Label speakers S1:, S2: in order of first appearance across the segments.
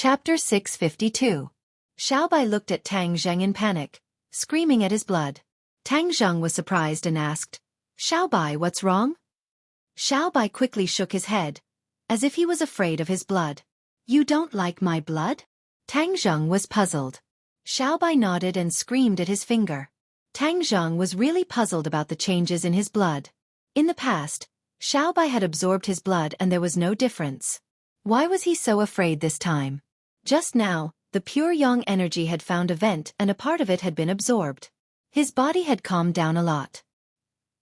S1: Chapter 652. Xiaobai looked at Tang Zheng in panic, screaming at his blood. Tang Zheng was surprised and asked, "Xiaobai, what's wrong?" Xiaobai quickly shook his head, as if he was afraid of his blood. "You don't like my blood?" Tang Zheng was puzzled. Xiaobai nodded and screamed at his finger. Tang Zheng was really puzzled about the changes in his blood. In the past, Xiaobai had absorbed his blood and there was no difference. Why was he so afraid this time? Just now, the pure yang energy had found a vent and a part of it had been absorbed. His body had calmed down a lot.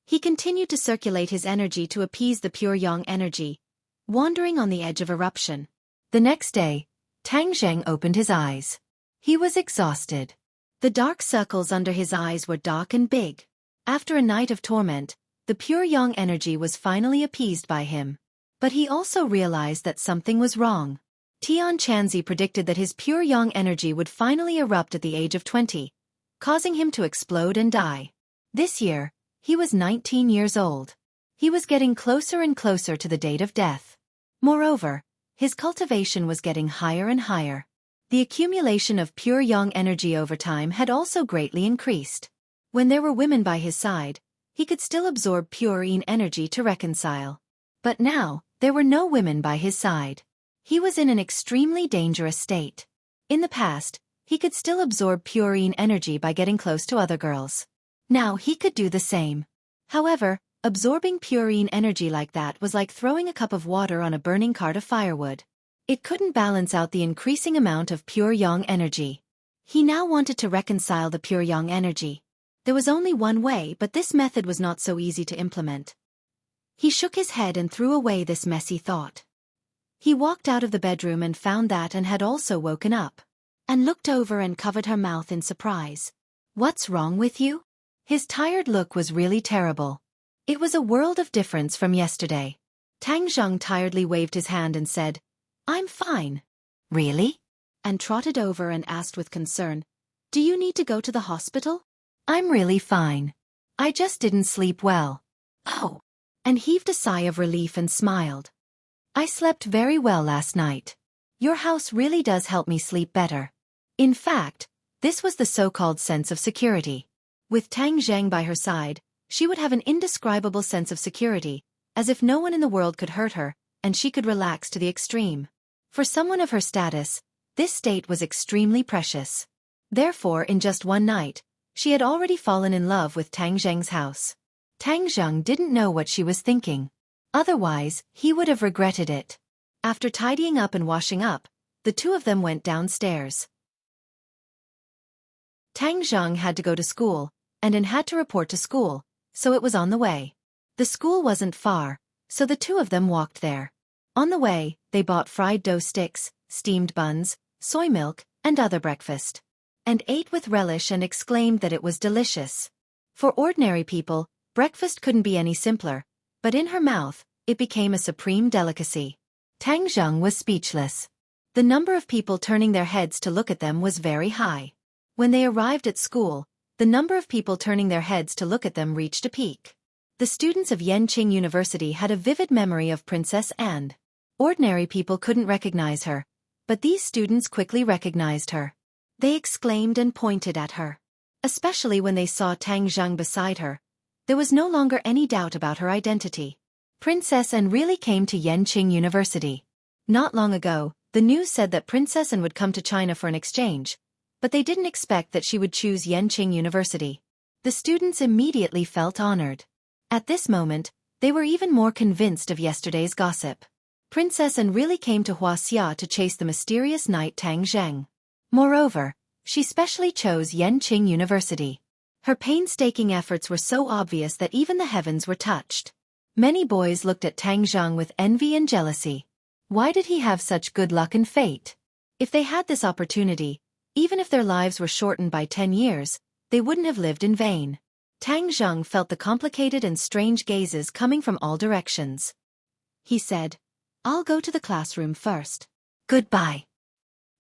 S1: He continued to circulate his energy to appease the pure yang energy, wandering on the edge of eruption. The next day, Tang Zheng opened his eyes. He was exhausted. The dark circles under his eyes were dark and big. After a night of torment, the pure yang energy was finally appeased by him. But he also realized that something was wrong. Tian Chanzi predicted that his pure yang energy would finally erupt at the age of 20, causing him to explode and die. This year, he was 19 years old. He was getting closer and closer to the date of death. Moreover, his cultivation was getting higher and higher. The accumulation of pure yang energy over time had also greatly increased. When there were women by his side, he could still absorb pure yin energy to reconcile. But now, there were no women by his side. He was in an extremely dangerous state. In the past, he could still absorb pure yin energy by getting close to other girls. Now he could do the same. However, absorbing pure yin energy like that was like throwing a cup of water on a burning cart of firewood. It couldn't balance out the increasing amount of pure yang energy. He now wanted to reconcile the pure yang energy. There was only one way, but this method was not so easy to implement. He shook his head and threw away this messy thought. He walked out of the bedroom and found that Anne had also woken up, and looked over and covered her mouth in surprise. "What's wrong with you?" His tired look was really terrible. It was a world of difference from yesterday. Tang Zheng tiredly waved his hand and said, "I'm fine." "Really?" And trotted over and asked with concern, "Do you need to go to the hospital?" "I'm really fine. I just didn't sleep well." "Oh," and heaved a sigh of relief and smiled. "I slept very well last night. Your house really does help me sleep better." In fact, this was the so-called sense of security. With Tang Zheng by her side, she would have an indescribable sense of security, as if no one in the world could hurt her, and she could relax to the extreme. For someone of her status, this state was extremely precious. Therefore, in just one night, she had already fallen in love with Tang Zheng's house. Tang Zheng didn't know what she was thinking. Otherwise, he would have regretted it. After tidying up and washing up, the two of them went downstairs. Tang Zheng had to go to school, and Anne had to report to school, so it was on the way. The school wasn't far, so the two of them walked there. On the way, they bought fried dough sticks, steamed buns, soy milk, and other breakfast, and ate with relish and exclaimed that it was delicious. For ordinary people, breakfast couldn't be any simpler, but in her mouth, it became a supreme delicacy. Tang Zheng was speechless. The number of people turning their heads to look at them was very high. When they arrived at school, the number of people turning their heads to look at them reached a peak. The students of Yenqing University had a vivid memory of Princess Anne. Ordinary people couldn't recognize her, but these students quickly recognized her. They exclaimed and pointed at her. Especially when they saw Tang Zheng beside her, there was no longer any doubt about her identity. Princess Anne really came to Yenqing University. Not long ago, the news said that Princess Anne would come to China for an exchange, but they didn't expect that she would choose Yenqing University. The students immediately felt honored. At this moment, they were even more convinced of yesterday's gossip. Princess Anne really came to Wuxia to chase the mysterious knight Tang Zheng. Moreover, she specially chose Yenqing University. Her painstaking efforts were so obvious that even the heavens were touched. Many boys looked at Tang Zheng with envy and jealousy. Why did he have such good luck and fate? If they had this opportunity, even if their lives were shortened by 10 years, they wouldn't have lived in vain. Tang Zheng felt the complicated and strange gazes coming from all directions. He said, "I'll go to the classroom first. Goodbye."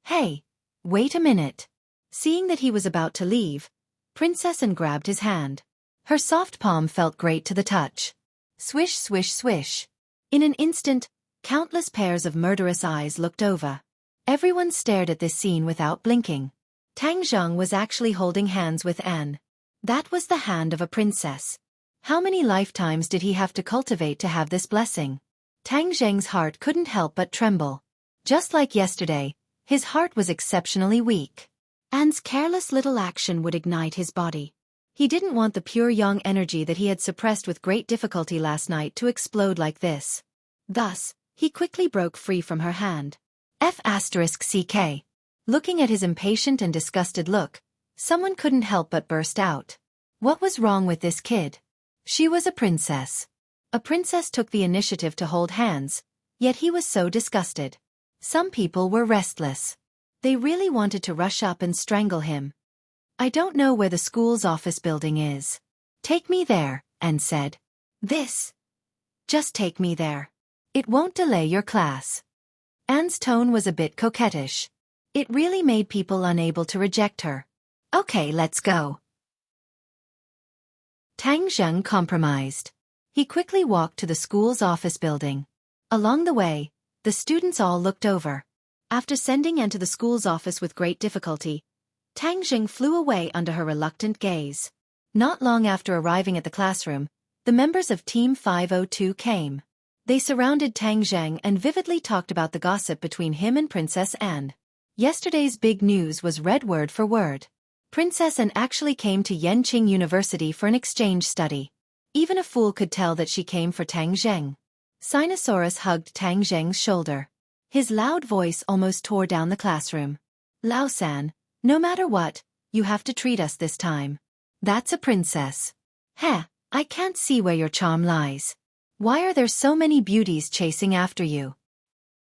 S1: "Hey, wait a minute." Seeing that he was about to leave, Princess Anne grabbed his hand. Her soft palm felt great to the touch. Swish, swish, swish. In an instant, countless pairs of murderous eyes looked over. Everyone stared at this scene without blinking. Tang Zheng was actually holding hands with Anne. That was the hand of a princess. How many lifetimes did he have to cultivate to have this blessing? Tang Zheng's heart couldn't help but tremble. Just like yesterday, his heart was exceptionally weak. Anne's careless little action would ignite his body. He didn't want the pure young energy that he had suppressed with great difficulty last night to explode like this. Thus, he quickly broke free from her hand. F***CK. Looking at his impatient and disgusted look, someone couldn't help but burst out. What was wrong with this kid? She was a princess. A princess took the initiative to hold hands, yet he was so disgusted. Some people were restless. They really wanted to rush up and strangle him. I don't know where the school's office building is. Take me there, Anne said. Just take me there. It won't delay your class. Anne's tone was a bit coquettish. It really made people unable to reject her. Okay, let's go. Tang Zheng compromised. He quickly walked to the school's office building. Along the way, the students all looked over. After sending Anne to the school's office with great difficulty, Tang Zheng flew away under her reluctant gaze. Not long after arriving at the classroom, the members of Team 502 came. They surrounded Tang Zheng and vividly talked about the gossip between him and Princess Anne. Yesterday's big news was read word for word. Princess Anne actually came to Yenqing University for an exchange study. Even a fool could tell that she came for Tang Zheng. Sinosaurus hugged Tang Zheng's shoulder. His loud voice almost tore down the classroom. Lao-san, no matter what, you have to treat us this time. That's a princess. Heh, I can't see where your charm lies. Why are there so many beauties chasing after you?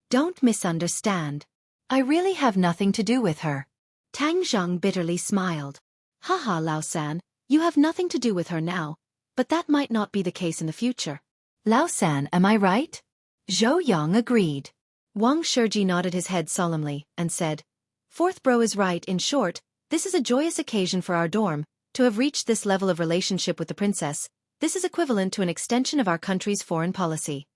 S1: Don't misunderstand. I really have nothing to do with her. Tang Zheng bitterly smiled. Haha, Lao-san, you have nothing to do with her now, but that might not be the case in the future. Lao-san, am I right? Zhou Yang agreed. Wang Shiji nodded his head solemnly and said, Fourth bro is right. In short, this is a joyous occasion for our dorm. To have reached this level of relationship with the princess, this is equivalent to an extension of our country's foreign policy.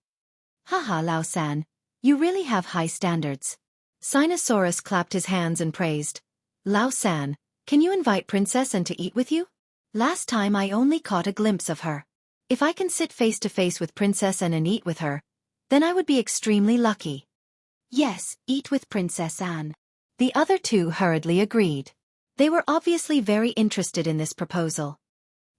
S1: Haha, Lao-san, you really have high standards. Sinosaurus clapped his hands and praised. Lao-san, can you invite Princess Anne to eat with you? Last time I only caught a glimpse of her. If I can sit face to face with Princess Anne and eat with her, then I would be extremely lucky. Yes, eat with Princess Anne. The other two hurriedly agreed. They were obviously very interested in this proposal.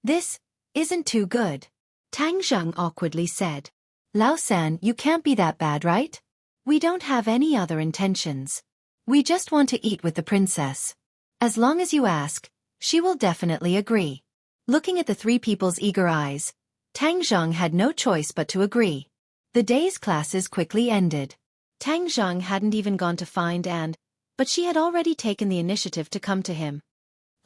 S1: This isn't too good. Tang Zheng awkwardly said. Lao-san, you can't be that bad, right? We don't have any other intentions. We just want to eat with the princess. As long as you ask, she will definitely agree. Looking at the three people's eager eyes, Tang Zheng had no choice but to agree. The day's classes quickly ended. Tang Zheng hadn't even gone to find Anne, but she had already taken the initiative to come to him.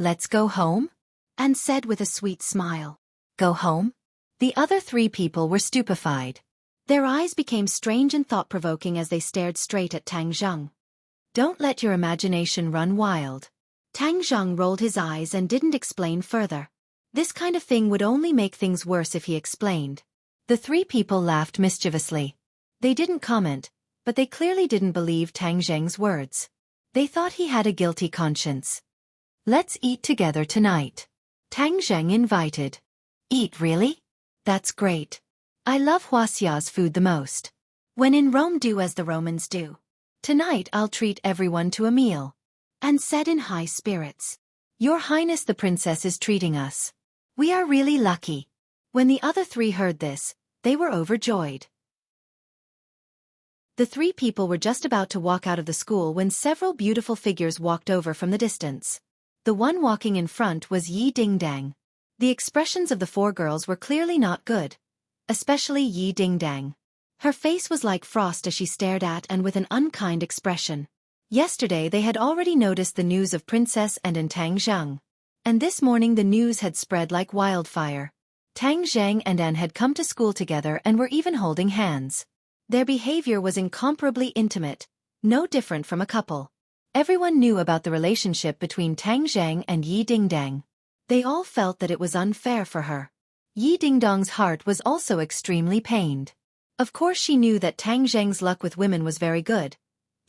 S1: Let's go home? Anne said with a sweet smile. Go home? The other three people were stupefied. Their eyes became strange and thought-provoking as they stared straight at Tang Zheng. Don't let your imagination run wild. Tang Zheng rolled his eyes and didn't explain further. This kind of thing would only make things worse if he explained. The three people laughed mischievously. They didn't comment, but they clearly didn't believe Tang Zheng's words. They thought he had a guilty conscience. Let's eat together tonight. Tang Zheng invited. Eat, really? That's great. I love Wuxia's food the most. When in Rome, do as the Romans do. Tonight I'll treat everyone to a meal. And said in high spirits. Your Highness, the princess is treating us. We are really lucky. When the other three heard this, they were overjoyed. The three people were just about to walk out of the school when several beautiful figures walked over from the distance. The one walking in front was Yi Dingdang. The expressions of the four girls were clearly not good, especially Yi Dingdang. Her face was like frost as she stared at and with an unkind expression. Yesterday they had already noticed the news of Princess Anne and Tang Zheng. And this morning the news had spread like wildfire. Tang Zheng and Anne had come to school together and were even holding hands. Their behavior was incomparably intimate, no different from a couple. Everyone knew about the relationship between Tang Zheng and Yi Dingdang. They all felt that it was unfair for her. Yi Dingdang's heart was also extremely pained. Of course she knew that Tang Zheng's luck with women was very good,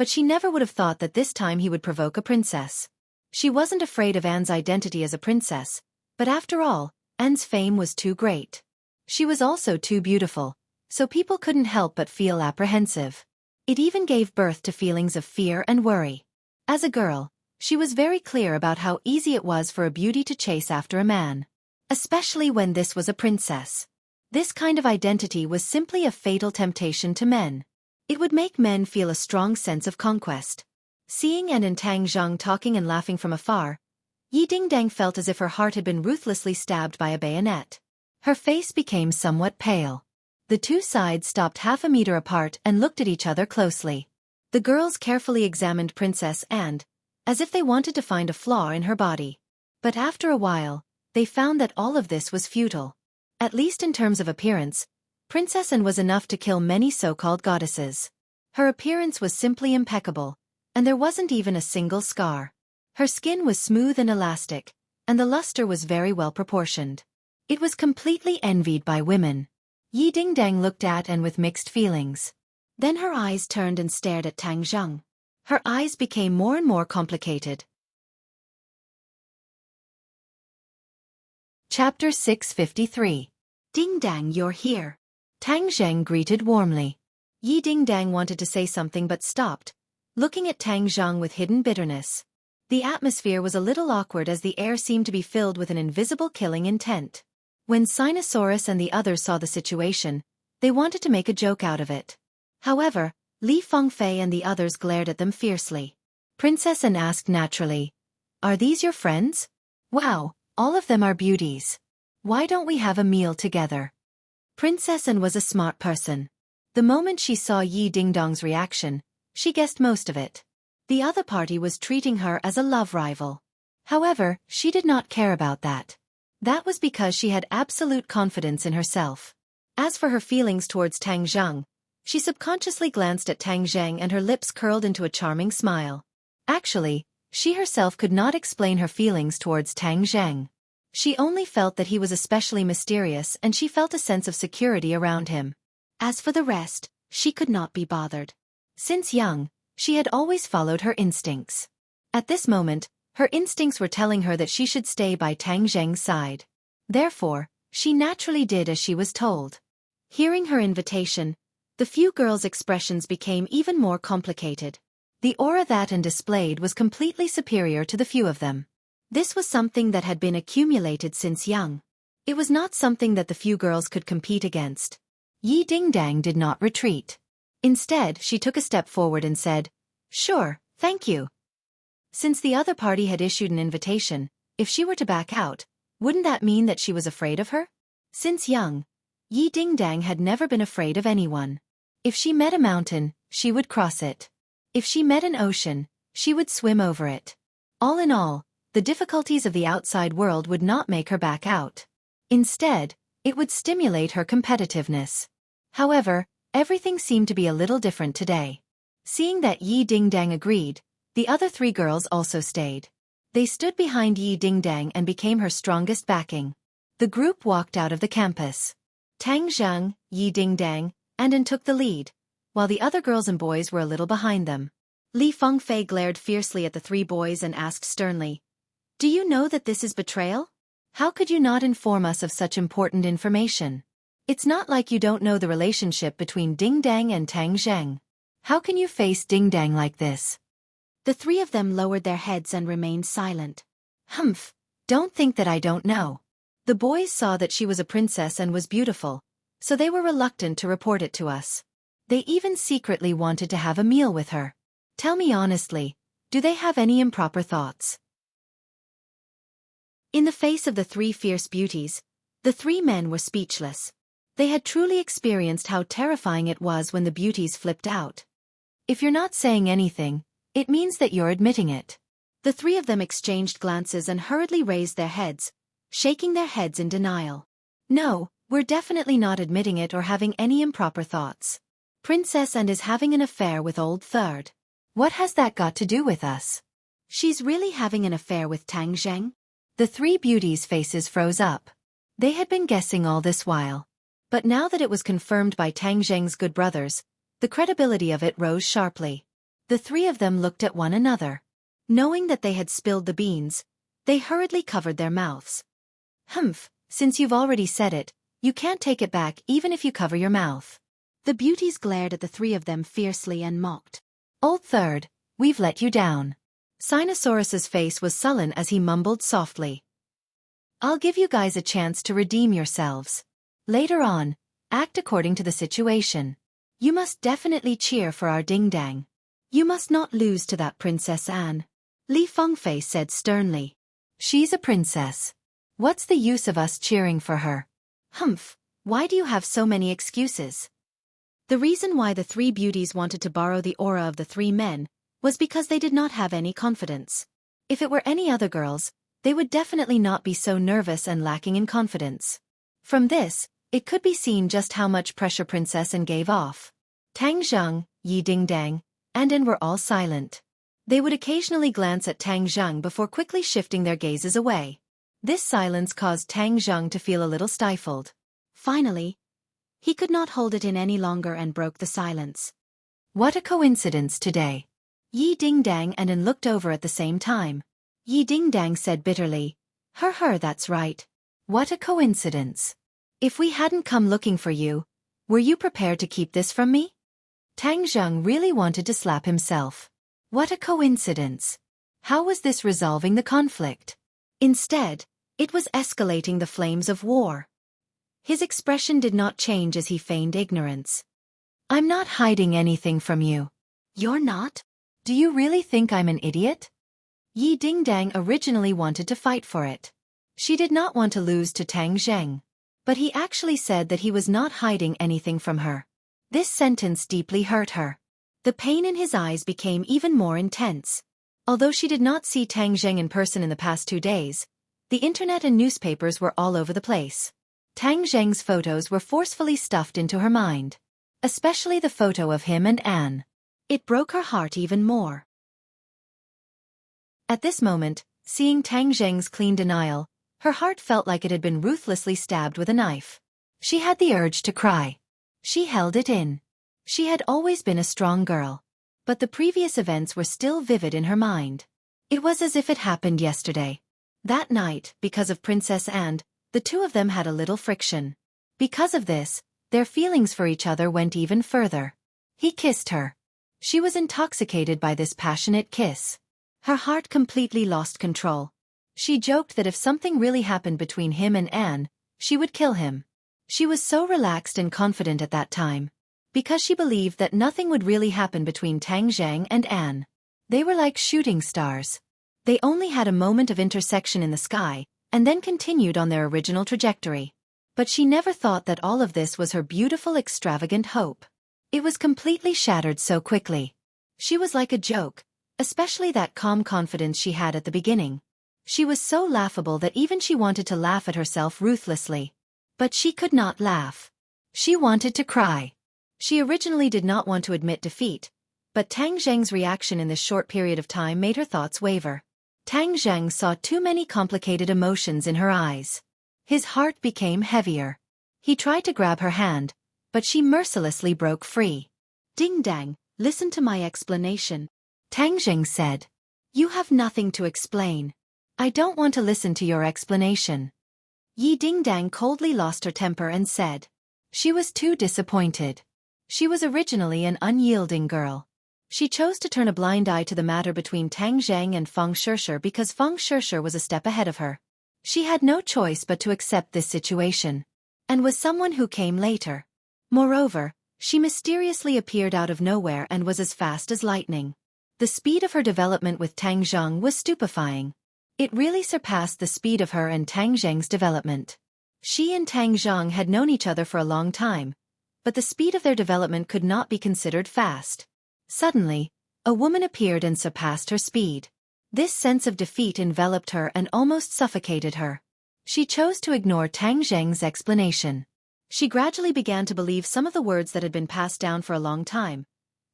S1: but she never would have thought that this time he would provoke a princess. She wasn't afraid of Anne's identity as a princess, but after all, Anne's fame was too great. She was also too beautiful, so people couldn't help but feel apprehensive. It even gave birth to feelings of fear and worry. As a girl, she was very clear about how easy it was for a beauty to chase after a man. Especially when this was a princess. This kind of identity was simply a fatal temptation to men. It would make men feel a strong sense of conquest. Seeing Anne and Tang Zhang talking and laughing from afar, Yi Dingdang felt as if her heart had been ruthlessly stabbed by a bayonet. Her face became somewhat pale. The two sides stopped half a meter apart and looked at each other closely. The girls carefully examined Princess Anne, as if they wanted to find a flaw in her body. But after a while, they found that all of this was futile. At least in terms of appearance, Princess Anne was enough to kill many so-called goddesses. Her appearance was simply impeccable, and there wasn't even a single scar. Her skin was smooth and elastic, and the luster was very well proportioned. It was completely envied by women. Yi Dingdang looked at Anne with mixed feelings. Then her eyes turned and stared at Tang Zhang. Her eyes became more and more complicated. Chapter 653. Dingdang, you're here. Tang Zhang greeted warmly. Yi Dingdang wanted to say something but stopped, looking at Tang Zhang with hidden bitterness. The atmosphere was a little awkward as the air seemed to be filled with an invisible killing intent. When Sinosaurus and the others saw the situation, they wanted to make a joke out of it. However, Li Fengfei and the others glared at them fiercely. Princess Anne asked naturally, "Are these your friends? Wow, all of them are beauties. Why don't we have a meal together?" Princess Anne was a smart person. The moment she saw Yi Dingdong's reaction, she guessed most of it. The other party was treating her as a love rival. However, she did not care about that. That was because she had absolute confidence in herself. As for her feelings towards Tang Zhang, she subconsciously glanced at Tang Zhang and her lips curled into a charming smile. Actually, she herself could not explain her feelings towards Tang Zhang. She only felt that he was especially mysterious and she felt a sense of security around him. As for the rest, she could not be bothered. Since young, she had always followed her instincts. At this moment, her instincts were telling her that she should stay by Tang Zhang's side. Therefore, she naturally did as she was told. Hearing her invitation, the few girls' expressions became even more complicated. The aura that Anne displayed was completely superior to the few of them. This was something that had been accumulated since young. It was not something that the few girls could compete against. Yi Dingdang did not retreat. Instead, she took a step forward and said, "Sure, thank you." Since the other party had issued an invitation, if she were to back out, wouldn't that mean that she was afraid of her? Since young, Yi Dingdang had never been afraid of anyone. If she met a mountain, she would cross it. If she met an ocean, she would swim over it. All in all, the difficulties of the outside world would not make her back out. Instead, it would stimulate her competitiveness. However, everything seemed to be a little different today. Seeing that Yi Dingdang agreed, the other three girls also stayed. They stood behind Yi Dingdang and became her strongest backing. The group walked out of the campus. Tang Zhang, Yi Dingdang, and Anne took the lead, while the other girls and boys were a little behind them. Li Fengfei glared fiercely at the three boys and asked sternly, "Do you know that this is betrayal? How could you not inform us of such important information? It's not like you don't know the relationship between Dingdang and Tang Zhang. How can you face Dingdang like this?" The three of them lowered their heads and remained silent. "Humph, don't think that I don't know." The boys saw that she was a princess and was beautiful, so they were reluctant to report it to us. They even secretly wanted to have a meal with her. Tell me honestly, do they have any improper thoughts? In the face of the three fierce beauties, the three men were speechless. They had truly experienced how terrifying it was when the beauties flipped out. If you're not saying anything, it means that you're admitting it. The three of them exchanged glances and hurriedly raised their heads, shaking their heads in denial. "No, we're definitely not admitting it or having any improper thoughts. Princess Anne is having an affair with old Third. What has that got to do with us? She's really having an affair with Tang Zhang?" The three beauties' faces froze up. They had been guessing all this while. But now that it was confirmed by Tang Zhang's good brothers, the credibility of it rose sharply. The three of them looked at one another. Knowing that they had spilled the beans, they hurriedly covered their mouths. Humph, since you've already said it, you can't take it back even if you cover your mouth. The beauties glared at the three of them fiercely and mocked. Old third, we've let you down. Sinosaurus's face was sullen as he mumbled softly. I'll give you guys a chance to redeem yourselves. Later on, act according to the situation. You must definitely cheer for our ding-dang. You must not lose to that Princess Anne. Li Fengfei said sternly. She's a princess. What's the use of us cheering for her? Humph, why do you have so many excuses? The reason why the three beauties wanted to borrow the aura of the three men was because they did not have any confidence. If it were any other girls, they would definitely not be so nervous and lacking in confidence. From this, it could be seen just how much pressure Princess Anne gave off. Tang Zheng, Yi Dingdang, and An were all silent. They would occasionally glance at Tang Zheng before quickly shifting their gazes away. This silence caused Tang Zheng to feel a little stifled. Finally, he could not hold it in any longer and broke the silence. What a coincidence today. Yi Dingdang and An looked over at the same time. Yi Dingdang said bitterly, that's right. What a coincidence. If we hadn't come looking for you, were you prepared to keep this from me? Tang Zheng really wanted to slap himself. What a coincidence. How was this resolving the conflict? Instead, it was escalating the flames of war. His expression did not change as he feigned ignorance. I'm not hiding anything from you. You're not? Do you really think I'm an idiot? Yi Dingdang originally wanted to fight for it. She did not want to lose to Tang Zheng. But he actually said that he was not hiding anything from her. This sentence deeply hurt her. The pain in his eyes became even more intense. Although she did not see Tang Zheng in person in the past 2 days, the internet and newspapers were all over the place. Tang Zheng's photos were forcefully stuffed into her mind. Especially the photo of him and Anne. It broke her heart even more. At this moment, seeing Tang Zheng's clean denial, her heart felt like it had been ruthlessly stabbed with a knife. She had the urge to cry. She held it in. She had always been a strong girl. But the previous events were still vivid in her mind. It was as if it happened yesterday. That night, because of Princess Anne, the two of them had a little friction. Because of this, their feelings for each other went even further. He kissed her. She was intoxicated by this passionate kiss. Her heart completely lost control. She joked that if something really happened between him and Anne, she would kill him. She was so relaxed and confident at that time. Because she believed that nothing would really happen between Tang Zheng and Anne. They were like shooting stars. They only had a moment of intersection in the sky, and then continued on their original trajectory. But she never thought that all of this was her beautiful extravagant hope. It was completely shattered so quickly. She was like a joke, especially that calm confidence she had at the beginning. She was so laughable that even she wanted to laugh at herself ruthlessly. But she could not laugh. She wanted to cry. She originally did not want to admit defeat, but Tang Zheng's reaction in this short period of time made her thoughts waver. Tang Zheng saw too many complicated emotions in her eyes. His heart became heavier. He tried to grab her hand, but she mercilessly broke free. Ding Dang, listen to my explanation. Tang Zheng said. You have nothing to explain. I don't want to listen to your explanation. Yi Dingdang coldly lost her temper and said. She was too disappointed. She was originally an unyielding girl. She chose to turn a blind eye to the matter between Tang Zheng and Feng Shishir because Feng Shishir was a step ahead of her. She had no choice but to accept this situation. And was someone who came later. Moreover, she mysteriously appeared out of nowhere and was as fast as lightning. The speed of her development with Tang Zheng was stupefying. It really surpassed the speed of her and Tang Zheng's development. She and Tang Zheng had known each other for a long time, but the speed of their development could not be considered fast. Suddenly, a woman appeared and surpassed her speed. This sense of defeat enveloped her and almost suffocated her. She chose to ignore Tang Zheng's explanation. She gradually began to believe some of the words that had been passed down for a long time.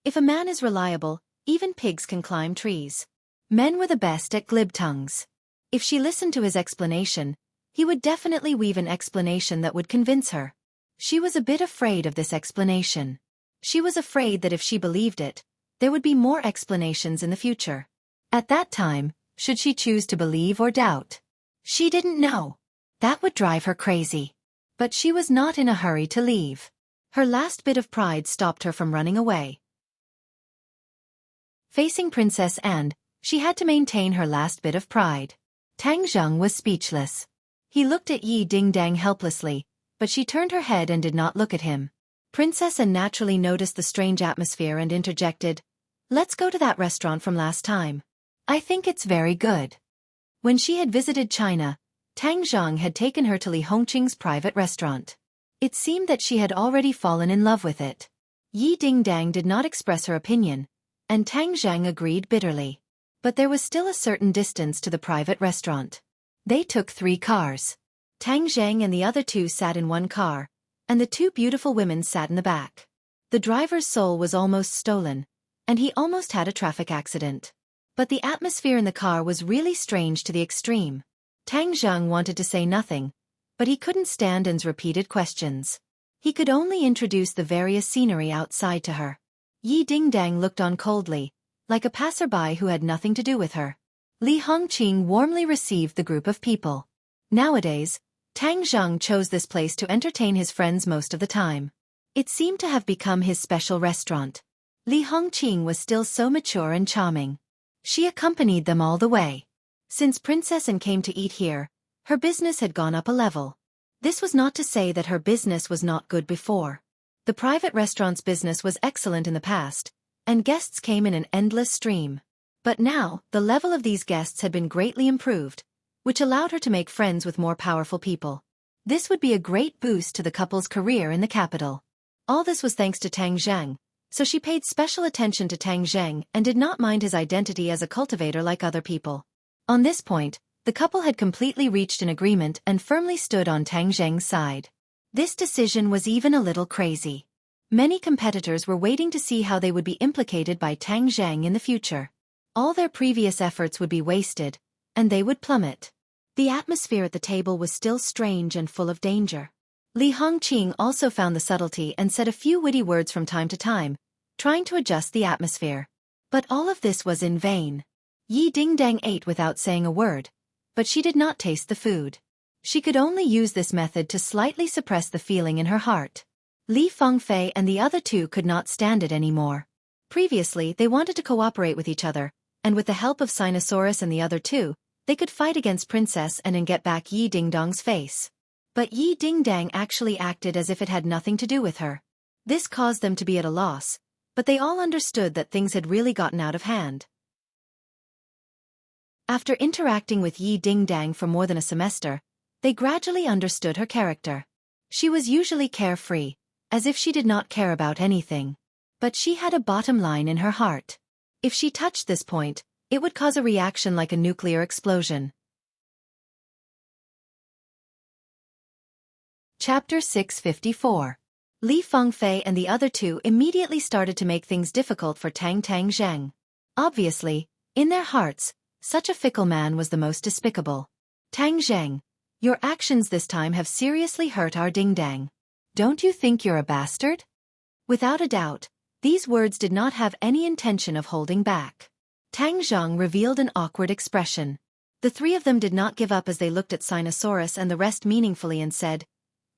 S1: If a man is reliable, even pigs can climb trees. Men were the best at glib tongues. If she listened to his explanation, he would definitely weave an explanation that would convince her. She was a bit afraid of this explanation. She was afraid that if she believed it, There would be more explanations in the future. At that time, should she choose to believe or doubt? She didn't know. That would drive her crazy. But she was not in a hurry to leave. Her last bit of pride stopped her from running away. Facing Princess Anne, she had to maintain her last bit of pride. Tang Zheng was speechless. He looked at Yi Dingdang helplessly, but she turned her head and did not look at him. Princess Anne naturally noticed the strange atmosphere and interjected, "Let's go to that restaurant from last time. I think it's very good." When she had visited China, Tang Zheng had taken her to Li Hongqing's private restaurant. It seemed that she had already fallen in love with it. Yi Dingdang did not express her opinion, and Tang Zheng agreed bitterly. But there was still a certain distance to the private restaurant. They took 3 cars. Tang Zheng and the other 2 sat in one car, and the 2 beautiful women sat in the back. The driver's soul was almost stolen, and he almost had a traffic accident. But the atmosphere in the car was really strange to the extreme. Tang Zheng wanted to say nothing, but he couldn't stand Anne's repeated questions. He could only introduce the various scenery outside to her. Yi Dingdang looked on coldly, like a passerby who had nothing to do with her. Li Hongqing warmly received the group of people. Nowadays, Tang Zheng chose this place to entertain his friends most of the time. It seemed to have become his special restaurant. Li Hongqing was still so mature and charming. She accompanied them all the way. Since Princess Anne came to eat here, her business had gone up a level. This was not to say that her business was not good before. The private restaurant's business was excellent in the past, and guests came in an endless stream. But now, the level of these guests had been greatly improved, which allowed her to make friends with more powerful people. This would be a great boost to the couple's career in the capital. All this was thanks to Tang Zheng, so she paid special attention to Tang Zheng and did not mind his identity as a cultivator like other people. On this point, the couple had completely reached an agreement and firmly stood on Tang Zheng's side. This decision was even a little crazy. Many competitors were waiting to see how they would be implicated by Tang Zheng in the future. All their previous efforts would be wasted, and they would plummet. The atmosphere at the table was still strange and full of danger. Li Hongqing also found the subtlety and said a few witty words from time to time, trying to adjust the atmosphere. But all of this was in vain. Yi Dingdang ate without saying a word, but she did not taste the food. She could only use this method to slightly suppress the feeling in her heart. Li Fengfei and the other 2 could not stand it anymore. Previously, they wanted to cooperate with each other, and with the help of Sinosaurus and the other 2, they could fight against Princess Anne and get back Yi Dingdang's face. But Yi Dingdang actually acted as if it had nothing to do with her. This caused them to be at a loss, but they all understood that things had really gotten out of hand. After interacting with Yi Dingdang for more than a semester, they gradually understood her character. She was usually carefree, as if she did not care about anything. But she had a bottom line in her heart. If she touched this point, it would cause a reaction like a nuclear explosion. Chapter 654. Li Fengfei and the other 2 immediately started to make things difficult for Tang Zheng. Obviously, in their hearts, such a fickle man was the most despicable. Tang Zheng, your actions this time have seriously hurt our Dingdang. Don't you think you're a bastard? Without a doubt, these words did not have any intention of holding back. Tang Zheng revealed an awkward expression. The 3 of them did not give up as they looked at Sinosaurus and the rest meaningfully and said,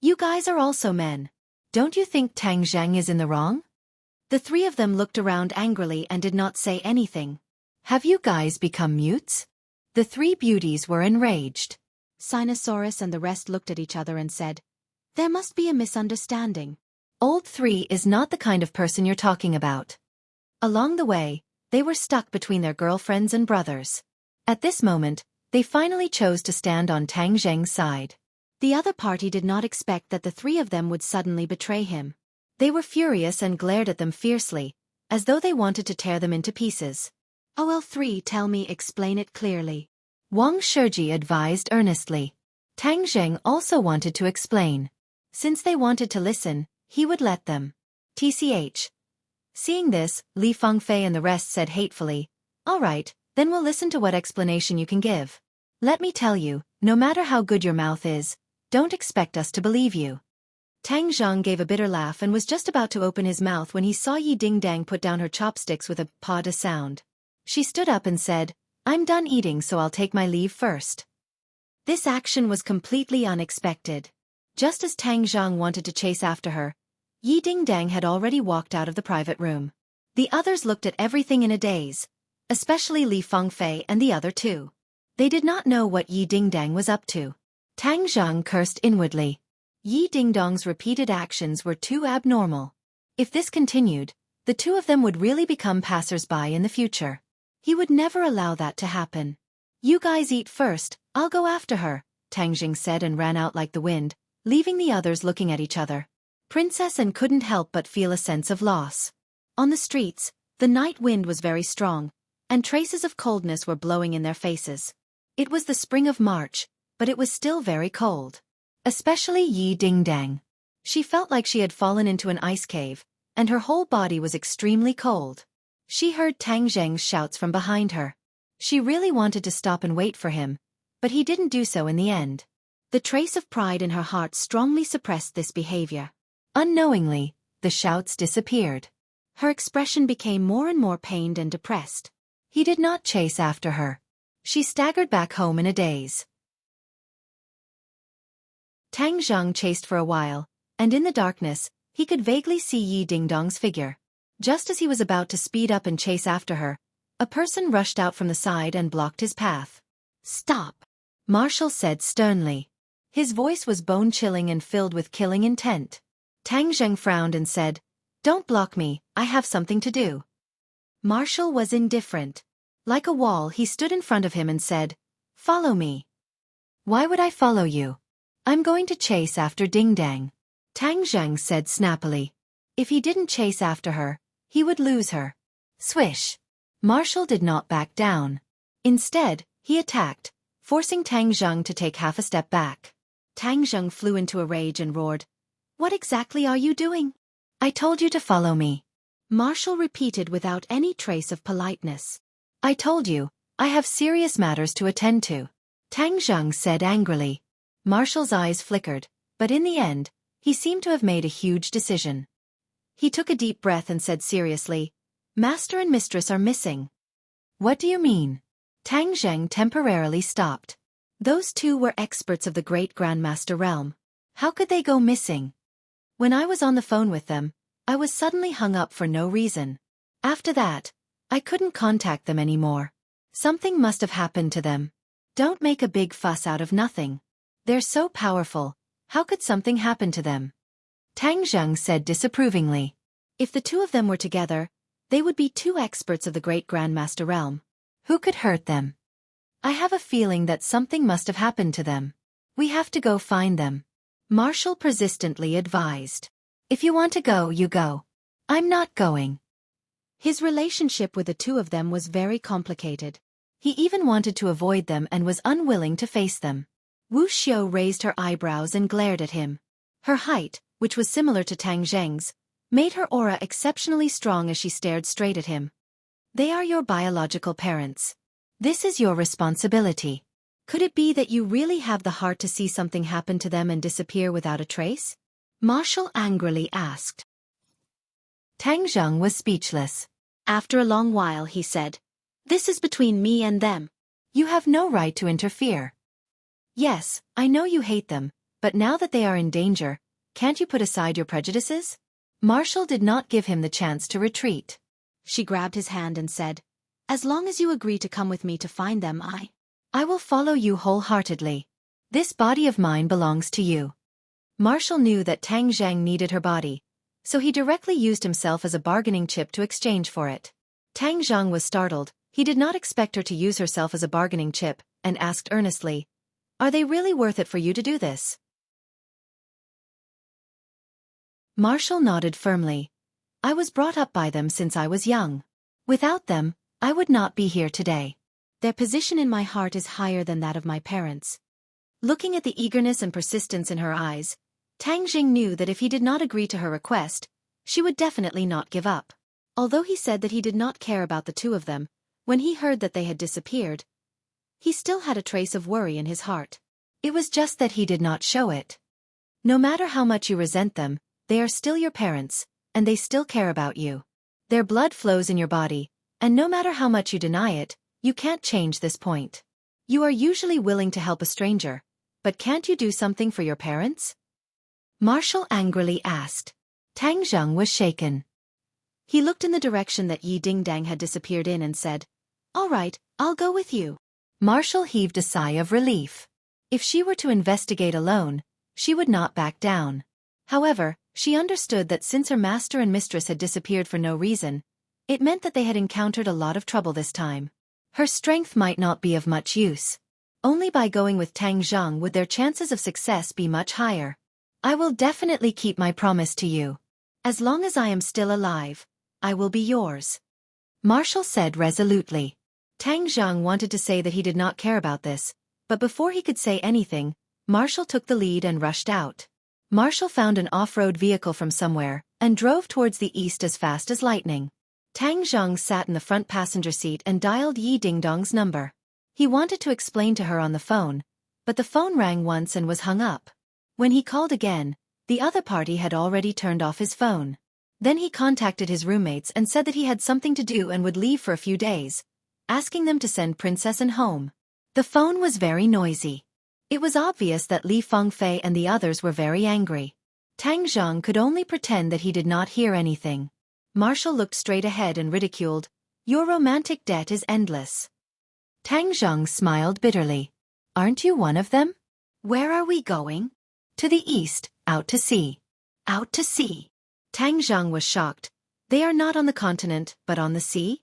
S1: "You guys are also men. Don't you think Tang Zheng is in the wrong?" The 3 of them looked around angrily and did not say anything. "Have you guys become mutes?" The 3 beauties were enraged. Sinosaurus and the rest looked at each other and said, "There must be a misunderstanding. Old 3 is not the kind of person you're talking about." Along the way, they were stuck between their girlfriends and brothers. At this moment, they finally chose to stand on Tang Zheng's side. The other party did not expect that the 3 of them would suddenly betray him. They were furious and glared at them fiercely, as though they wanted to tear them into pieces. "OL3, tell me, explain it clearly," Wang Shiji advised earnestly. Tang Zheng also wanted to explain. Since they wanted to listen, he would let them. TCH. Seeing this, Li Fengfei and the rest said hatefully, "All right, then we'll listen to what explanation you can give. Let me tell you, no matter how good your mouth is, don't expect us to believe you." Tang Zhang gave a bitter laugh and was just about to open his mouth when he saw Yi Dingdang put down her chopsticks with a "pa" sound. She stood up and said, "I'm done eating, so I'll take my leave first." This action was completely unexpected. Just as Tang Zhang wanted to chase after her, Yi Dingdang had already walked out of the private room. The others looked at everything in a daze, especially Li Fengfei and the other two. They did not know what Yi Dingdang was up to. Tang Zhang cursed inwardly. Yi Dingdong's repeated actions were too abnormal. If this continued, the two of them would really become passers-by in the future. He would never allow that to happen. "You guys eat first, I'll go after her," Tang Jing said and ran out like the wind, leaving the others looking at each other. Princess and couldn't help but feel a sense of loss. On the streets, the night wind was very strong, and traces of coldness were blowing in their faces. It was the spring of March, but it was still very cold. Especially Yi Dingdang. She felt like she had fallen into an ice cave, and her whole body was extremely cold. She heard Tang Zheng's shouts from behind her. She really wanted to stop and wait for him, but he didn't do so in the end. The trace of pride in her heart strongly suppressed this behavior. Unknowingly, the shouts disappeared. Her expression became more and more pained and depressed. He did not chase after her. She staggered back home in a daze. Tang Zhang chased for a while, and in the darkness, he could vaguely see Yi Dingdong's figure. Just as he was about to speed up and chase after her, a person rushed out from the side and blocked his path. "Stop," Marshall said sternly. His voice was bone-chilling and filled with killing intent. Tang Zheng frowned and said, "Don't block me, I have something to do." Marshall was indifferent. Like a wall, he stood in front of him and said, "Follow me." "Why would I follow you? I'm going to chase after Dingdang," Tang Zheng said snappily. If he didn't chase after her, he would lose her. Swish! Marshall did not back down. Instead, he attacked, forcing Tang Zheng to take half a step back. Tang Zheng flew into a rage and roared, "What exactly are you doing?" "I told you to follow me," Marshall repeated without any trace of politeness. "I told you, I have serious matters to attend to," Tang Zheng said angrily. Marshall's eyes flickered, but in the end, he seemed to have made a huge decision. He took a deep breath and said seriously, "Master and mistress are missing." "What do you mean?" Tang Zheng temporarily stopped. Those two were experts of the Great Grandmaster realm. How could they go missing? When I was on the phone with them, I was suddenly hung up for no reason. After that, I couldn't contact them anymore. Something must have happened to them. Don't make a big fuss out of nothing. They're so powerful, how could something happen to them? Tang Zheng said disapprovingly. If the two of them were together, they would be two experts of the Great Grandmaster realm. Who could hurt them? I have a feeling that something must have happened to them. We have to go find them. Marshall persistently advised. If you want to go, you go. I'm not going. His relationship with the two of them was very complicated. He even wanted to avoid them and was unwilling to face them. Wuxia raised her eyebrows and glared at him. Her height, which was similar to Tang Zheng's, made her aura exceptionally strong as she stared straight at him. They are your biological parents. This is your responsibility. Could it be that you really have the heart to see something happen to them and disappear without a trace? Marshall angrily asked. Tang Zheng was speechless. After a long while he said, "This is between me and them. You have no right to interfere. Yes, I know you hate them, but now that they are in danger, can't you put aside your prejudices?" Marshall did not give him the chance to retreat. She grabbed his hand and said, "As long as you agree to come with me to find them, I will follow you wholeheartedly. This body of mine belongs to you." Marshall knew that Tang Zheng needed her body, so he directly used himself as a bargaining chip to exchange for it. Tang Zheng was startled. He did not expect her to use herself as a bargaining chip, and asked earnestly, "Are they really worth it for you to do this?" Marshall nodded firmly. "I was brought up by them since I was young. Without them, I would not be here today. Their position in my heart is higher than that of my parents." Looking at the eagerness and persistence in her eyes, Tang Jing knew that if he did not agree to her request, she would definitely not give up. Although he said that he did not care about the two of them, when he heard that they had disappeared, he still had a trace of worry in his heart. It was just that he did not show it. No matter how much you resent them, they are still your parents, and they still care about you. Their blood flows in your body, and no matter how much you deny it, you can't change this point. You are usually willing to help a stranger, but can't you do something for your parents? Marshall angrily asked. Tang Zheng was shaken. He looked in the direction that Yi Dingdang had disappeared in and said, "All right, I'll go with you." Marshall heaved a sigh of relief. If she were to investigate alone, she would not back down. However, she understood that since her master and mistress had disappeared for no reason, it meant that they had encountered a lot of trouble this time. Her strength might not be of much use. Only by going with Tang Zheng would their chances of success be much higher. I will definitely keep my promise to you. As long as I am still alive, I will be yours, Marshall said resolutely. Tang Zheng wanted to say that he did not care about this, but before he could say anything, Marshall took the lead and rushed out. Marshall found an off-road vehicle from somewhere, and drove towards the east as fast as lightning. Tang Zheng sat in the front passenger seat and dialed Yi Dingdong's number. He wanted to explain to her on the phone, but the phone rang once and was hung up. When he called again, the other party had already turned off his phone. Then he contacted his roommates and said that he had something to do and would leave for a few days, asking them to send Princess An home. The phone was very noisy. It was obvious that Li Fengfei and the others were very angry. Tang Zheng could only pretend that he did not hear anything. Marshall looked straight ahead and ridiculed, "Your romantic debt is endless." Tang Zheng smiled bitterly. "Aren't you one of them? Where are we going?" "To the east, out to sea." "Out to sea?" Tang Zheng was shocked. "They are not on the continent, but on the sea?"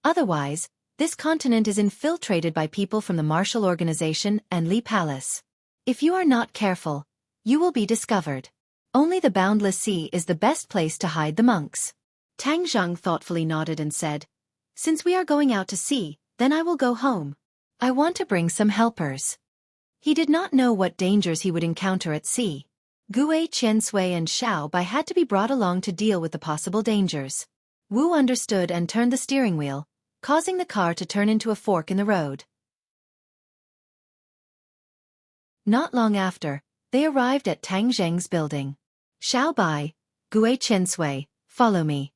S1: "Otherwise, this continent is infiltrated by people from the Marshall Organization and Li Palace. If you are not careful, you will be discovered. Only the boundless sea is the best place to hide the monks." Tang Zheng thoughtfully nodded and said, "Since we are going out to sea, then I will go home. I want to bring some helpers." He did not know what dangers he would encounter at sea. Gue Qiansui and Xiao Bai had to be brought along to deal with the possible dangers. Wu understood and turned the steering wheel, causing the car to turn into a fork in the road. Not long after, they arrived at Tang Zheng's building. "Xiao Bai, Gue Qiansui, follow me."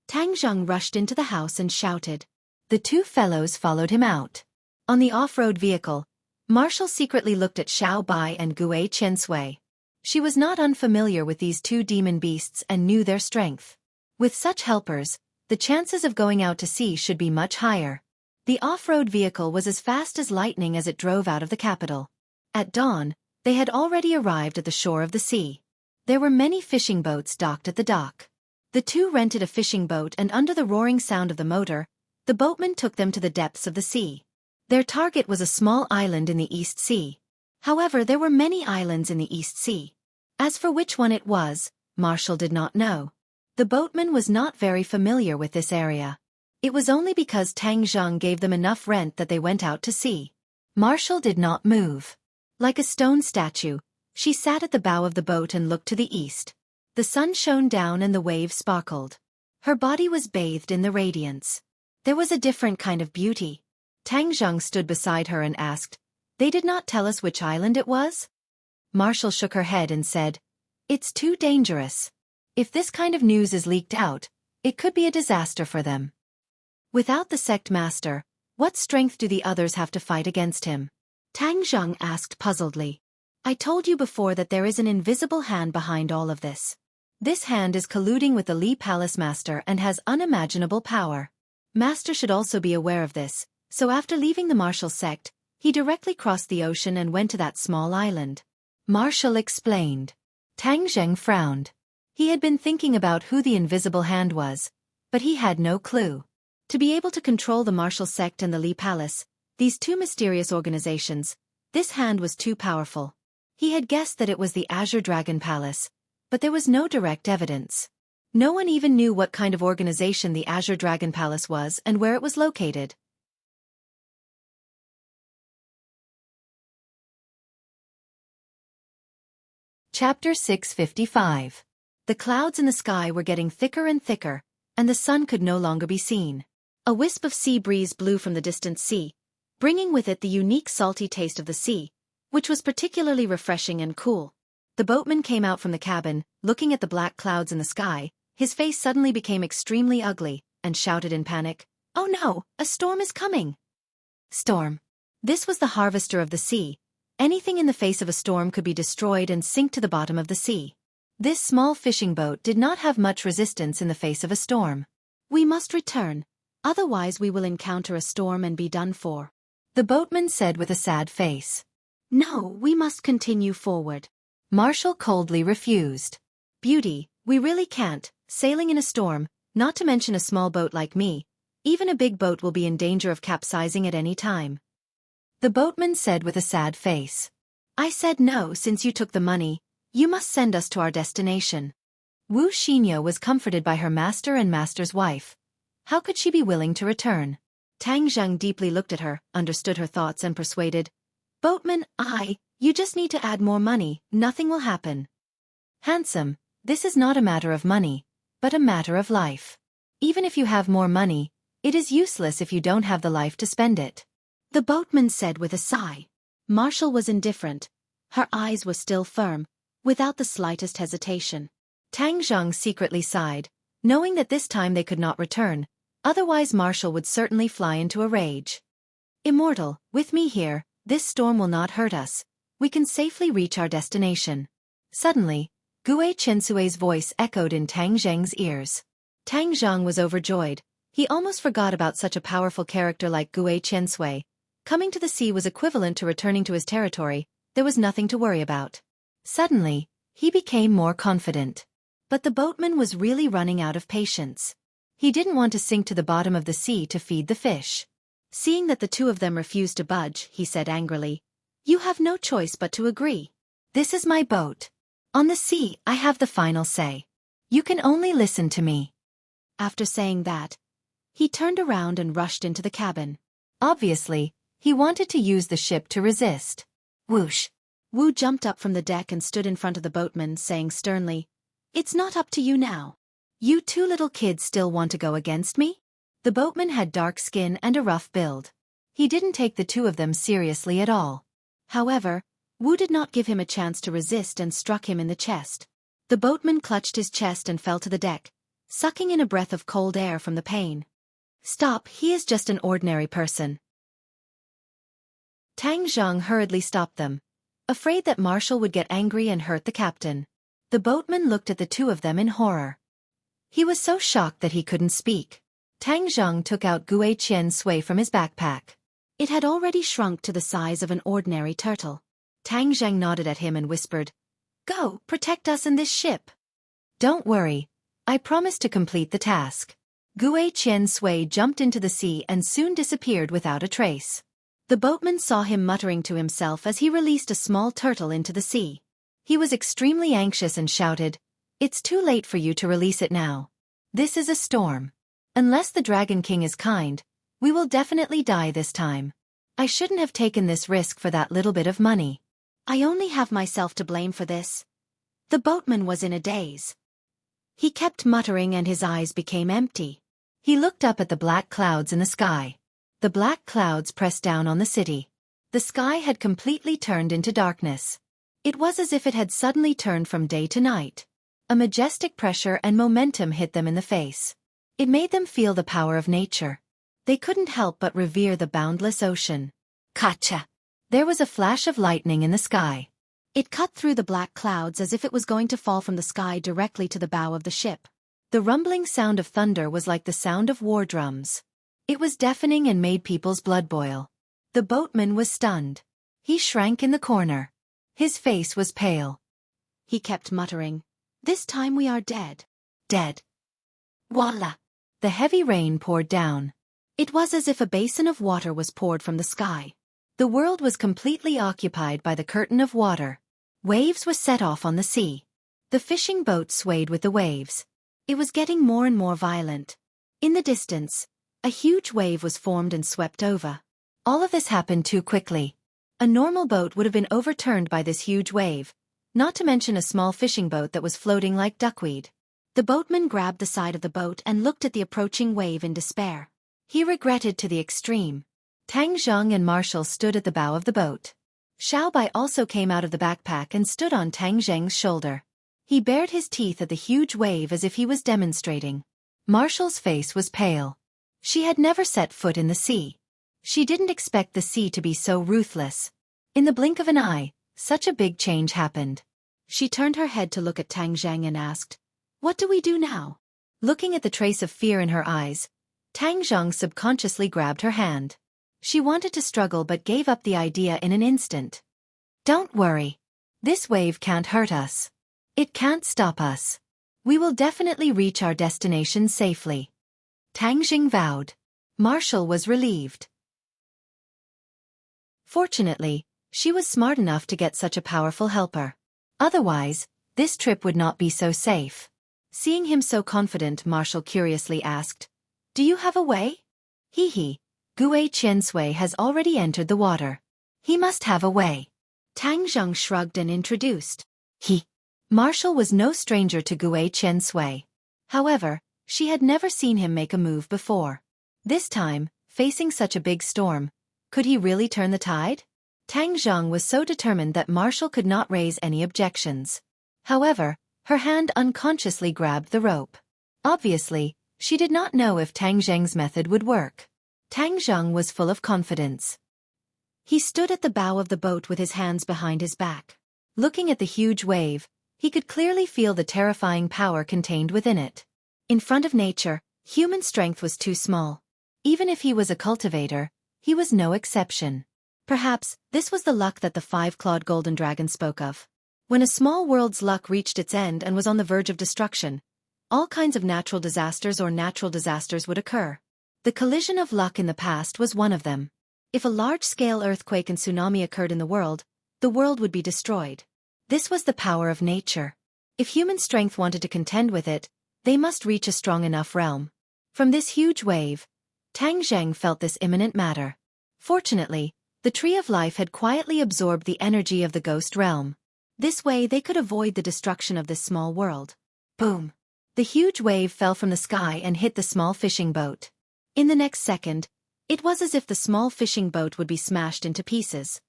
S1: Tang Zheng rushed into the house and shouted. The two fellows followed him out. On the off-road vehicle, Marshall secretly looked at Xiao Bai and Gue Qiansui. She was not unfamiliar with these two demon beasts and knew their strength. With such helpers, the chances of going out to sea should be much higher. The off-road vehicle was as fast as lightning as it drove out of the capital. At dawn, they had already arrived at the shore of the sea. There were many fishing boats docked at the dock. The two rented a fishing boat and under the roaring sound of the motor, the boatman took them to the depths of the sea. Their target was a small island in the East Sea. However, there were many islands in the East Sea. As for which one it was, Marshall did not know. The boatman was not very familiar with this area. It was only because Tang Zheng gave them enough rent that they went out to sea. Marshall did not move. Like a stone statue, she sat at the bow of the boat and looked to the east. The sun shone down and the waves sparkled. Her body was bathed in the radiance. There was a different kind of beauty. Tang Zheng stood beside her and asked, "They did not tell us which island it was?" Marshall shook her head and said, "It's too dangerous. If this kind of news is leaked out, it could be a disaster for them. Without the sect master, what strength do the others have to fight against him?" Tang Zheng asked puzzledly. "I told you before that there is an invisible hand behind all of this. This hand is colluding with the Li Palace Master and has unimaginable power. Master should also be aware of this, so after leaving the Marshall sect, he directly crossed the ocean and went to that small island." Marshall explained. Tang Zheng frowned. He had been thinking about who the invisible hand was, but he had no clue. To be able to control the Marshall sect and the Li Palace, these two mysterious organizations, this hand was too powerful. He had guessed that it was the Azure Dragon Palace, but there was no direct evidence. No one even knew what kind of organization the Azure Dragon Palace was and where it was located. Chapter 655. The clouds in the sky were getting thicker and thicker, and the sun could no longer be seen. A wisp of sea breeze blew from the distant sea, bringing with it the unique salty taste of the sea, which was particularly refreshing and cool. The boatman came out from the cabin, looking at the black clouds in the sky. His face suddenly became extremely ugly, and shouted in panic, "Oh no, a storm is coming!" Storm. This was the harvester of the sea. Anything in the face of a storm could be destroyed and sink to the bottom of the sea. This small fishing boat did not have much resistance in the face of a storm. "We must return, otherwise we will encounter a storm and be done for," the boatman said with a sad face. "No, we must continue forward." Marshall coldly refused. "Beauty, we really can't, sailing in a storm, not to mention a small boat like me. Even a big boat will be in danger of capsizing at any time," the boatman said with a sad face. "I said no since you took the money. You must send us to our destination." Wuxia was comforted by her master and master's wife. How could she be willing to return? Tang Zheng deeply looked at her, understood her thoughts and persuaded, "Boatman, you just need to add more money, nothing will happen." "Handsome, this is not a matter of money, but a matter of life. Even if you have more money, it is useless if you don't have the life to spend it," the boatman said with a sigh. Marshall was indifferent. Her eyes were still firm, without the slightest hesitation. Tang Zheng secretly sighed, knowing that this time they could not return, otherwise Marshall would certainly fly into a rage. "Immortal, with me here, this storm will not hurt us. We can safely reach our destination." Suddenly, Gue Chensue's voice echoed in Tang Zheng's ears. Tang Zheng was overjoyed. He almost forgot about such a powerful character like Gue Chensue. Coming to the sea was equivalent to returning to his territory. There was nothing to worry about. Suddenly, he became more confident. But the boatman was really running out of patience. He didn't want to sink to the bottom of the sea to feed the fish. Seeing that the two of them refused to budge, he said angrily, "You have no choice but to agree. This is my boat. On the sea, I have the final say. You can only listen to me." After saying that, he turned around and rushed into the cabin. Obviously, he wanted to use the ship to resist. Whoosh! Wu jumped up from the deck and stood in front of the boatman, saying sternly, "It's not up to you now. You two little kids still want to go against me?" The boatman had dark skin and a rough build. He didn't take the two of them seriously at all. However, Wu did not give him a chance to resist and struck him in the chest. The boatman clutched his chest and fell to the deck, sucking in a breath of cold air from the pain. "Stop, he is just an ordinary person." Tang Zheng hurriedly stopped them, afraid that Marshall would get angry and hurt the captain. The boatman looked at the two of them in horror. He was so shocked that he couldn't speak. Tang Zheng took out Gue Qian Sui from his backpack. It had already shrunk to the size of an ordinary turtle. Tang Zheng nodded at him and whispered, "Go, protect us in this ship." "Don't worry. I promise to complete the task." Gue Qian Sui jumped into the sea and soon disappeared without a trace. The boatman saw him muttering to himself as he released a small turtle into the sea. He was extremely anxious and shouted, "It's too late for you to release it now. This is a storm. Unless the Dragon King is kind, we will definitely die this time. I shouldn't have taken this risk for that little bit of money. I only have myself to blame for this." The boatman was in a daze. He kept muttering and his eyes became empty. He looked up at the black clouds in the sky. The black clouds pressed down on the city. The sky had completely turned into darkness. It was as if it had suddenly turned from day to night. A majestic pressure and momentum hit them in the face. It made them feel the power of nature. They couldn't help but revere the boundless ocean. Kacha! There was a flash of lightning in the sky. It cut through the black clouds as if it was going to fall from the sky directly to the bow of the ship. The rumbling sound of thunder was like the sound of war drums. It was deafening and made people's blood boil. The boatman was stunned. He shrank in the corner. His face was pale. He kept muttering, "This time we are dead. Dead." Voila! The heavy rain poured down. It was as if a basin of water was poured from the sky. The world was completely occupied by the curtain of water. Waves were set off on the sea. The fishing boat swayed with the waves. It was getting more and more violent. In the distance, a huge wave was formed and swept over. All of this happened too quickly. A normal boat would have been overturned by this huge wave, not to mention a small fishing boat that was floating like duckweed. The boatman grabbed the side of the boat and looked at the approaching wave in despair. He regretted to the extreme. Tang Zheng and Marshall stood at the bow of the boat. Xiaobai also came out of the backpack and stood on Tang Zheng's shoulder. He bared his teeth at the huge wave as if he was demonstrating. Marshall's face was pale. She had never set foot in the sea. She didn't expect the sea to be so ruthless. In the blink of an eye, such a big change happened. She turned her head to look at Tang Zheng and asked, "What do we do now?" Looking at the trace of fear in her eyes, Tang Zheng subconsciously grabbed her hand. She wanted to struggle but gave up the idea in an instant. "Don't worry. This wave can't hurt us. It can't stop us. We will definitely reach our destination safely." Tang Zheng vowed. Marshall was relieved. Fortunately, she was smart enough to get such a powerful helper. Otherwise, this trip would not be so safe. Seeing him so confident, Marshall curiously asked, "Do you have a way?" "Hee. Gue Qiansui has already entered the water. He must have a way." Tang Zheng shrugged and introduced. Marshall was no stranger to Gue Qiansui. However, she had never seen him make a move before. This time, facing such a big storm, could he really turn the tide? Tang Zheng was so determined that Marshall could not raise any objections. However, her hand unconsciously grabbed the rope. Obviously, she did not know if Tang Zheng's method would work. Tang Zheng was full of confidence. He stood at the bow of the boat with his hands behind his back. Looking at the huge wave, he could clearly feel the terrifying power contained within it. In front of nature, human strength was too small. Even if he was a cultivator, he was no exception. Perhaps, this was the luck that the five-clawed golden dragon spoke of. When a small world's luck reached its end and was on the verge of destruction, all kinds of natural disasters would occur. The collision of luck in the past was one of them. If a large-scale earthquake and tsunami occurred in the world would be destroyed. This was the power of nature. If human strength wanted to contend with it, they must reach a strong enough realm. From this huge wave, Tang Zheng felt this imminent matter. Fortunately, the Tree of Life had quietly absorbed the energy of the ghost realm. This way they could avoid the destruction of this small world. Boom! The huge wave fell from the sky and hit the small fishing boat. In the next second, it was as if the small fishing boat would be smashed into pieces.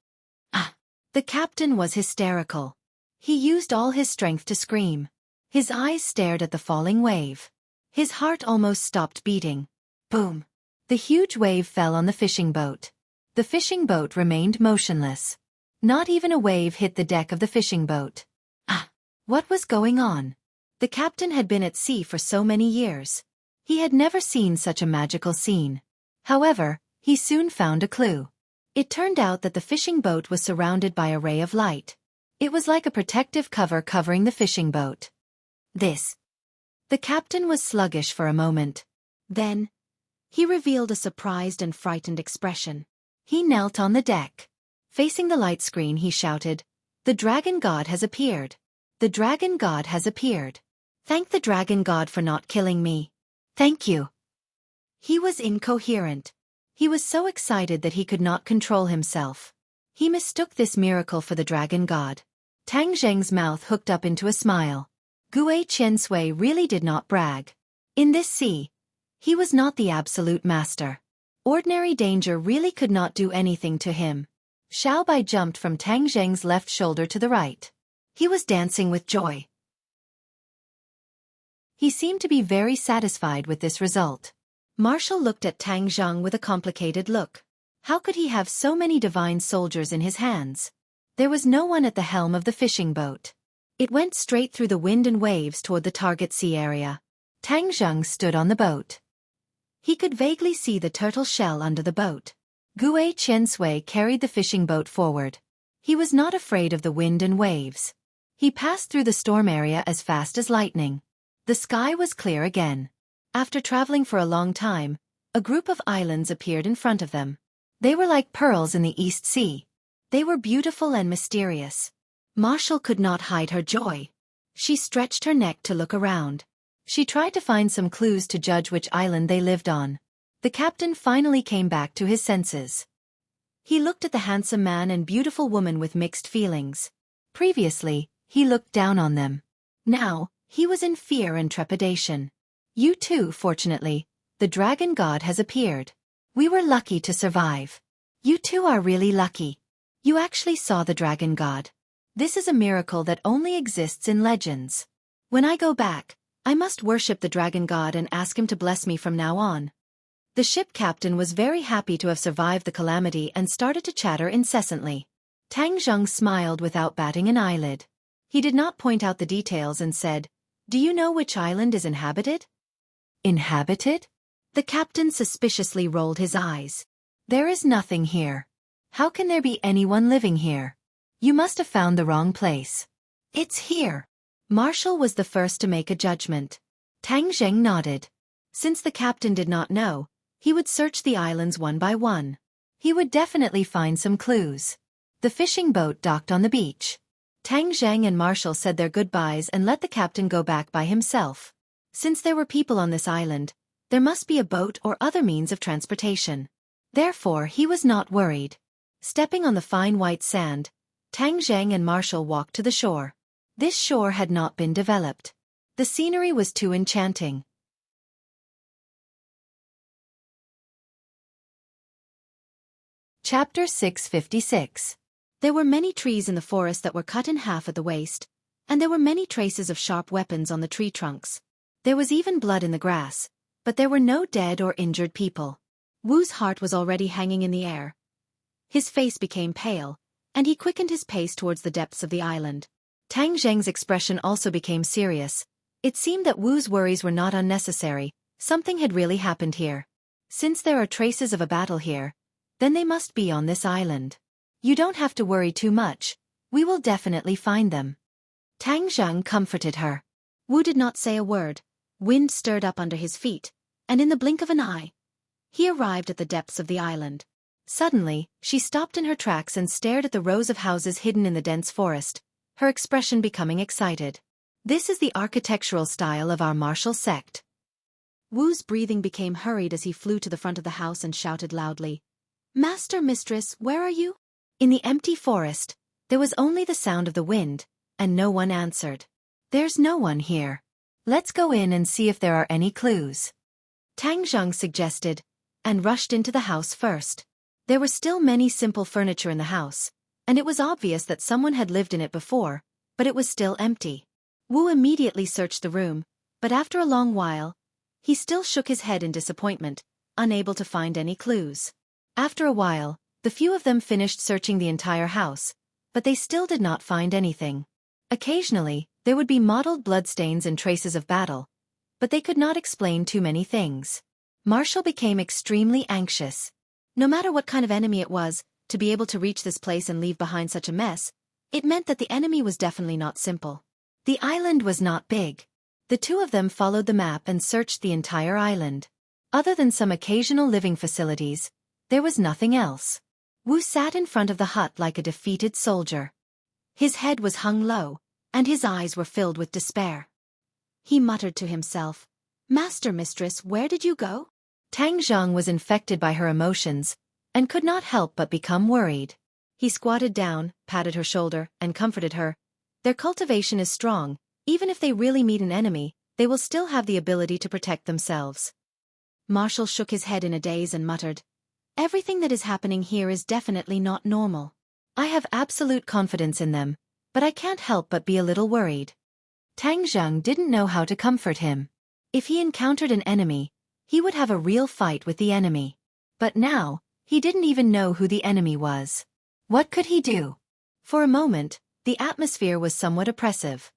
S1: The captain was hysterical. He used all his strength to scream. His eyes stared at the falling wave. His heart almost stopped beating. Boom! The huge wave fell on the fishing boat. The fishing boat remained motionless. Not even a wave hit the deck of the fishing boat. What was going on? The captain had been at sea for so many years. He had never seen such a magical scene. However, he soon found a clue. It turned out that the fishing boat was surrounded by a ray of light. It was like a protective cover covering the fishing boat. The captain was sluggish for a moment. Then, he revealed a surprised and frightened expression. He knelt on the deck. Facing the light screen, he shouted, "The dragon god has appeared. The dragon god has appeared. Thank the dragon god for not killing me. Thank you." He was incoherent. He was so excited that he could not control himself. He mistook this miracle for the dragon god. Tang Zheng's mouth hooked up into a smile. Gue Qiansui really did not brag. In this sea, he was not the absolute master. Ordinary danger really could not do anything to him. Xiaobai jumped from Tang Zheng's left shoulder to the right. He was dancing with joy. He seemed to be very satisfied with this result. Marshall looked at Tang Zheng with a complicated look. How could he have so many divine soldiers in his hands? There was no one at the helm of the fishing boat. It went straight through the wind and waves toward the target sea area. Tang Zheng stood on the boat. He could vaguely see the turtle shell under the boat. Gue Qiansui carried the fishing boat forward. He was not afraid of the wind and waves. He passed through the storm area as fast as lightning. The sky was clear again. After traveling for a long time, a group of islands appeared in front of them. They were like pearls in the East Sea. They were beautiful and mysterious. Marshall could not hide her joy. She stretched her neck to look around. She tried to find some clues to judge which island they lived on. The captain finally came back to his senses. He looked at the handsome man and beautiful woman with mixed feelings. Previously, he looked down on them. Now, he was in fear and trepidation. "You too, fortunately, the dragon god has appeared. We were lucky to survive. You two are really lucky. You actually saw the dragon god. This is a miracle that only exists in legends. When I go back, I must worship the dragon god and ask him to bless me from now on. The ship captain was very happy to have survived the calamity and started to chatter incessantly. Tang Zheng smiled without batting an eyelid. He did not point out the details and said, "Do you know which island is inhabited?" Inhabited? The captain suspiciously rolled his eyes. There is nothing here. How can there be anyone living here? You must have found the wrong place. It's here. Marshall was the first to make a judgment. Tang Zheng nodded. Since the captain did not know, he would search the islands one by one. He would definitely find some clues. The fishing boat docked on the beach. Tang Zheng and Marshall said their goodbyes and let the captain go back by himself. Since there were people on this island, there must be a boat or other means of transportation. Therefore, he was not worried. Stepping on the fine white sand, Tang Zheng and Marshall walked to the shore. This shore had not been developed. The scenery was too enchanting. Chapter 656. There were many trees in the forest that were cut in half at the waist, and there were many traces of sharp weapons on the tree trunks. There was even blood in the grass, but there were no dead or injured people. Wu's heart was already hanging in the air. His face became pale, and he quickened his pace towards the depths of the island. Tang Zheng's expression also became serious. It seemed that Wu's worries were not unnecessary. Something had really happened here. Since there are traces of a battle here, then they must be on this island. You don't have to worry too much. We will definitely find them. Tang Zheng comforted her. Wu did not say a word. Wind stirred up under his feet, and in the blink of an eye, he arrived at the depths of the island. Suddenly, she stopped in her tracks and stared at the rows of houses hidden in the dense forest, her expression becoming excited. This is the architectural style of our martial sect. Wu's breathing became hurried as he flew to the front of the house and shouted loudly, "Master, mistress, where are you?" In the empty forest, there was only the sound of the wind, and no one answered. There's no one here. Let's go in and see if there are any clues. Tang Zheng suggested, and rushed into the house first. There were still many simple furniture in the house, and it was obvious that someone had lived in it before, but it was still empty. Wu immediately searched the room, but after a long while, he still shook his head in disappointment, unable to find any clues. After a while, the few of them finished searching the entire house, but they still did not find anything. Occasionally, there would be mottled bloodstains and traces of battle, but they could not explain too many things. Marshall became extremely anxious. No matter what kind of enemy it was, to be able to reach this place and leave behind such a mess, it meant that the enemy was definitely not simple. The island was not big. The two of them followed the map and searched the entire island. Other than some occasional living facilities, there was nothing else. Wu sat in front of the hut like a defeated soldier. His head was hung low, and his eyes were filled with despair. He muttered to himself, "Master, mistress, where did you go?" Tang Zheng was infected by her emotions, and could not help but become worried. He squatted down, patted her shoulder, and comforted her. Their cultivation is strong. Even if they really meet an enemy, they will still have the ability to protect themselves. Marshall shook his head in a daze and muttered, "Everything that is happening here is definitely not normal. I have absolute confidence in them, but I can't help but be a little worried." Tang Zheng didn't know how to comfort him. If he encountered an enemy, he would have a real fight with the enemy. But now, he didn't even know who the enemy was. What could he do? For a moment, the atmosphere was somewhat oppressive.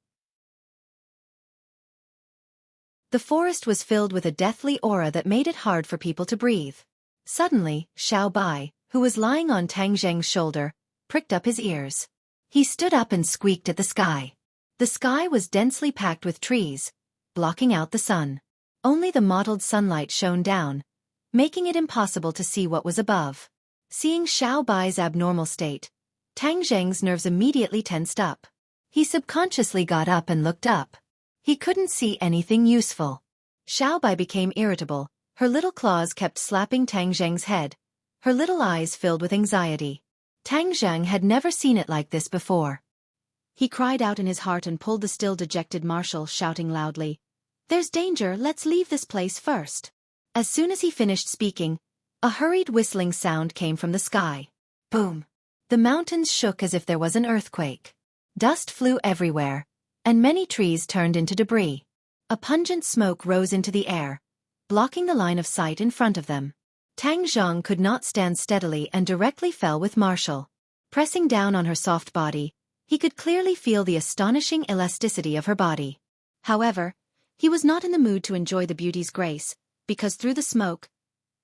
S1: The forest was filled with a deathly aura that made it hard for people to breathe. Suddenly, Xiaofan, who was lying on Tang Zheng's shoulder, pricked up his ears. He stood up and squeaked at the sky. The sky was densely packed with trees, blocking out the sun. Only the mottled sunlight shone down, making it impossible to see what was above. Seeing Xiaofan's abnormal state, Tang Zheng's nerves immediately tensed up. He subconsciously got up and looked up. He couldn't see anything useful. Xiaofan became irritable. Her little claws kept slapping Tang Zheng's head. Her little eyes filled with anxiety. Tang Zheng had never seen it like this before. He cried out in his heart and pulled the still dejected Marshall, shouting loudly, "There's danger, let's leave this place first." As soon as he finished speaking, a hurried whistling sound came from the sky. Boom! The mountains shook as if there was an earthquake. Dust flew everywhere, and many trees turned into debris. A pungent smoke rose into the air, blocking the line of sight in front of them. Tang Zhang could not stand steadily and directly fell with Marshall. Pressing down on her soft body, he could clearly feel the astonishing elasticity of her body. However, he was not in the mood to enjoy the beauty's grace, because through the smoke,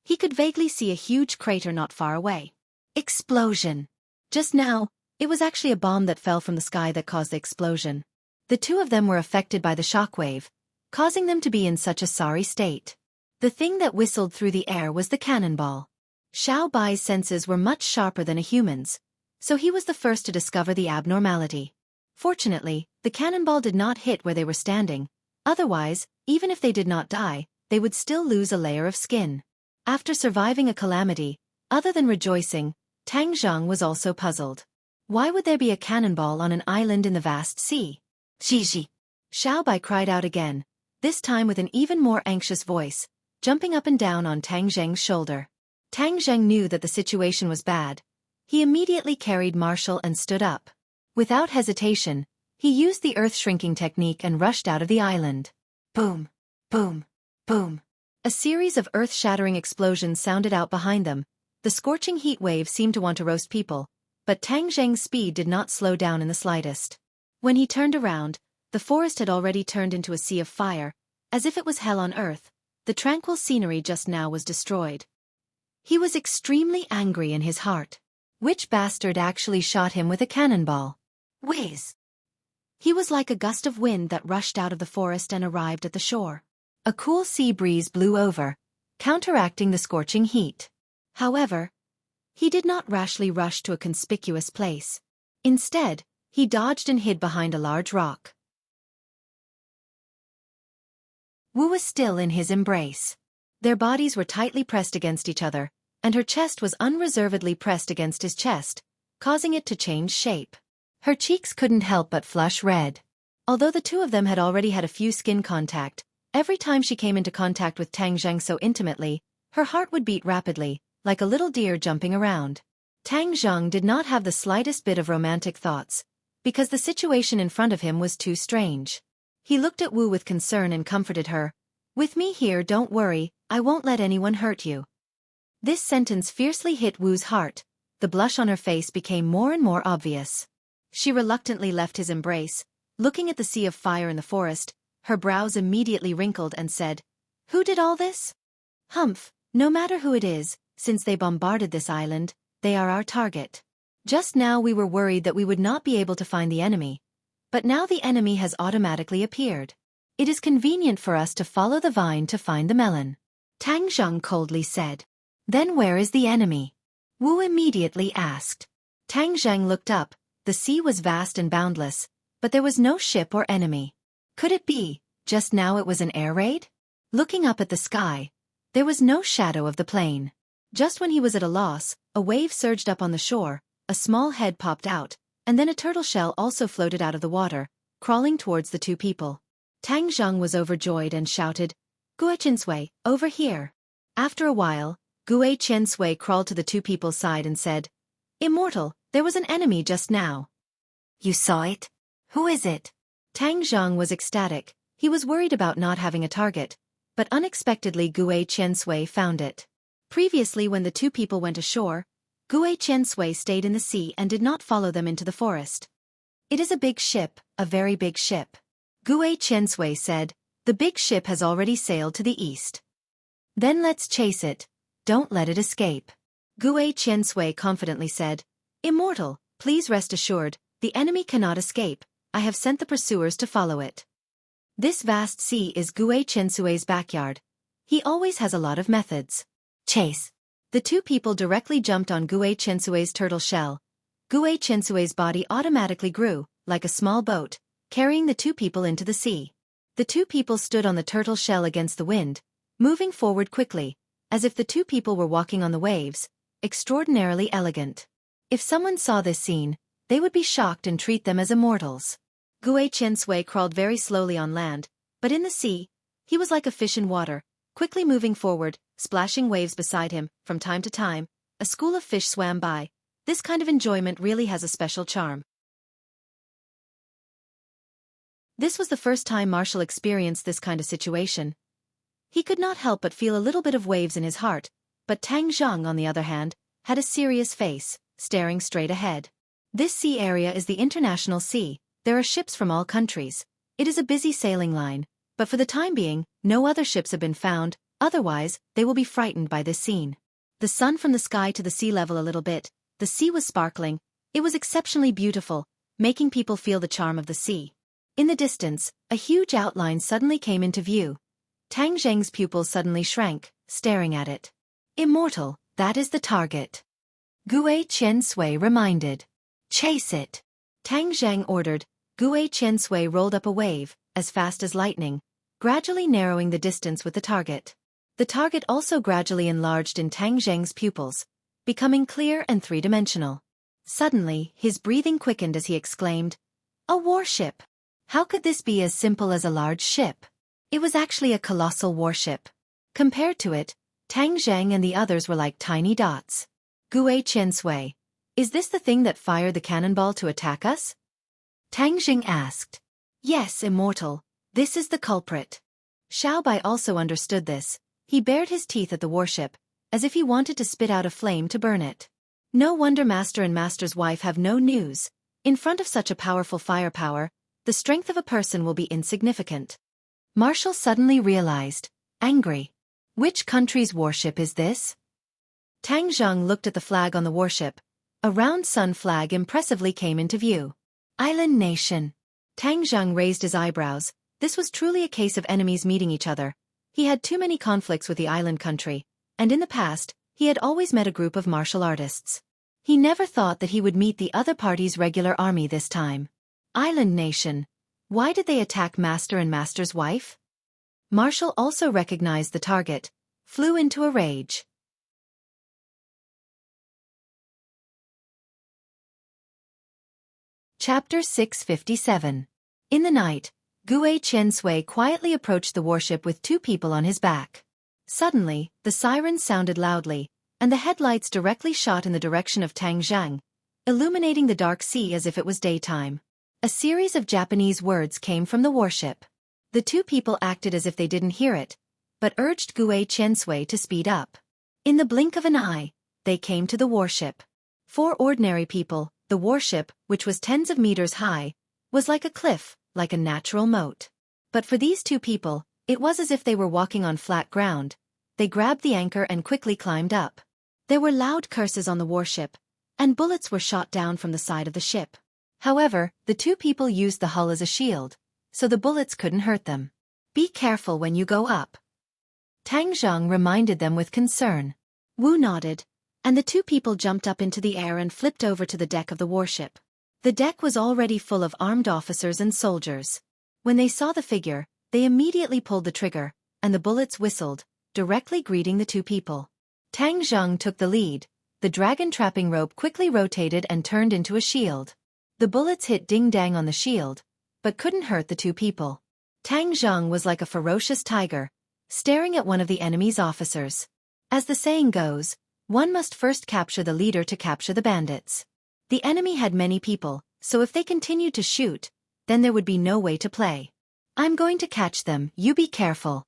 S1: he could vaguely see a huge crater not far away. Explosion! Just now, it was actually a bomb that fell from the sky that caused the explosion. The two of them were affected by the shockwave, causing them to be in such a sorry state. The thing that whistled through the air was the cannonball. Xiao Bai's senses were much sharper than a human's, so he was the first to discover the abnormality. Fortunately, the cannonball did not hit where they were standing. Otherwise, even if they did not die, they would still lose a layer of skin. After surviving a calamity, other than rejoicing, Tang Zhang was also puzzled. Why would there be a cannonball on an island in the vast sea? Xixi! Xiao Bai cried out again, this time with an even more anxious voice, jumping up and down on Tang Zheng's shoulder. Tang Zheng knew that the situation was bad. He immediately carried Marshall and stood up. Without hesitation, he used the earth-shrinking technique and rushed out of the island. Boom! Boom! Boom! A series of earth-shattering explosions sounded out behind them. The scorching heat wave seemed to want to roast people, but Tang Zheng's speed did not slow down in the slightest. When he turned around, the forest had already turned into a sea of fire, as if it was hell on earth. The tranquil scenery just now was destroyed. He was extremely angry in his heart. Which bastard actually shot him with a cannonball? Whiz! He was like a gust of wind that rushed out of the forest and arrived at the shore. A cool sea breeze blew over, counteracting the scorching heat. However, he did not rashly rush to a conspicuous place. Instead, he dodged and hid behind a large rock. Wu was still in his embrace. Their bodies were tightly pressed against each other, and her chest was unreservedly pressed against his chest, causing it to change shape. Her cheeks couldn't help but flush red. Although the two of them had already had a few skin contact, every time she came into contact with Tang Zheng so intimately, her heart would beat rapidly, like a little deer jumping around. Tang Zheng did not have the slightest bit of romantic thoughts, because the situation in front of him was too strange. He looked at Wu with concern and comforted her. With me here, don't worry, I won't let anyone hurt you. This sentence fiercely hit Wu's heart. The blush on her face became more and more obvious. She reluctantly left his embrace, looking at the sea of fire in the forest. Her brows immediately wrinkled and said, "Who did all this?" "Humph, no matter who it is, since they bombarded this island, they are our target. Just now we were worried that we would not be able to find the enemy. But now the enemy has automatically appeared. It is convenient for us to follow the vine to find the melon." Tang Zheng coldly said. "Then where is the enemy?" Wu immediately asked. Tang Zheng looked up. The sea was vast and boundless, but there was no ship or enemy. Could it be, just now it was an air raid? Looking up at the sky, there was no shadow of the plane. Just when he was at a loss, a wave surged up on the shore, a small head popped out, and then a turtle shell also floated out of the water, crawling towards the two people. Tang Zheng was overjoyed and shouted, "Gue Qinsui, over here." After a while, Gue Qinsui crawled to the two people's side and said, "Immortal, there was an enemy just now." "You saw it? Who is it?" Tang Zheng was ecstatic. He was worried about not having a target, but unexpectedly Gue Qinsui found it. Previously, when the two people went ashore, Gue Qinsui stayed in the sea and did not follow them into the forest. "It is a big ship, a very big ship." Gue Qinsui said, "The big ship has already sailed to the east." "Then let's chase it. Don't let it escape." Gue Qinsui confidently said, "Immortal, please rest assured, the enemy cannot escape. I have sent the pursuers to follow it. This vast sea is Gue Chensui's backyard. He always has a lot of methods." Chase. The two people directly jumped on Gue Chensui's turtle shell. Gue Chensui's body automatically grew, like a small boat, carrying the two people into the sea. The two people stood on the turtle shell against the wind, moving forward quickly, as if the two people were walking on the waves, extraordinarily elegant. If someone saw this scene, they would be shocked and treat them as immortals. Gue Qinsui crawled very slowly on land, but in the sea, he was like a fish in water, quickly moving forward, splashing waves beside him. From time to time, a school of fish swam by, This kind of enjoyment really has a special charm. This was the first time Marshall experienced this kind of situation. He could not help but feel a little bit of waves in his heart, but Tang Zhang, on the other hand, had a serious face, staring straight ahead. This sea area is the international sea. There are ships from all countries. It is a busy sailing line, but for the time being, no other ships have been found, otherwise, they will be frightened by this scene. The sun from the sky to the sea level a little bit, the sea was sparkling, it was exceptionally beautiful, making people feel the charm of the sea. In the distance, a huge outline suddenly came into view. Tang Zheng's pupils suddenly shrank, staring at it. Immortal, that is the target. Gue Qiansui reminded. Chase it. Tang Zheng ordered. Gue Qiansui rolled up a wave, as fast as lightning, gradually narrowing the distance with the target. The target also gradually enlarged in Tang Zheng's pupils, becoming clear and three-dimensional. Suddenly, his breathing quickened as he exclaimed, "A warship! How could this be as simple as a large ship?" It was actually a colossal warship. Compared to it, Tang Zheng and the others were like tiny dots. Gue Qiansui, is this the thing that fired the cannonball to attack us? Tang Zheng asked. Yes, Immortal, this is the culprit. Xiaobai also understood this. He bared his teeth at the warship, as if he wanted to spit out a flame to burn it. No wonder Master and Master's wife have no news. In front of such a powerful firepower, the strength of a person will be insignificant. Marshall suddenly realized, angry. Which country's warship is this? Tang Zheng looked at the flag on the warship. A round sun flag impressively came into view. Island nation. Tang Zheng raised his eyebrows. This was truly a case of enemies meeting each other. He had too many conflicts with the island country, and in the past, he had always met a group of martial artists. He never thought that he would meet the other party's regular army this time. Island nation. Why did they attack Master and Master's wife? Marshall also recognized the target, flew into a rage. Chapter 657. In the night, Gue Qiansui quietly approached the warship with two people on his back. Suddenly, the sirens sounded loudly, and the headlights directly shot in the direction of Tang Zheng, illuminating the dark sea as if it was daytime. A series of Japanese words came from the warship. The two people acted as if they didn't hear it, but urged Gue Qiansui to speed up. In the blink of an eye, they came to the warship. For ordinary people, the warship, which was tens of meters high, was like a cliff, like a natural moat. But for these two people, it was as if they were walking on flat ground. They grabbed the anchor and quickly climbed up. There were loud curses on the warship, and bullets were shot down from the side of the ship. However, the two people used the hull as a shield, so the bullets couldn't hurt them. Be careful when you go up. Tang Zheng reminded them with concern. Wu nodded, and the two people jumped up into the air and flipped over to the deck of the warship. The deck was already full of armed officers and soldiers. When they saw the figure, they immediately pulled the trigger, and the bullets whistled, directly greeting the two people. Tang Zheng took the lead. The dragon trapping rope quickly rotated and turned into a shield. The bullets hit ding-dang on the shield, but couldn't hurt the two people. Tang Zheng was like a ferocious tiger, staring at one of the enemy's officers. As the saying goes, one must first capture the leader to capture the bandits. The enemy had many people, so if they continued to shoot, then there would be no way to play. I'm going to catch them, you be careful.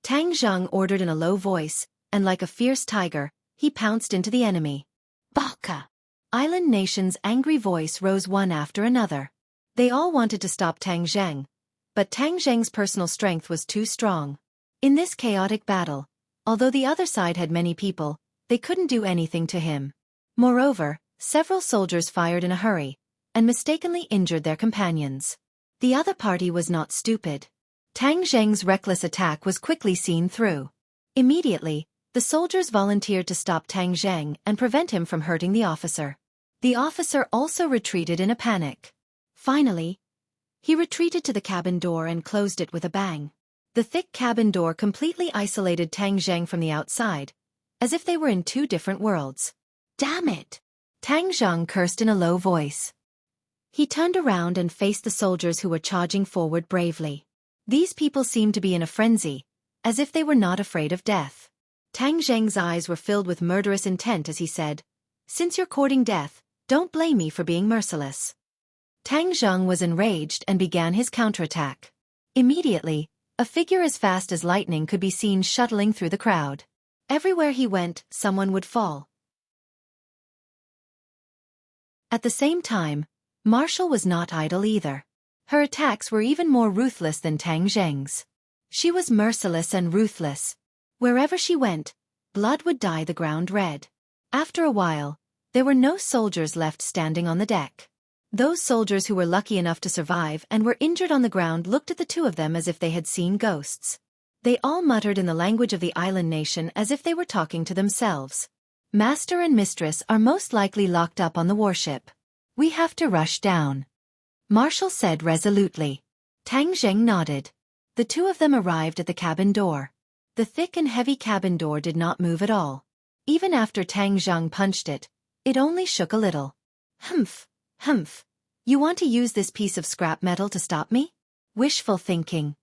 S1: Tang Zheng ordered in a low voice, and like a fierce tiger, he pounced into the enemy. Baka! Island Nation's angry voice rose one after another. They all wanted to stop Tang Zheng, but Tang Zheng's personal strength was too strong. In this chaotic battle, although the other side had many people, they couldn't do anything to him. Moreover, several soldiers fired in a hurry, and mistakenly injured their companions. The other party was not stupid. Tang Zheng's reckless attack was quickly seen through. Immediately, the soldiers volunteered to stop Tang Zheng and prevent him from hurting the officer. The officer also retreated in a panic. Finally, he retreated to the cabin door and closed it with a bang. The thick cabin door completely isolated Tang Zheng from the outside, as if they were in two different worlds. Damn it! Tang Zheng cursed in a low voice. He turned around and faced the soldiers who were charging forward bravely. These people seemed to be in a frenzy, as if they were not afraid of death. Tang Zheng's eyes were filled with murderous intent as he said, Since you're courting death, don't blame me for being merciless. Tang Zheng was enraged and began his counterattack. Immediately, a figure as fast as lightning could be seen shuttling through the crowd. Everywhere he went, someone would fall. At the same time, Marshall was not idle either. Her attacks were even more ruthless than Tang Zheng's. She was merciless and ruthless. Wherever she went, blood would dye the ground red. After a while, there were no soldiers left standing on the deck. Those soldiers who were lucky enough to survive and were injured on the ground looked at the two of them as if they had seen ghosts. They all muttered in the language of the island nation as if they were talking to themselves. Master and mistress are most likely locked up on the warship. We have to rush down, Marshall said resolutely. Tang Zheng nodded. The two of them arrived at the cabin door. The thick and heavy cabin door did not move at all. Even after Tang Zheng punched it, it only shook a little. Humph, humph. You want to use this piece of scrap metal to stop me? Wishful thinking.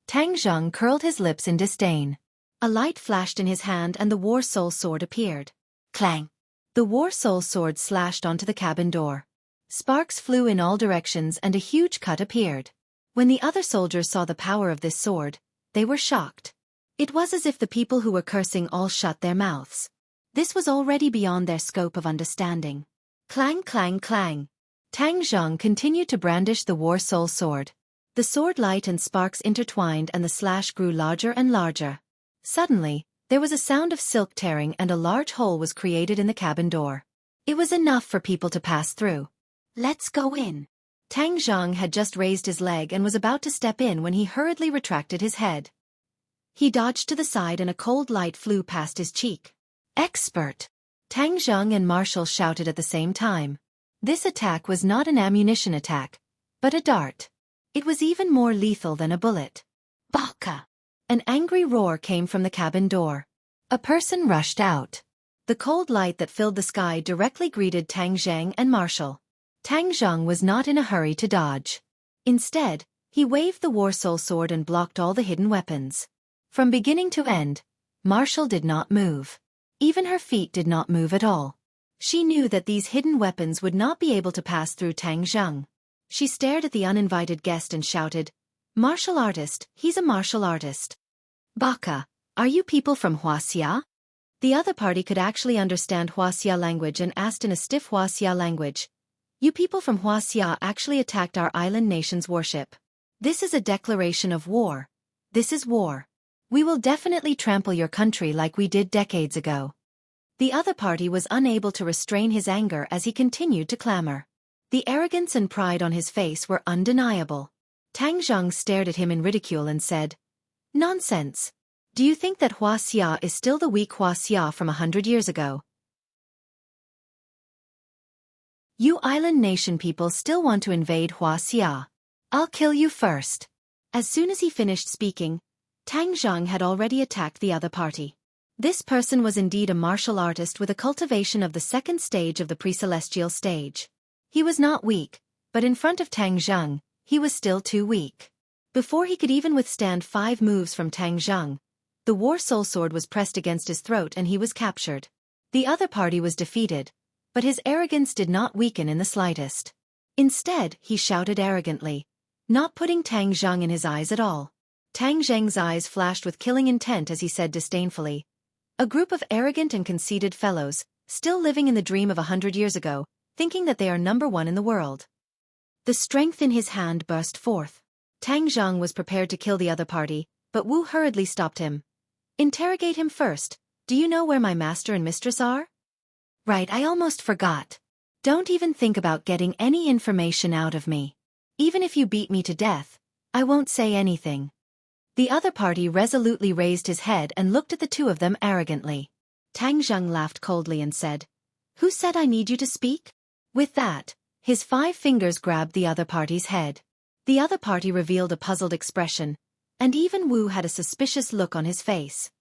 S1: Tang Zheng curled his lips in disdain. A light flashed in his hand and the War Soul sword appeared. Clang! The War Soul sword slashed onto the cabin door. Sparks flew in all directions and a huge cut appeared. When the other soldiers saw the power of this sword, they were shocked. It was as if the people who were cursing all shut their mouths. This was already beyond their scope of understanding. Clang, clang, clang. Tang Zheng continued to brandish the War Soul sword. The sword light and sparks intertwined and the slash grew larger and larger. Suddenly, there was a sound of silk tearing and a large hole was created in the cabin door. It was enough for people to pass through. Let's go in. Tang Zheng had just raised his leg and was about to step in when he hurriedly retracted his head. He dodged to the side and a cold light flew past his cheek. Expert! Tang Zheng and Marshall shouted at the same time. This attack was not an ammunition attack, but a dart. It was even more lethal than a bullet. Baka! An angry roar came from the cabin door. A person rushed out. The cold light that filled the sky directly greeted Tang Zheng and Marshall. Tang Zheng was not in a hurry to dodge. Instead, he waved the War Soul sword and blocked all the hidden weapons. From beginning to end, Marshall did not move. Even her feet did not move at all. She knew that these hidden weapons would not be able to pass through Tang Zheng. She stared at the uninvited guest and shouted, "Martial artist, he's a martial artist." Baka, are you people from Wuxia? The other party could actually understand Wuxia language and asked in a stiff Wuxia language, "You people from Wuxia actually attacked our island nation's warship. This is a declaration of war. This is war. We will definitely trample your country like we did decades ago." The other party was unable to restrain his anger as he continued to clamor. The arrogance and pride on his face were undeniable. Tang Zheng stared at him in ridicule and said, "Nonsense. Do you think that Wuxia is still the weak Wuxia from 100 years ago? You island nation people still want to invade Wuxia. I'll kill you first." As soon as he finished speaking, Tang Zheng had already attacked the other party. This person was indeed a martial artist with a cultivation of the second stage of the pre-celestial stage. He was not weak, but in front of Tang Zheng, he was still too weak. Before he could even withstand 5 moves from Tang Zheng, the War Soul sword was pressed against his throat and he was captured. The other party was defeated, but his arrogance did not weaken in the slightest. Instead, he shouted arrogantly, not putting Tang Zheng in his eyes at all. Tang Zheng's eyes flashed with killing intent as he said disdainfully, "A group of arrogant and conceited fellows, still living in the dream of 100 years ago, thinking that they are number one in the world." The strength in his hand burst forth. Tang Zheng was prepared to kill the other party, but Wu hurriedly stopped him. "Interrogate him first. Do you know where my master and mistress are?" "Right, I almost forgot. Don't even think about getting any information out of me. Even if you beat me to death, I won't say anything." The other party resolutely raised his head and looked at the two of them arrogantly. Tang Zheng laughed coldly and said, "Who said I need you to speak?" With that, his 5 fingers grabbed the other party's head. The other party revealed a puzzled expression, and even Wu had a suspicious look on his face.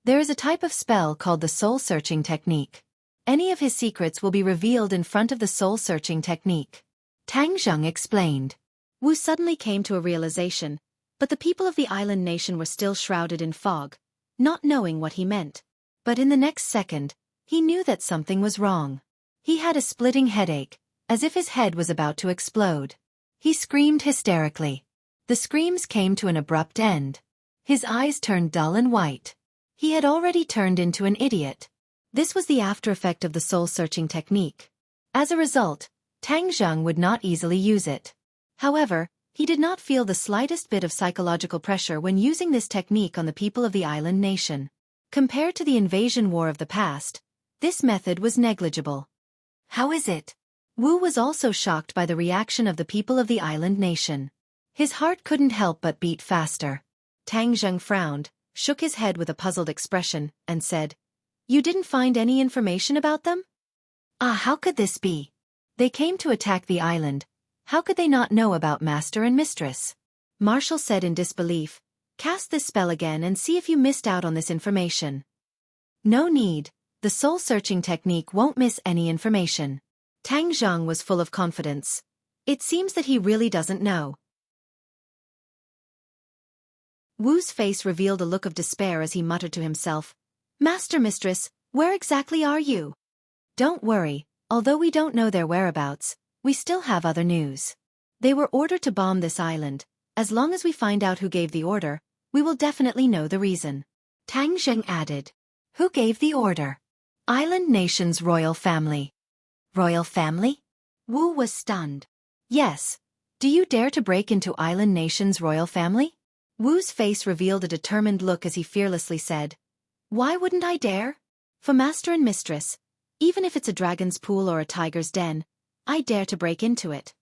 S1: There is a type of spell called the soul-searching technique. Any of his secrets will be revealed in front of the soul-searching technique. Tang Zheng explained. Wu suddenly came to a realization, but the people of the island nation were still shrouded in fog, not knowing what he meant. But in the next second, he knew that something was wrong. He had a splitting headache, as if his head was about to explode. He screamed hysterically. The screams came to an abrupt end. His eyes turned dull and white. He had already turned into an idiot. This was the after effect of the soul-searching technique. As a result, Tang Zheng would not easily use it. However, he did not feel the slightest bit of psychological pressure when using this technique on the people of the island nation. Compared to the invasion war of the past, this method was negligible. How is it? Wu was also shocked by the reaction of the people of the island nation. His heart couldn't help but beat faster. Tang Zheng frowned, shook his head with a puzzled expression, and said, "You didn't find any information about them?" "Ah, how could this be? They came to attack the island. How could they not know about master and mistress?" Marshall said in disbelief, "Cast this spell again and see if you missed out on this information." "No need, the soul-searching technique won't miss any information." Tang Zheng was full of confidence. It seems that he really doesn't know. Wu's face revealed a look of despair as he muttered to himself, "Master, mistress, where exactly are you?" "Don't worry, although we don't know their whereabouts, we still have other news. They were ordered to bomb this island. As long as we find out who gave the order, we will definitely know the reason." Tang Zheng added, "Who gave the order?" "Island nation's royal family." "Royal family?" Wu was stunned. "Yes. Do you dare to break into Island nation's royal family?" Wu's face revealed a determined look as he fearlessly said, "Why wouldn't I dare? For master and mistress, even if it's a dragon's pool or a tiger's den, I dare to break into it."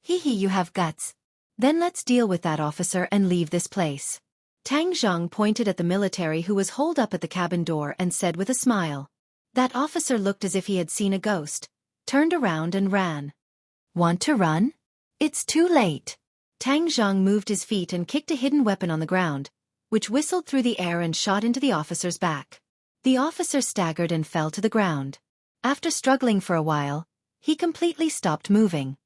S1: "Hee hee, you have guts. Then let's deal with that officer and leave this place." Tang Zheng pointed at the military who was holed up at the cabin door and said with a smile. That officer looked as if he had seen a ghost, turned around and ran. "Want to run? It's too late." Tang Zheng moved his feet and kicked a hidden weapon on the ground, which whistled through the air and shot into the officer's back. The officer staggered and fell to the ground. After struggling for a while, he completely stopped moving.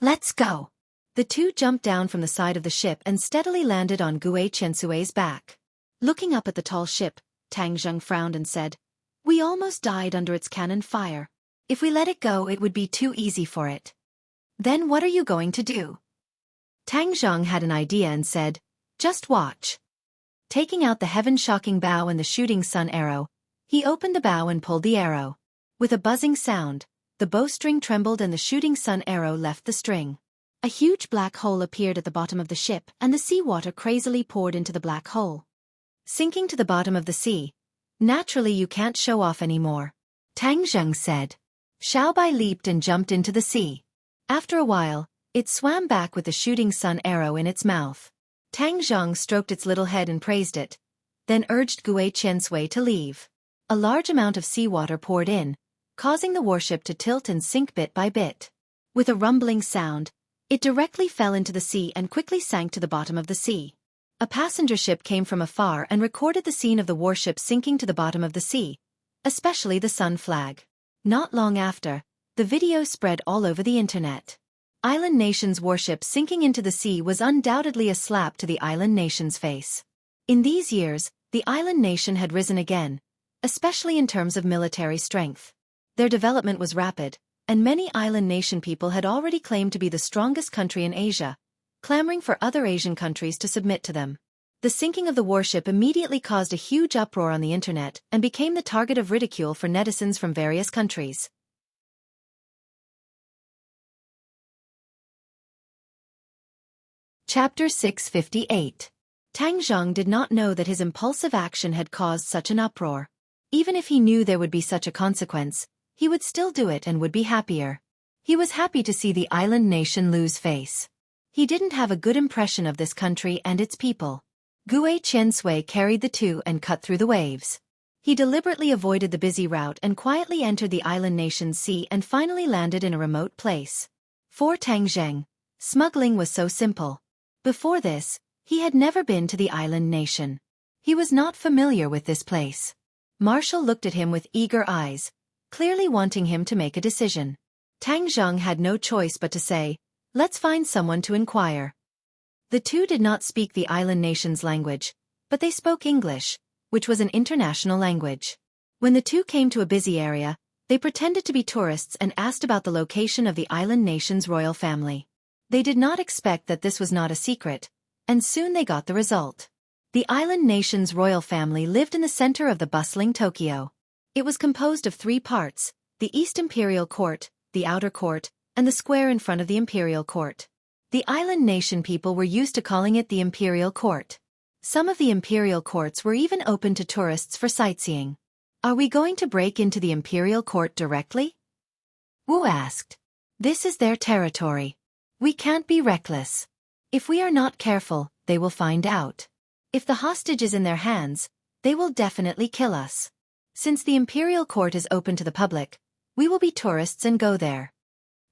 S1: "Let's go." The two jumped down from the side of the ship and steadily landed on Gue Chensue's back. Looking up at the tall ship, Tang Zheng frowned and said, "We almost died under its cannon fire. If we let it go, it would be too easy for it." "Then what are you going to do?" Tang Zheng had an idea and said, "Just watch." Taking out the heaven-shocking bow and the shooting sun arrow, he opened the bow and pulled the arrow. With a buzzing sound, the bowstring trembled and the shooting sun arrow left the string. A huge black hole appeared at the bottom of the ship and the seawater crazily poured into the black hole. Sinking to the bottom of the sea, "Naturally you can't show off anymore," Tang Zheng said. Xiaobai leaped and jumped into the sea. After a while, it swam back with the shooting sun arrow in its mouth. Tang Zheng stroked its little head and praised it, then urged Gue Chensui to leave. A large amount of seawater poured in, causing the warship to tilt and sink bit by bit. With a rumbling sound, it directly fell into the sea and quickly sank to the bottom of the sea. A passenger ship came from afar and recorded the scene of the warship sinking to the bottom of the sea, especially the sun flag. Not long after, the video spread all over the internet. Island nation's warship sinking into the sea was undoubtedly a slap to the island nation's face. In these years, the island nation had risen again, especially in terms of military strength. Their development was rapid, and many island nation people had already claimed to be the strongest country in Asia, clamoring for other Asian countries to submit to them. The sinking of the warship immediately caused a huge uproar on the internet and became the target of ridicule for netizens from various countries. Chapter 658. Tang Zheng did not know that his impulsive action had caused such an uproar. Even if he knew there would be such a consequence, he would still do it and would be happier. He was happy to see the island nation lose face. He didn't have a good impression of this country and its people. Gue Chensui carried the two and cut through the waves. He deliberately avoided the busy route and quietly entered the island nation's sea and finally landed in a remote place. For Tang Zheng, smuggling was so simple. Before this, he had never been to the island nation. He was not familiar with this place. Marshall looked at him with eager eyes, clearly wanting him to make a decision. Tang Zheng had no choice but to say, "Let's find someone to inquire." The two did not speak the island nation's language, but they spoke English, which was an international language. When the two came to a busy area, They pretended to be tourists and asked about the location of the island nation's royal family. They did not expect that this was not a secret, and soon they got the result. The island nation's royal family lived in the center of the bustling Tokyo. It was composed of 3 parts: the East Imperial Court, the Outer Court, and the square in front of the Imperial Court. The island nation people were used to calling it the Imperial Court. Some of the Imperial Courts were even open to tourists for sightseeing. "Are we going to break into the Imperial Court directly?" Wu asked. "This is their territory. We can't be reckless. If we are not careful, they will find out. If the hostage is in their hands, they will definitely kill us. Since the Imperial Court is open to the public, we will be tourists and go there."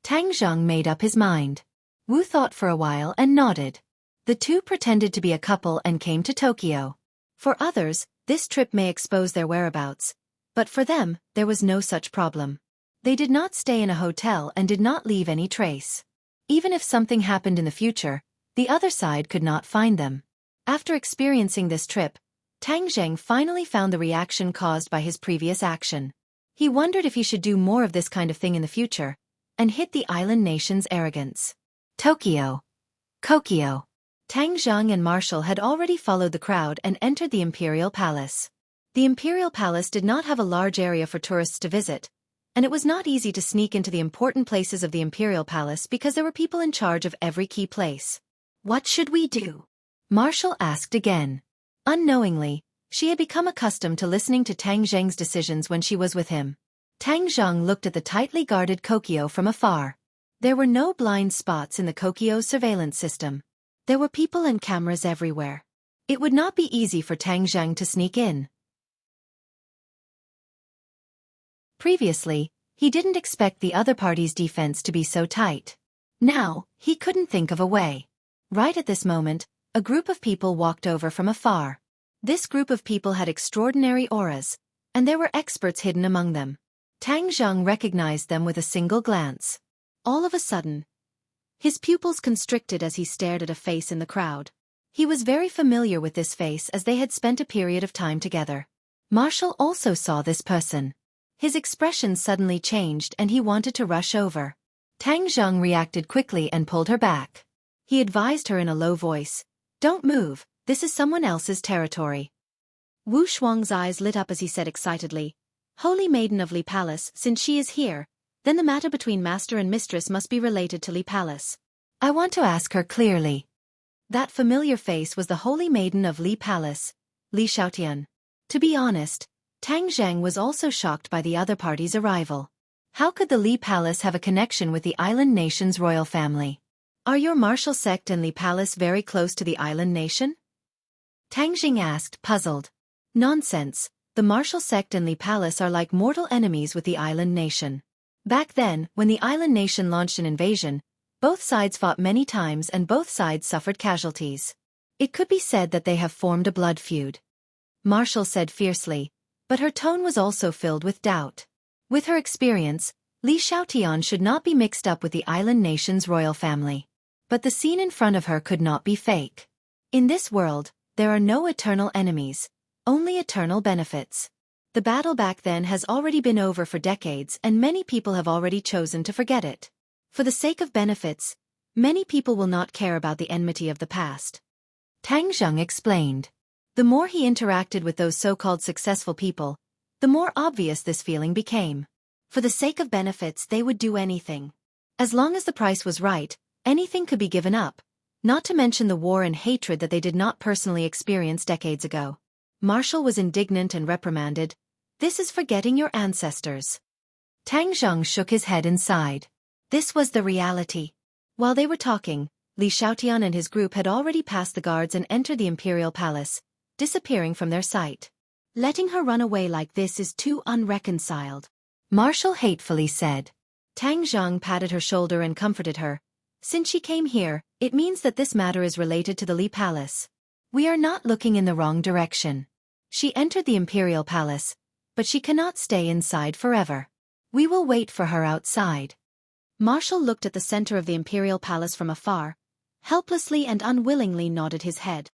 S1: Tang Zheng made up his mind. Wu thought for a while and nodded. The two pretended to be a couple and came to Tokyo. For others, this trip may expose their whereabouts, but for them, there was no such problem. They did not stay in a hotel and did not leave any trace. Even if something happened in the future, the other side could not find them. After experiencing this trip, Tang Zheng finally found the reaction caused by his previous action. He wondered if he should do more of this kind of thing in the future, and hit the island nation's arrogance. Tokyo. Kokyo. Tang Zheng and Marshall had already followed the crowd and entered the Imperial Palace. The Imperial Palace did not have a large area for tourists to visit, and it was not easy to sneak into the important places of the Imperial Palace because there were people in charge of every key place. "What should we do?" Marshall asked again. Unknowingly, she had become accustomed to listening to Tang Zheng's decisions when she was with him. Tang Zheng looked at the tightly guarded Kokyo from afar. There were no blind spots in the Kokyo's surveillance system. There were people and cameras everywhere. It would not be easy for Tang Zheng to sneak in. Previously, he didn't expect the other party's defense to be so tight. Now, he couldn't think of a way. Right at this moment, a group of people walked over from afar. This group of people had extraordinary auras, and there were experts hidden among them. Tang Zheng recognized them with a single glance. All of a sudden, his pupils constricted as he stared at a face in the crowd. He was very familiar with this face as they had spent a period of time together. Marshall also saw this person. His expression suddenly changed and he wanted to rush over. Tang Zheng reacted quickly and pulled her back. He advised her in a low voice, "Don't move, this is someone else's territory." Wu Shuang's eyes lit up as he said excitedly, "Holy Maiden of Li Palace, since she is here, then the matter between master and mistress must be related to Li Palace. I want to ask her clearly." That familiar face was the Holy Maiden of Li Palace, Li Xiaotian. To be honest, Tang Zheng was also shocked by the other party's arrival. How could the Li Palace have a connection with the island nation's royal family? Are your martial sect and Li Palace very close to the island nation? Tang Jing asked, puzzled. Nonsense, the martial sect and Li Palace are like mortal enemies with the island nation. Back then, when the island nation launched an invasion, both sides fought many times and both sides suffered casualties. It could be said that they have formed a blood feud. Marshall said fiercely, but her tone was also filled with doubt. With her experience, Li Xiaotian should not be mixed up with the island nation's royal family. But the scene in front of her could not be fake. In this world, there are no eternal enemies, only eternal benefits. The battle back then has already been over for decades and many people have already chosen to forget it. For the sake of benefits, many people will not care about the enmity of the past. Tang Zheng explained. The more he interacted with those so-called successful people, the more obvious this feeling became. For the sake of benefits they would do anything. As long as the price was right, anything could be given up, not to mention the war and hatred that they did not personally experience decades ago. Marshall was indignant and reprimanded. This is forgetting your ancestors. Tang Zheng shook his head and sighed. This was the reality. While they were talking, Li Xiaotian and his group had already passed the guards and entered the Imperial Palace, disappearing from their sight. Letting her run away like this is too unreconciled, Marshall hatefully said. Tang Zheng patted her shoulder and comforted her. Since she came here, it means that this matter is related to the Li Palace. We are not looking in the wrong direction. She entered the Imperial Palace, but she cannot stay inside forever. We will wait for her outside. Marshall looked at the center of the Imperial Palace from afar, helplessly and unwillingly nodded his head.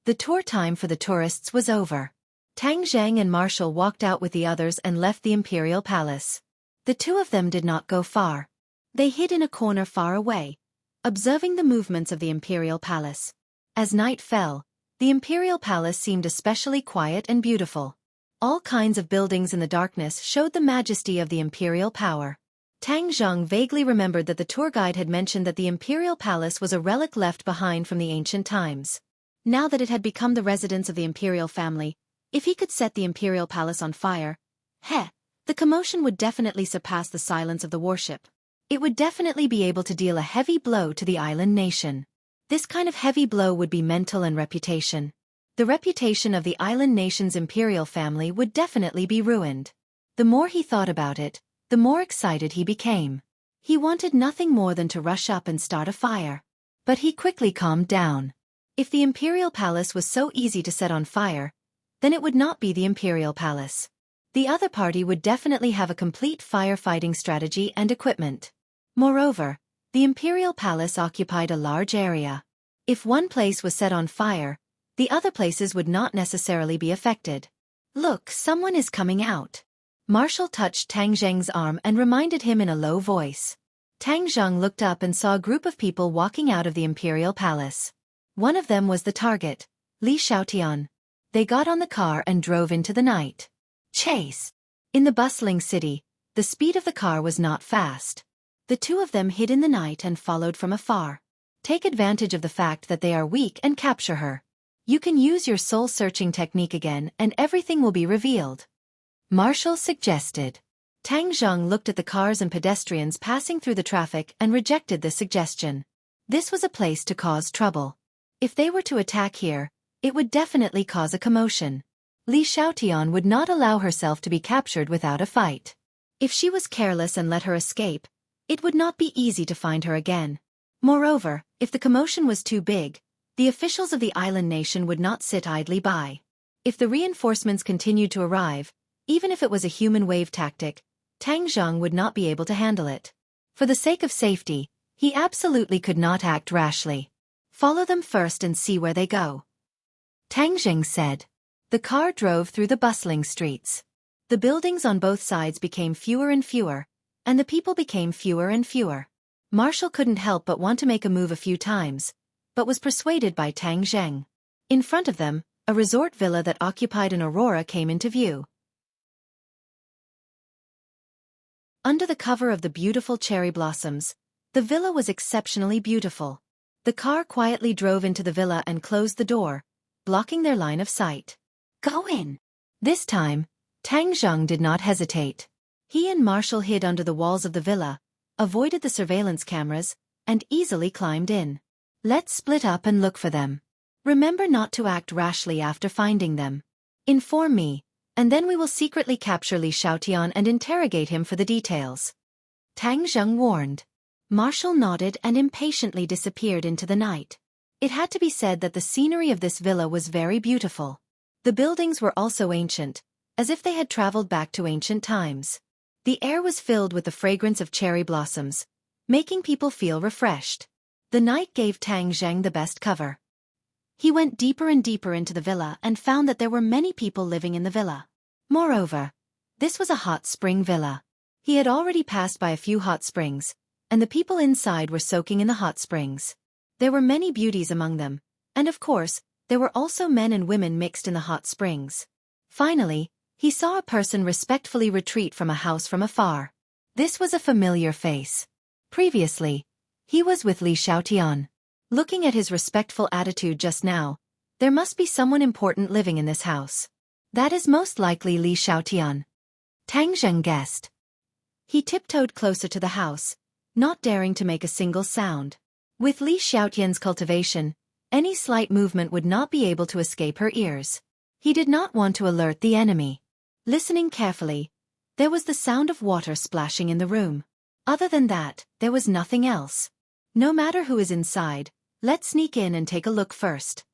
S1: The tour time for the tourists was over. Tang Zheng and Marshall walked out with the others and left the imperial palace. The two of them did not go far. They hid in a corner far away, observing the movements of the imperial palace. As night fell, the imperial palace seemed especially quiet and beautiful. All kinds of buildings in the darkness showed the majesty of the imperial power. Tang Zheng vaguely remembered that the tour guide had mentioned that the imperial palace was a relic left behind from the ancient times. Now that it had become the residence of the imperial family, if he could set the imperial palace on fire, the commotion would definitely surpass the silence of the warship. It would definitely be able to deal a heavy blow to the island nation. This kind of heavy blow would be mental and reputation. The reputation of the island nation's imperial family would definitely be ruined. The more he thought about it, the more excited he became. He wanted nothing more than to rush up and start a fire. But he quickly calmed down. If the imperial palace was so easy to set on fire, then it would not be the imperial palace. The other party would definitely have a complete firefighting strategy and equipment. Moreover, the imperial palace occupied a large area. If one place was set on fire, the other places would not necessarily be affected. Look, someone is coming out. Marshall touched Tang Zheng's arm and reminded him in a low voice. Tang Zheng looked up and saw a group of people walking out of the imperial palace. One of them was the target, Li Xiaotian. They got on the car and drove into the night. Chase. In the bustling city, the speed of the car was not fast. The two of them hid in the night and followed from afar. Take advantage of the fact that they are weak and capture her. You can use your soul-searching technique again and everything will be revealed. Marshall suggested. Tang Zheng looked at the cars and pedestrians passing through the traffic and rejected the suggestion. This was a place to cause trouble. If they were to attack here, it would definitely cause a commotion. Li Xiaotian would not allow herself to be captured without a fight. If she was careless and let her escape, it would not be easy to find her again. Moreover, if the commotion was too big, the officials of the island nation would not sit idly by. If the reinforcements continued to arrive, even if it was a human wave tactic, Tang Zheng would not be able to handle it. For the sake of safety, he absolutely could not act rashly. Follow them first and see where they go. Tang Zheng said. The car drove through the bustling streets. The buildings on both sides became fewer and fewer, and the people became fewer and fewer. Marshall couldn't help but want to make a move a few times, but was persuaded by Tang Zheng. In front of them, a resort villa that occupied an aurora came into view. Under the cover of the beautiful cherry blossoms, the villa was exceptionally beautiful. The car quietly drove into the villa and closed the door, blocking their line of sight. Go in. This time, Tang Zheng did not hesitate. He and Marshall hid under the walls of the villa, avoided the surveillance cameras, and easily climbed in. Let's split up and look for them. Remember not to act rashly after finding them. Inform me, and then we will secretly capture Li Xiaotian and interrogate him for the details. Tang Zheng warned. Marshall nodded and impatiently disappeared into the night. It had to be said that the scenery of this villa was very beautiful. The buildings were also ancient, as if they had traveled back to ancient times. The air was filled with the fragrance of cherry blossoms, making people feel refreshed. The night gave Tang Zheng the best cover. He went deeper and deeper into the villa and found that there were many people living in the villa. Moreover, this was a hot spring villa. He had already passed by a few hot springs, and the people inside were soaking in the hot springs. There were many beauties among them, and of course, there were also men and women mixed in the hot springs. Finally, he saw a person respectfully retreat from a house from afar. This was a familiar face. Previously, he was with Li Xiaotian. Looking at his respectful attitude just now, there must be someone important living in this house. That is most likely Li Xiaotian. Tang Zheng guessed. He tiptoed closer to the house, not daring to make a single sound. With Li Xiaotian's cultivation, any slight movement would not be able to escape her ears. He did not want to alert the enemy. Listening carefully, there was the sound of water splashing in the room. Other than that, there was nothing else. No matter who is inside, let's sneak in and take a look first.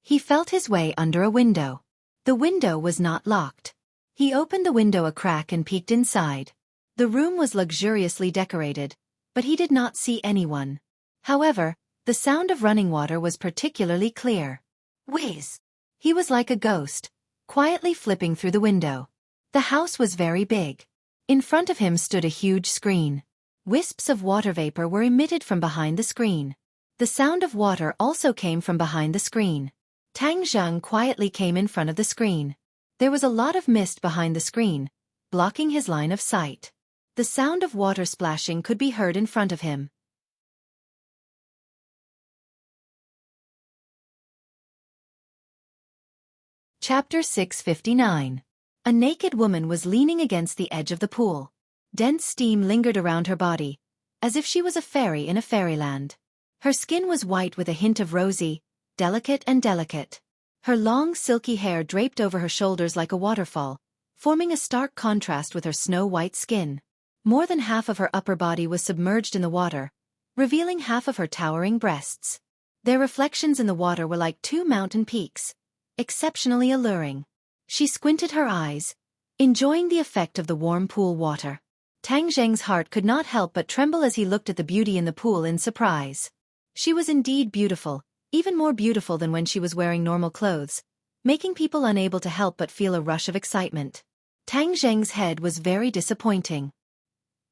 S1: He felt his way under a window. The window was not locked. He opened the window a crack and peeked inside. The room was luxuriously decorated, but he did not see anyone. However, the sound of running water was particularly clear. Whiz! He was like a ghost, quietly flipping through the window. The house was very big. In front of him stood a huge screen. Wisps of water vapor were emitted from behind the screen. The sound of water also came from behind the screen. Tang Zheng quietly came in front of the screen. There was a lot of mist behind the screen, blocking his line of sight. The sound of water splashing could be heard in front of him. Chapter 659. A naked woman was leaning against the edge of the pool. Dense steam lingered around her body, as if she was a fairy in a fairyland. Her skin was white with a hint of rosy, delicate. Her long, silky hair draped over her shoulders like a waterfall, forming a stark contrast with her snow-white skin. More than half of her upper body was submerged in the water, revealing half of her towering breasts. Their reflections in the water were like two mountain peaks, exceptionally alluring. She squinted her eyes, enjoying the effect of the warm pool water. Tang Zheng's heart could not help but tremble as he looked at the beauty in the pool in surprise. She was indeed beautiful, even more beautiful than when she was wearing normal clothes, making people unable to help but feel a rush of excitement. Tang Zheng's head was very disappointing.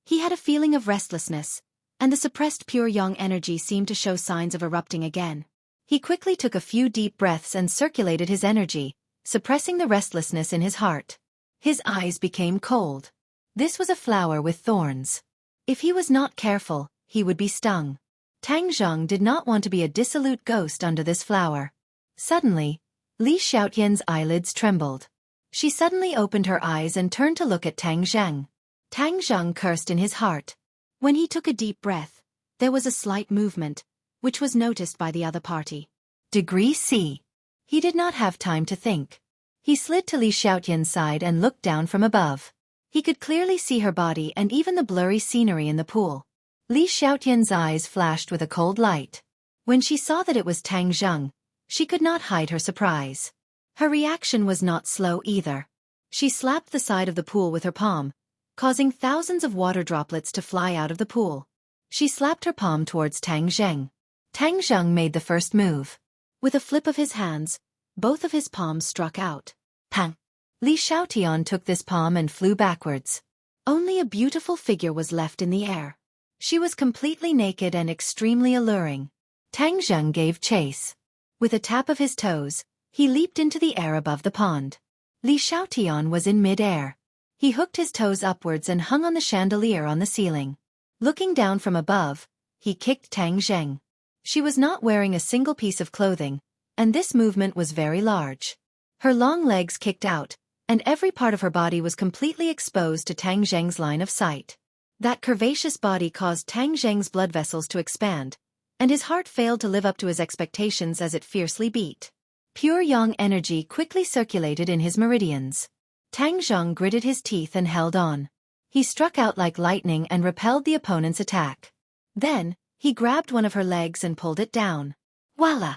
S1: He had a feeling of restlessness, and the suppressed pure yang energy seemed to show signs of erupting again. He quickly took a few deep breaths and circulated his energy, suppressing the restlessness in his heart. His eyes became cold. This was a flower with thorns. If he was not careful, he would be stung. Tang Zheng did not want to be a dissolute ghost under this flower. Suddenly, Li Xiaotian's eyelids trembled. She suddenly opened her eyes and turned to look at Tang Zheng. Tang Zheng cursed in his heart. When he took a deep breath, there was a slight movement, which was noticed by the other party. Degree C. He did not have time to think. He slid to Li Xiaotian's side and looked down from above. He could clearly see her body and even the blurry scenery in the pool. Li Xiaotian's eyes flashed with a cold light. When she saw that it was Tang Zheng, she could not hide her surprise. Her reaction was not slow either. She slapped the side of the pool with her palm, causing thousands of water droplets to fly out of the pool. She slapped her palm towards Tang Zheng. Tang Zheng made the first move. With a flip of his hands, both of his palms struck out. Pang! Li Xiaotian took this palm and flew backwards. Only a beautiful figure was left in the air. She was completely naked and extremely alluring. Tang Zheng gave chase. With a tap of his toes, he leaped into the air above the pond. Li Xiaotian was in mid-air. He hooked his toes upwards and hung on the chandelier on the ceiling. Looking down from above, he kicked Tang Zheng. She was not wearing a single piece of clothing, and this movement was very large. Her long legs kicked out, and every part of her body was completely exposed to Tang Zheng's line of sight. That curvaceous body caused Tang Zheng's blood vessels to expand, and his heart failed to live up to his expectations as it fiercely beat. Pure yang energy quickly circulated in his meridians. Tang Zheng gritted his teeth and held on. He struck out like lightning and repelled the opponent's attack. Then, he grabbed one of her legs and pulled it down. Voila!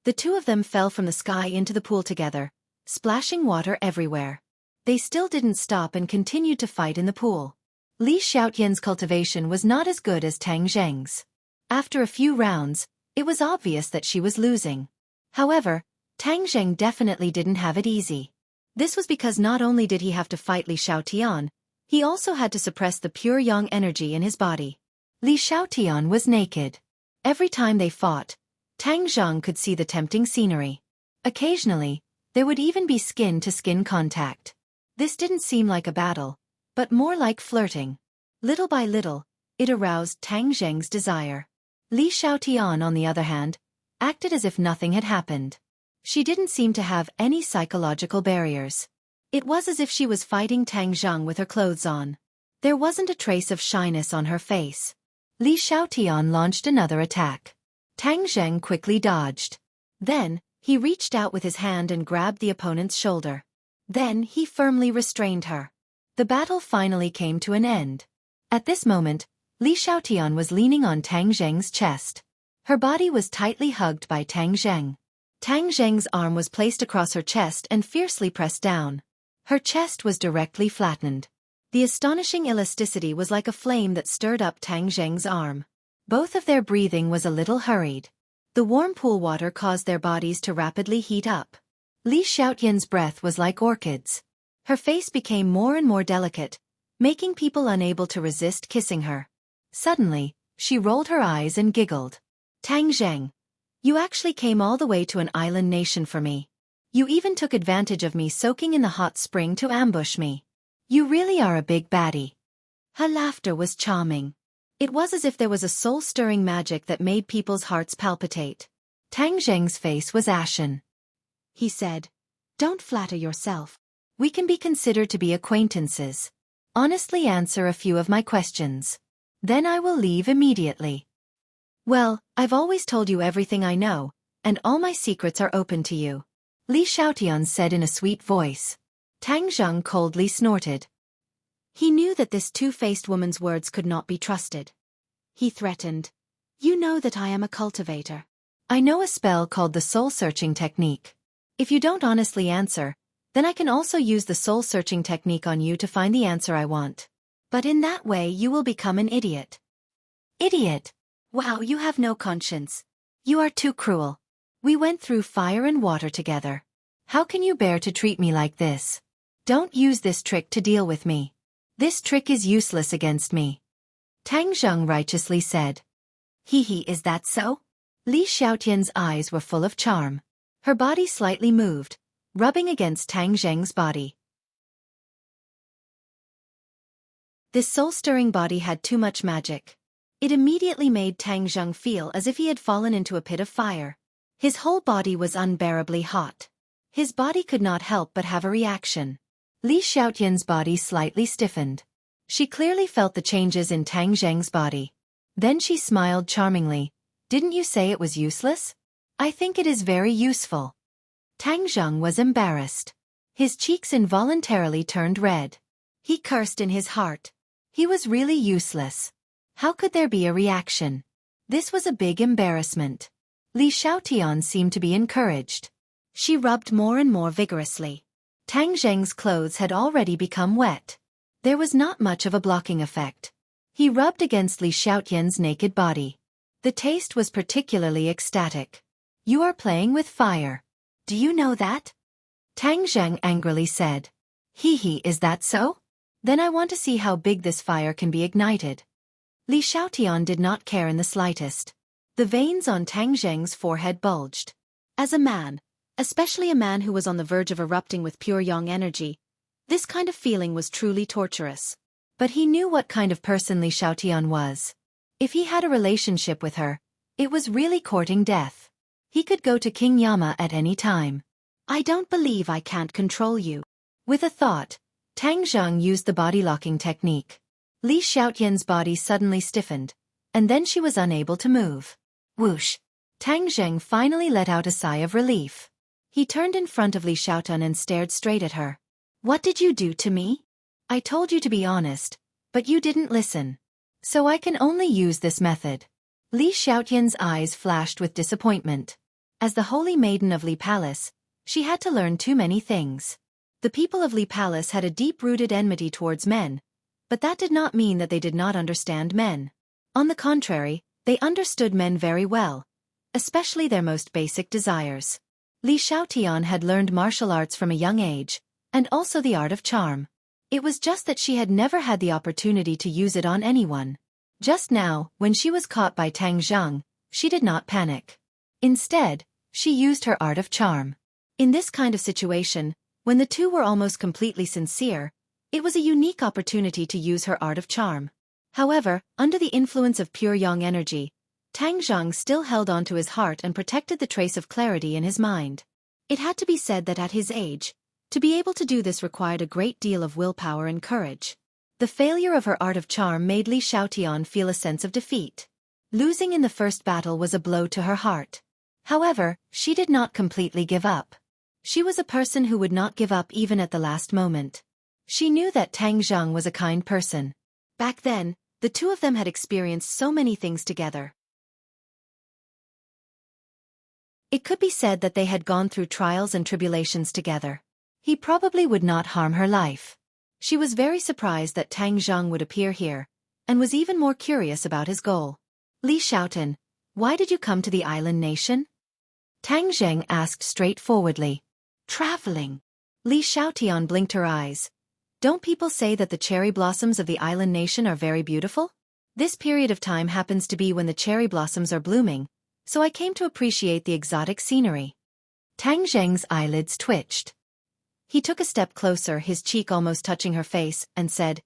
S1: The two of them fell from the sky into the pool together, splashing water everywhere. They still didn't stop and continued to fight in the pool. Li Xiaotian's cultivation was not as good as Tang Zheng's. After a few rounds, it was obvious that she was losing. However, Tang Zheng definitely didn't have it easy. This was because not only did he have to fight Li Xiaotian, he also had to suppress the pure yang energy in his body. Li Xiaotian was naked. Every time they fought, Tang Zheng could see the tempting scenery. Occasionally, there would even be skin-to-skin contact. This didn't seem like a battle, but more like flirting. Little by little, it aroused Tang Zheng's desire. Li Xiaotian, on the other hand, acted as if nothing had happened. She didn't seem to have any psychological barriers. It was as if she was fighting Tang Zheng with her clothes on. There wasn't a trace of shyness on her face. Li Xiaotian launched another attack. Tang Zheng quickly dodged. Then, he reached out with his hand and grabbed the opponent's shoulder. Then he firmly restrained her. The battle finally came to an end. At this moment, Li Xiaotian was leaning on Tang Zheng's chest. Her body was tightly hugged by Tang Zheng. Tang Zheng's arm was placed across her chest and fiercely pressed down. Her chest was directly flattened. The astonishing elasticity was like a flame that stirred up Tang Zheng's arm. Both of their breathing was a little hurried. The warm pool water caused their bodies to rapidly heat up. Li Xiaotian's breath was like orchids. Her face became more and more delicate, making people unable to resist kissing her. Suddenly, she rolled her eyes and giggled. Tang Zheng, you actually came all the way to an island nation for me. You even took advantage of me soaking in the hot spring to ambush me. You really are a big baddie. Her laughter was charming. It was as if there was a soul-stirring magic that made people's hearts palpitate. Tang Zheng's face was ashen. He said, "Don't flatter yourself. We can be considered to be acquaintances. Honestly answer a few of my questions. Then I will leave immediately." "Well, I've always told you everything I know, and all my secrets are open to you," Li Xiaotian said in a sweet voice. Tang Zheng coldly snorted. He knew that this two-faced woman's words could not be trusted. He threatened, "You know that I am a cultivator. I know a spell called the soul-searching technique. If you don't honestly answer, then I can also use the soul-searching technique on you to find the answer I want. But in that way you will become an idiot." "Idiot? Wow, you have no conscience. You are too cruel. We went through fire and water together. How can you bear to treat me like this? Don't use this trick to deal with me. This trick is useless against me," Tang Zheng righteously said. Hee, is that so?" Li Xiaotian's eyes were full of charm. Her body slightly moved, rubbing against Tang Zheng's body. This soul-stirring body had too much magic. It immediately made Tang Zheng feel as if he had fallen into a pit of fire. His whole body was unbearably hot. His body could not help but have a reaction. Li Xiaotian's body slightly stiffened. She clearly felt the changes in Tang Zheng's body. Then she smiled charmingly. "Didn't you say it was useless? I think it is very useful." Tang Zheng was embarrassed. His cheeks involuntarily turned red. He cursed in his heart. He was really useless. How could there be a reaction? This was a big embarrassment. Li Xiaotian seemed to be encouraged. She rubbed more and more vigorously. Tang Zheng's clothes had already become wet. There was not much of a blocking effect. He rubbed against Li Xiaotian's naked body. The taste was particularly ecstatic. "You are playing with fire. Do you know that?" Tang Zheng angrily said. Hee, is that so? Then I want to see how big this fire can be ignited." Li Xiaotian did not care in the slightest. The veins on Tang Zheng's forehead bulged. As a man, especially a man who was on the verge of erupting with pure yang energy, this kind of feeling was truly torturous. But he knew what kind of person Li Xiaotian was. If he had a relationship with her, it was really courting death. He could go to King Yama at any time. "I don't believe I can't control you." With a thought, Tang Zheng used the body-locking technique. Li Xiaotian's body suddenly stiffened, and then she was unable to move. Whoosh! Tang Zheng finally let out a sigh of relief. He turned in front of Li Xiaotian and stared straight at her. "What did you do to me? I told you to be honest, but you didn't listen. So I can only use this method." Li Xiaotian's eyes flashed with disappointment. As the holy maiden of Li Palace, she had to learn too many things. The people of Li Palace had a deep-rooted enmity towards men, but that did not mean that they did not understand men. On the contrary, they understood men very well, especially their most basic desires. Li Xiaotian had learned martial arts from a young age, and also the art of charm. It was just that she had never had the opportunity to use it on anyone. Just now, when she was caught by Tang Zheng, she did not panic. Instead, she used her art of charm. In this kind of situation, when the two were almost completely sincere, it was a unique opportunity to use her art of charm. However, under the influence of pure yang energy, Tang Zheng still held on to his heart and protected the trace of clarity in his mind. It had to be said that at his age, to be able to do this required a great deal of willpower and courage. The failure of her art of charm made Li Xiaotian feel a sense of defeat. Losing in the first battle was a blow to her heart. However, she did not completely give up. She was a person who would not give up even at the last moment. She knew that Tang Zheng was a kind person. Back then, the two of them had experienced so many things together. It could be said that they had gone through trials and tribulations together. He probably would not harm her life. She was very surprised that Tang Zheng would appear here, and was even more curious about his goal. "Li Xiaotian, Why did you come to the island nation? Tang Zheng asked straightforwardly. Traveling. Li Xiaotian blinked her eyes. Don't people say that the cherry blossoms of the island nation are very beautiful? This period of time happens to be when the cherry blossoms are blooming, so I came to appreciate the exotic scenery. Tang Zheng's eyelids twitched. He took a step closer, his cheek almost touching her face, and said,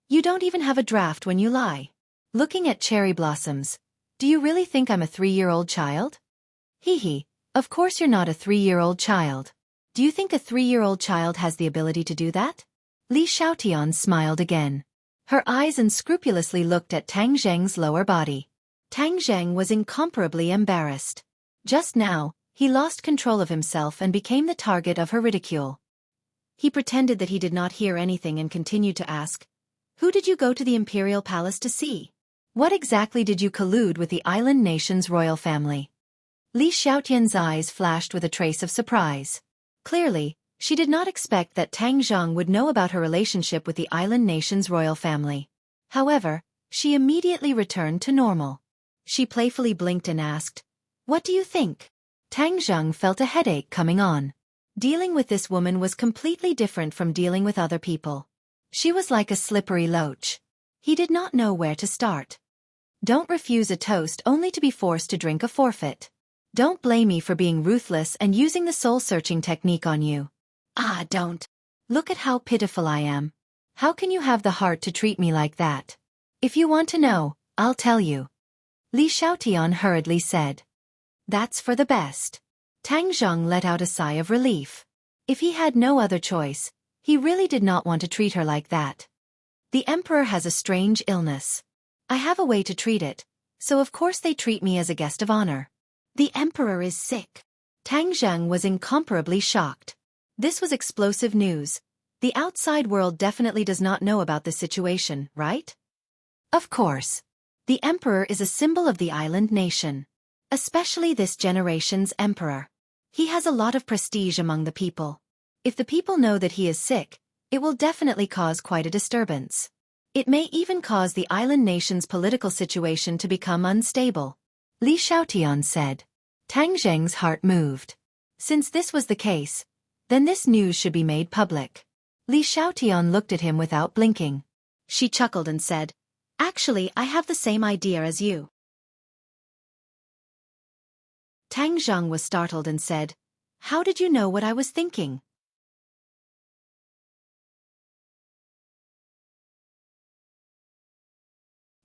S1: You don't even have a draft when you lie. Looking at cherry blossoms, do you really think I'm a 3-year-old child? Hee hee, of course you're not a 3-year-old child. Do you think a 3-year-old child has the ability to do that? Li Xiaotian smiled again. Her eyes unscrupulously looked at Tang Zheng's lower body. Tang Zheng was incomparably embarrassed. Just now, he lost control of himself and became the target of her ridicule. He pretended that he did not hear anything and continued to ask, Who did you go to the imperial palace to see? What exactly did you collude with the island nation's royal family? Li Xiaotian's eyes flashed with a trace of surprise. Clearly, she did not expect that Tang Zheng would know about her relationship with the island nation's royal family. However, she immediately returned to normal. She playfully blinked and asked, What do you think? Tang Zheng felt a headache coming on. Dealing with this woman was completely different from dealing with other people. She was like a slippery loach. He did not know where to start. Don't refuse a toast only to be forced to drink a forfeit. Don't blame me for being ruthless and using the soul-searching technique on you. Ah, don't. Look at how pitiful I am. How can you have the heart to treat me like that? If you want to know, I'll tell you. Li Xiaotian hurriedly said. That's for the best. Tang Zheng let out a sigh of relief. If he had no other choice, he really did not want to treat her like that. The emperor has a strange illness. I have a way to treat it, so of course they treat me as a guest of honor. The emperor is sick. Tang Zheng was incomparably shocked. This was explosive news. The outside world definitely does not know about this situation, right? Of course. The emperor is a symbol of the island nation. Especially this generation's emperor. He has a lot of prestige among the people. If the people know that he is sick, it will definitely cause quite a disturbance. It may even cause the island nation's political situation to become unstable. Li Xiaotian said. Tang Zheng's heart moved. Since this was the case, then this news should be made public. Li Xiaotian looked at him without blinking. She chuckled and said, Actually, I have the same idea as you. Tang Zheng was startled and said, How did you know what I was thinking?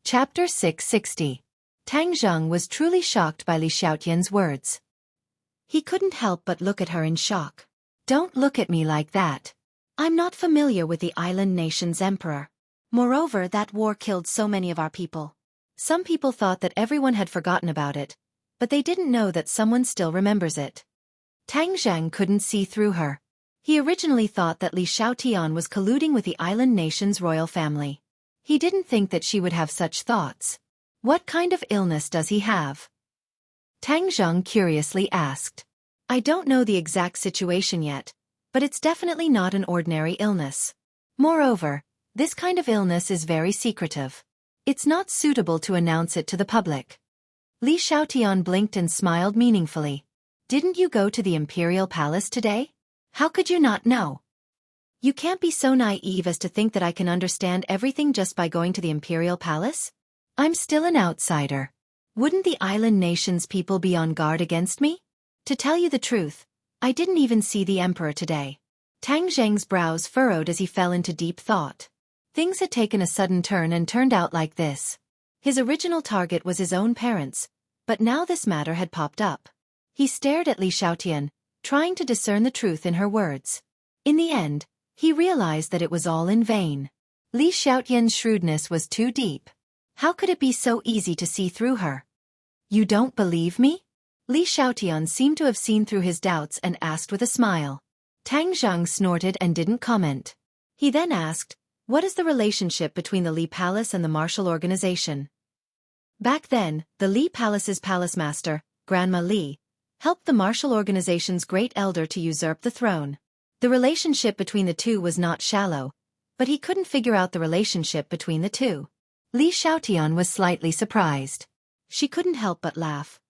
S1: Chapter 660. Tang Zheng was truly shocked by Li Xiaotian's words. He couldn't help but look at her in shock. Don't look at me like that. I'm not familiar with the island nation's emperor. Moreover, that war killed so many of our people. Some people thought that everyone had forgotten about it, but they didn't know that someone still remembers it. Tang Zheng couldn't see through her. He originally thought that Li Xiaotian was colluding with the island nation's royal family. He didn't think that she would have such thoughts. What kind of illness does he have? Tang Zheng curiously asked. I don't know the exact situation yet, but it's definitely not an ordinary illness. Moreover, this kind of illness is very secretive. It's not suitable to announce it to the public. Li Xiaotian blinked and smiled meaningfully. Didn't you go to the imperial palace today? How could you not know? You can't be so naive as to think that I can understand everything just by going to the imperial palace? I'm still an outsider. Wouldn't the island nation's people be on guard against me? To tell you the truth, I didn't even see the emperor today. Tang Zheng's brows furrowed as he fell into deep thought. Things had taken a sudden turn and turned out like this. His original target was his own parents, but now this matter had popped up. He stared at Li Xiaotian, trying to discern the truth in her words. In the end, he realized that it was all in vain. Li Xiaotian's shrewdness was too deep. How could it be so easy to see through her? You don't believe me? Li Xiaotian seemed to have seen through his doubts and asked with a smile. Tang Zheng snorted and didn't comment. He then asked, What is the relationship between the Li Palace and the martial organization? Back then, the Li Palace's palace master, Grandma Li, helped the martial organization's great elder to usurp the throne. The relationship between the two was not shallow, but he couldn't figure out the relationship between the two. Li Xiaotian was slightly surprised. She couldn't help but laugh.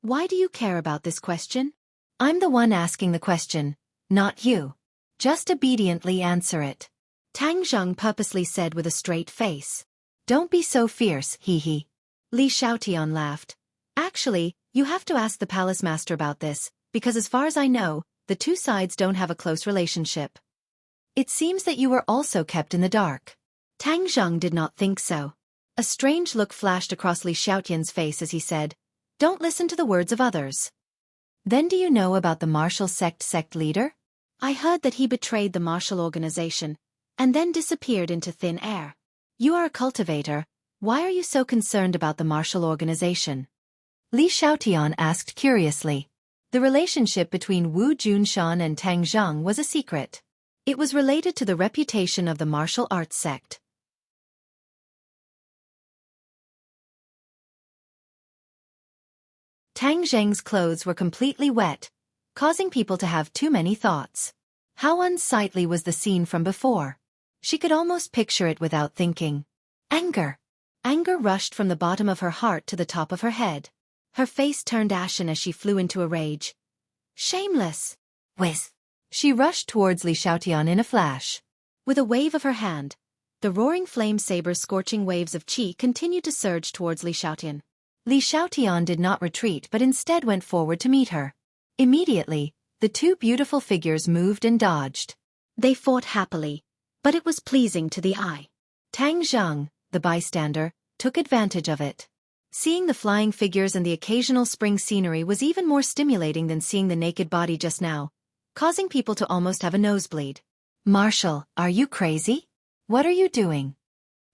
S1: Why do you care about this question? I'm the one asking the question, not you. Just obediently answer it. Tang Zheng purposely said with a straight face. Don't be so fierce, hee. Li Xiaotian laughed. Actually, you have to ask the palace master about this, because as far as I know, the two sides don't have a close relationship. It seems that you were also kept in the dark. Tang Zheng did not think so. A strange look flashed across Li Xiaotian's face as he said, Don't listen to the words of others. Then do you know about the martial sect leader? I heard that he betrayed the martial organization, and then disappeared into thin air. You are a cultivator, why are you so concerned about the martial organization? Li Xiaotian asked curiously. The relationship between Wu Junshan and Tang Zheng was a secret. It was related to the reputation of the martial arts sect. Tang Zheng's clothes were completely wet, causing people to have too many thoughts. How unsightly was the scene from before? She could almost picture it without thinking. Anger. Anger rushed from the bottom of her heart to the top of her head. Her face turned ashen as she flew into a rage. Shameless! Whiz! She rushed towards Li Xiaotian in a flash. With a wave of her hand, the roaring flame saber's scorching waves of qi continued to surge towards Li Xiaotian. Li Xiaotian did not retreat but instead went forward to meet her. Immediately, the two beautiful figures moved and dodged. They fought happily, but it was pleasing to the eye. Tang Zheng, the bystander, took advantage of it. Seeing the flying figures and the occasional spring scenery was even more stimulating than seeing the naked body just now, causing people to almost have a nosebleed. Marshal, are you crazy? What are you doing?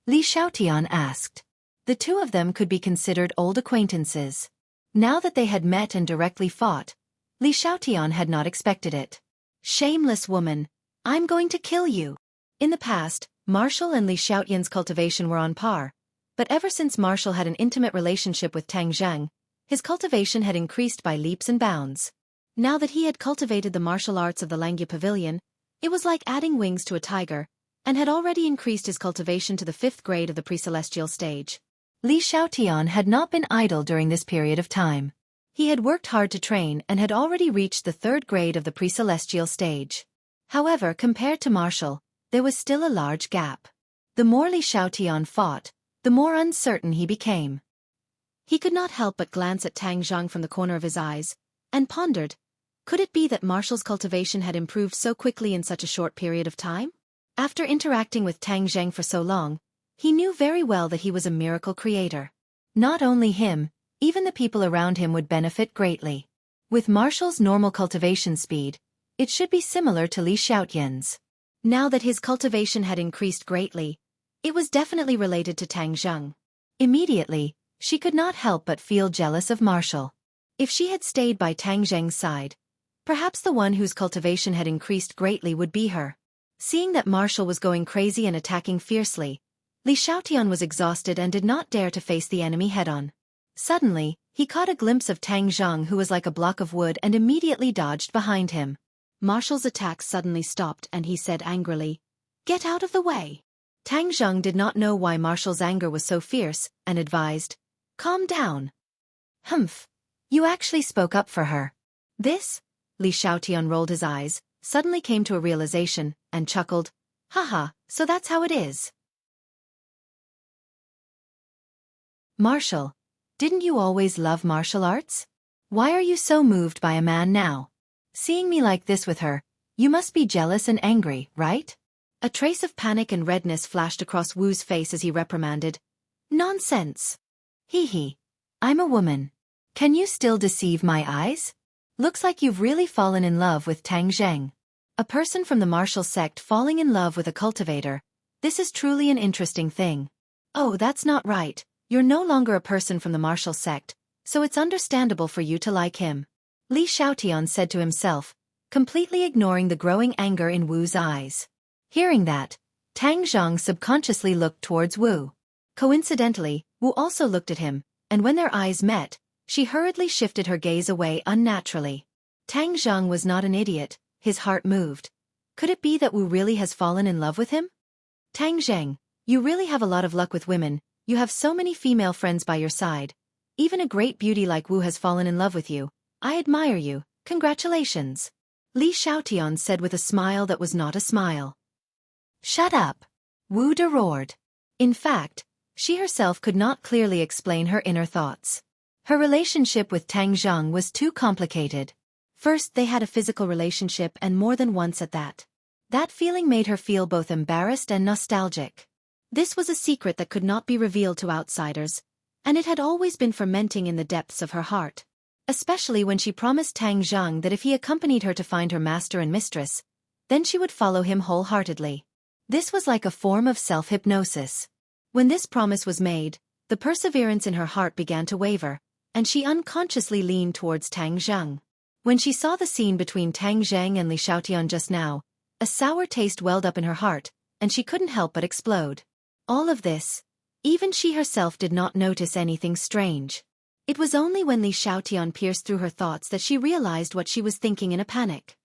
S1: Li Xiaotian asked. The two of them could be considered old acquaintances. Now that they had met and directly fought, Li Xiaotian had not expected it. Shameless woman, I'm going to kill you. In the past, Marshal and Li Xiaotian's cultivation were on par, but ever since Marshal had an intimate relationship with Tang Zheng, his cultivation had increased by leaps and bounds. Now that he had cultivated the martial arts of the Langya Pavilion, it was like adding wings to a tiger, and had already increased his cultivation to the 5th grade of the pre-celestial stage. Li Xiaotian had not been idle during this period of time. He had worked hard to train and had already reached the 3rd grade of the pre-celestial stage. However, compared to Marshal, there was still a large gap. The more Li Xiaotian fought, the more uncertain he became. He could not help but glance at Tang Zheng from the corner of his eyes, and pondered, could it be that Marshal's cultivation had improved so quickly in such a short period of time? After interacting with Tang Zheng for so long, he knew very well that he was a miracle creator. Not only him, even the people around him would benefit greatly. With Marshal's normal cultivation speed, it should be similar to Li Xiaotian's. Now that his cultivation had increased greatly, it was definitely related to Tang Zheng. Immediately, she could not help but feel jealous of Marshal. If she had stayed by Tang Zheng's side, perhaps the one whose cultivation had increased greatly would be her. Seeing that Marshal was going crazy and attacking fiercely, Li Xiaotian was exhausted and did not dare to face the enemy head-on. Suddenly, he caught a glimpse of Tang Zheng, who was like a block of wood, and immediately dodged behind him. Marshal's attack suddenly stopped and he said angrily, "Get out of the way." Tang Zheng did not know why Marshal's anger was so fierce, and advised, "Calm down." "Humph. You actually spoke up for her." "This?" Li Xiaotian rolled his eyes, suddenly came to a realization, and chuckled, "Haha, so that's how it is." "Marshal, didn't you always love martial arts? Why are you so moved by a man now? Seeing me like this with her, you must be jealous and angry, right?" A trace of panic and redness flashed across Wu's face as he reprimanded, "Nonsense. Hee. I'm a woman. Can you still deceive my eyes? Looks like you've really fallen in love with Tang Zheng. A person from the martial sect falling in love with a cultivator. This is truly an interesting thing." "Oh, that's not right. You're no longer a person from the martial sect, so it's understandable for you to like him," Li Xiaotian said to himself, completely ignoring the growing anger in Wu's eyes. Hearing that, Tang Zheng subconsciously looked towards Wu. Coincidentally, Wu also looked at him, and when their eyes met, she hurriedly shifted her gaze away unnaturally. Tang Zheng was not an idiot, his heart moved. Could it be that Wu really has fallen in love with him? "Tang Zheng, you really have a lot of luck with women, you have so many female friends by your side. Even a great beauty like Wu has fallen in love with you. I admire you. Congratulations. Li Xiaotian said with a smile that was not a smile. Shut up. Wu De roared. In fact, she herself could not clearly explain her inner thoughts. Her relationship with Tang Zhang was too complicated. First, they had a physical relationship, and more than once at that. That feeling made her feel both embarrassed and nostalgic. This was a secret that could not be revealed to outsiders, and it had always been fermenting in the depths of her heart. Especially when she promised Tang Zhang that if he accompanied her to find her master and mistress, then she would follow him wholeheartedly. This was like a form of self-hypnosis. When this promise was made, the perseverance in her heart began to waver, and she unconsciously leaned towards Tang Zhang. When she saw the scene between Tang Zhang and Li Xiaotian just now, a sour taste welled up in her heart, and she couldn't help but explode. All of this, even she herself did not notice anything strange. It was only when Li Xiaotian pierced through her thoughts that she realized what she was thinking in a panic.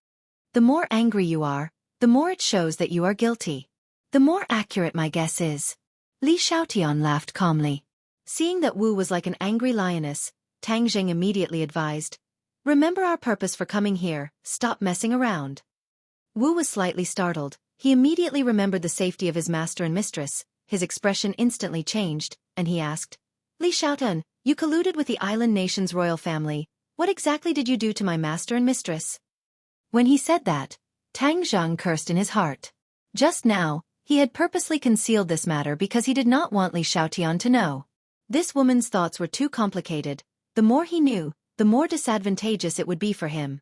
S1: The more angry you are, the more it shows that you are guilty. The more accurate my guess is. Li Xiaotian laughed calmly. Seeing that Wu was like an angry lioness, Tang Zheng immediately advised, "Remember our purpose for coming here, stop messing around." Wu was slightly startled. He immediately remembered the safety of his master and mistress. His expression instantly changed, and he asked, "Li Xiaotian, you colluded with the island nation's royal family. What exactly did you do to my master and mistress?" When he said that, Tang Zhang cursed in his heart. Just now, he had purposely concealed this matter because he did not want Li Xiaotian to know. This woman's thoughts were too complicated. The more he knew, the more disadvantageous it would be for him.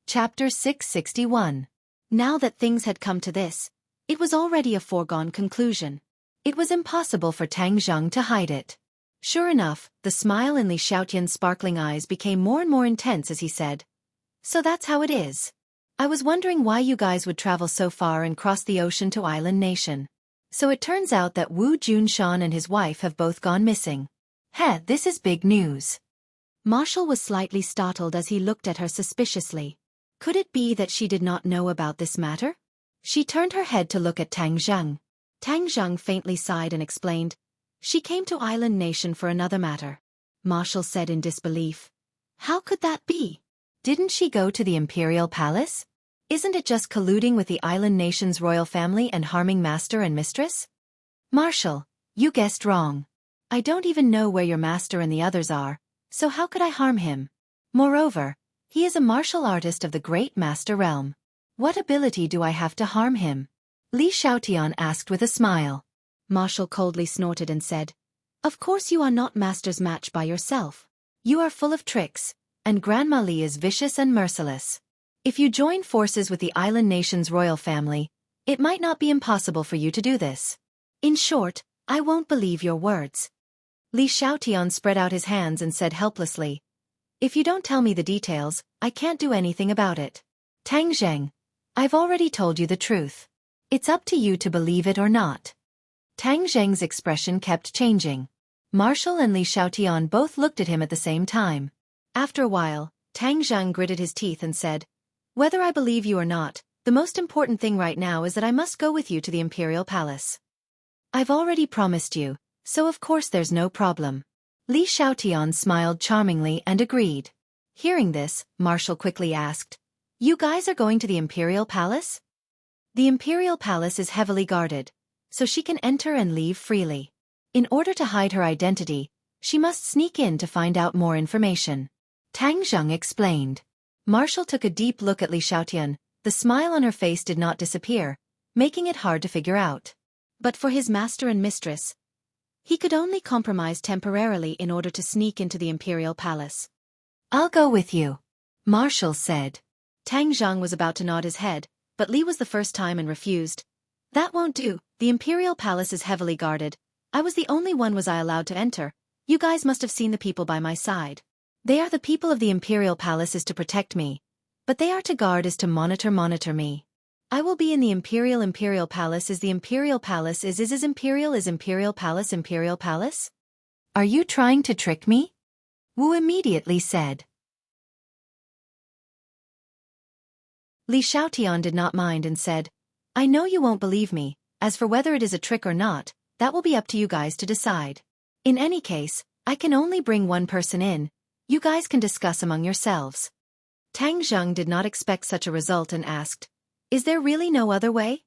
S1: Chapter 661. Now that things had come to this, it was already a foregone conclusion. It was impossible for Tang Zhang to hide it. Sure enough, the smile in Li Xiaotian's sparkling eyes became more and more intense as he said, "So that's how it is. I was wondering why you guys would travel so far and cross the ocean to Island Nation. So it turns out that Wu Junshan and his wife have both gone missing. Heh, this is big news." Marshall was slightly startled as he looked at her suspiciously. Could it be that she did not know about this matter? She turned her head to look at Tang Zhang. Tang Zhang faintly sighed and explained, "She came to Island Nation for another matter." Marshall said in disbelief, "How could that be? Didn't she go to the Imperial Palace? Isn't it just colluding with the Island Nation's royal family and harming master and mistress?" "Marshall, you guessed wrong. I don't even know where your master and the others are, so how could I harm him? Moreover, he is a martial artist of the great master realm. What ability do I have to harm him?" Li Xiaotian asked with a smile. Marshall coldly snorted and said, "Of course you are not master's match by yourself. You are full of tricks, and Grandma Li is vicious and merciless. If you join forces with the Island Nation's royal family, it might not be impossible for you to do this. In short, I won't believe your words." Li Xiaotian spread out his hands and said helplessly, "If you don't tell me the details, I can't do anything about it. Tang Zheng, I've already told you the truth. It's up to you to believe it or not." Tang Zheng's expression kept changing. Marshall and Li Xiaotian both looked at him at the same time. After a while, Tang Zheng gritted his teeth and said, "Whether I believe you or not, the most important thing right now is that I must go with you to the Imperial Palace. I've already promised you, so of course there's no problem." Li Xiaotian smiled charmingly and agreed. Hearing this, Marshall quickly asked, "You guys are going to the Imperial Palace?" "The Imperial Palace is heavily guarded, so she can enter and leave freely. In order to hide her identity, she must sneak in to find out more information," Tang Zheng explained. Marshall took a deep look at Li Xiaotian. The smile on her face did not disappear, making it hard to figure out. But for his master and mistress, he could only compromise temporarily in order to sneak into the Imperial Palace. "I'll go with you," Marshall said. Tang Zhang was about to nod his head, but Li was the first time and refused. "That won't do. The Imperial Palace is heavily guarded. I was the only one was I allowed to enter. You guys must have seen the people by my side. They are the people of the Imperial Palace is to protect me, but they are to guard is to monitor me. I will be in the Imperial Palace is the Imperial Palace is Imperial Palace? Are you trying to trick me?" Wu immediately said. Li Xiaotian did not mind and said, I know you won't believe me. As for whether it is a trick or not, that will be up to you guys to decide. In any case, I can only bring one person in. You guys can discuss among yourselves. Tang Zheng did not expect such a result and asked, Is there really no other way?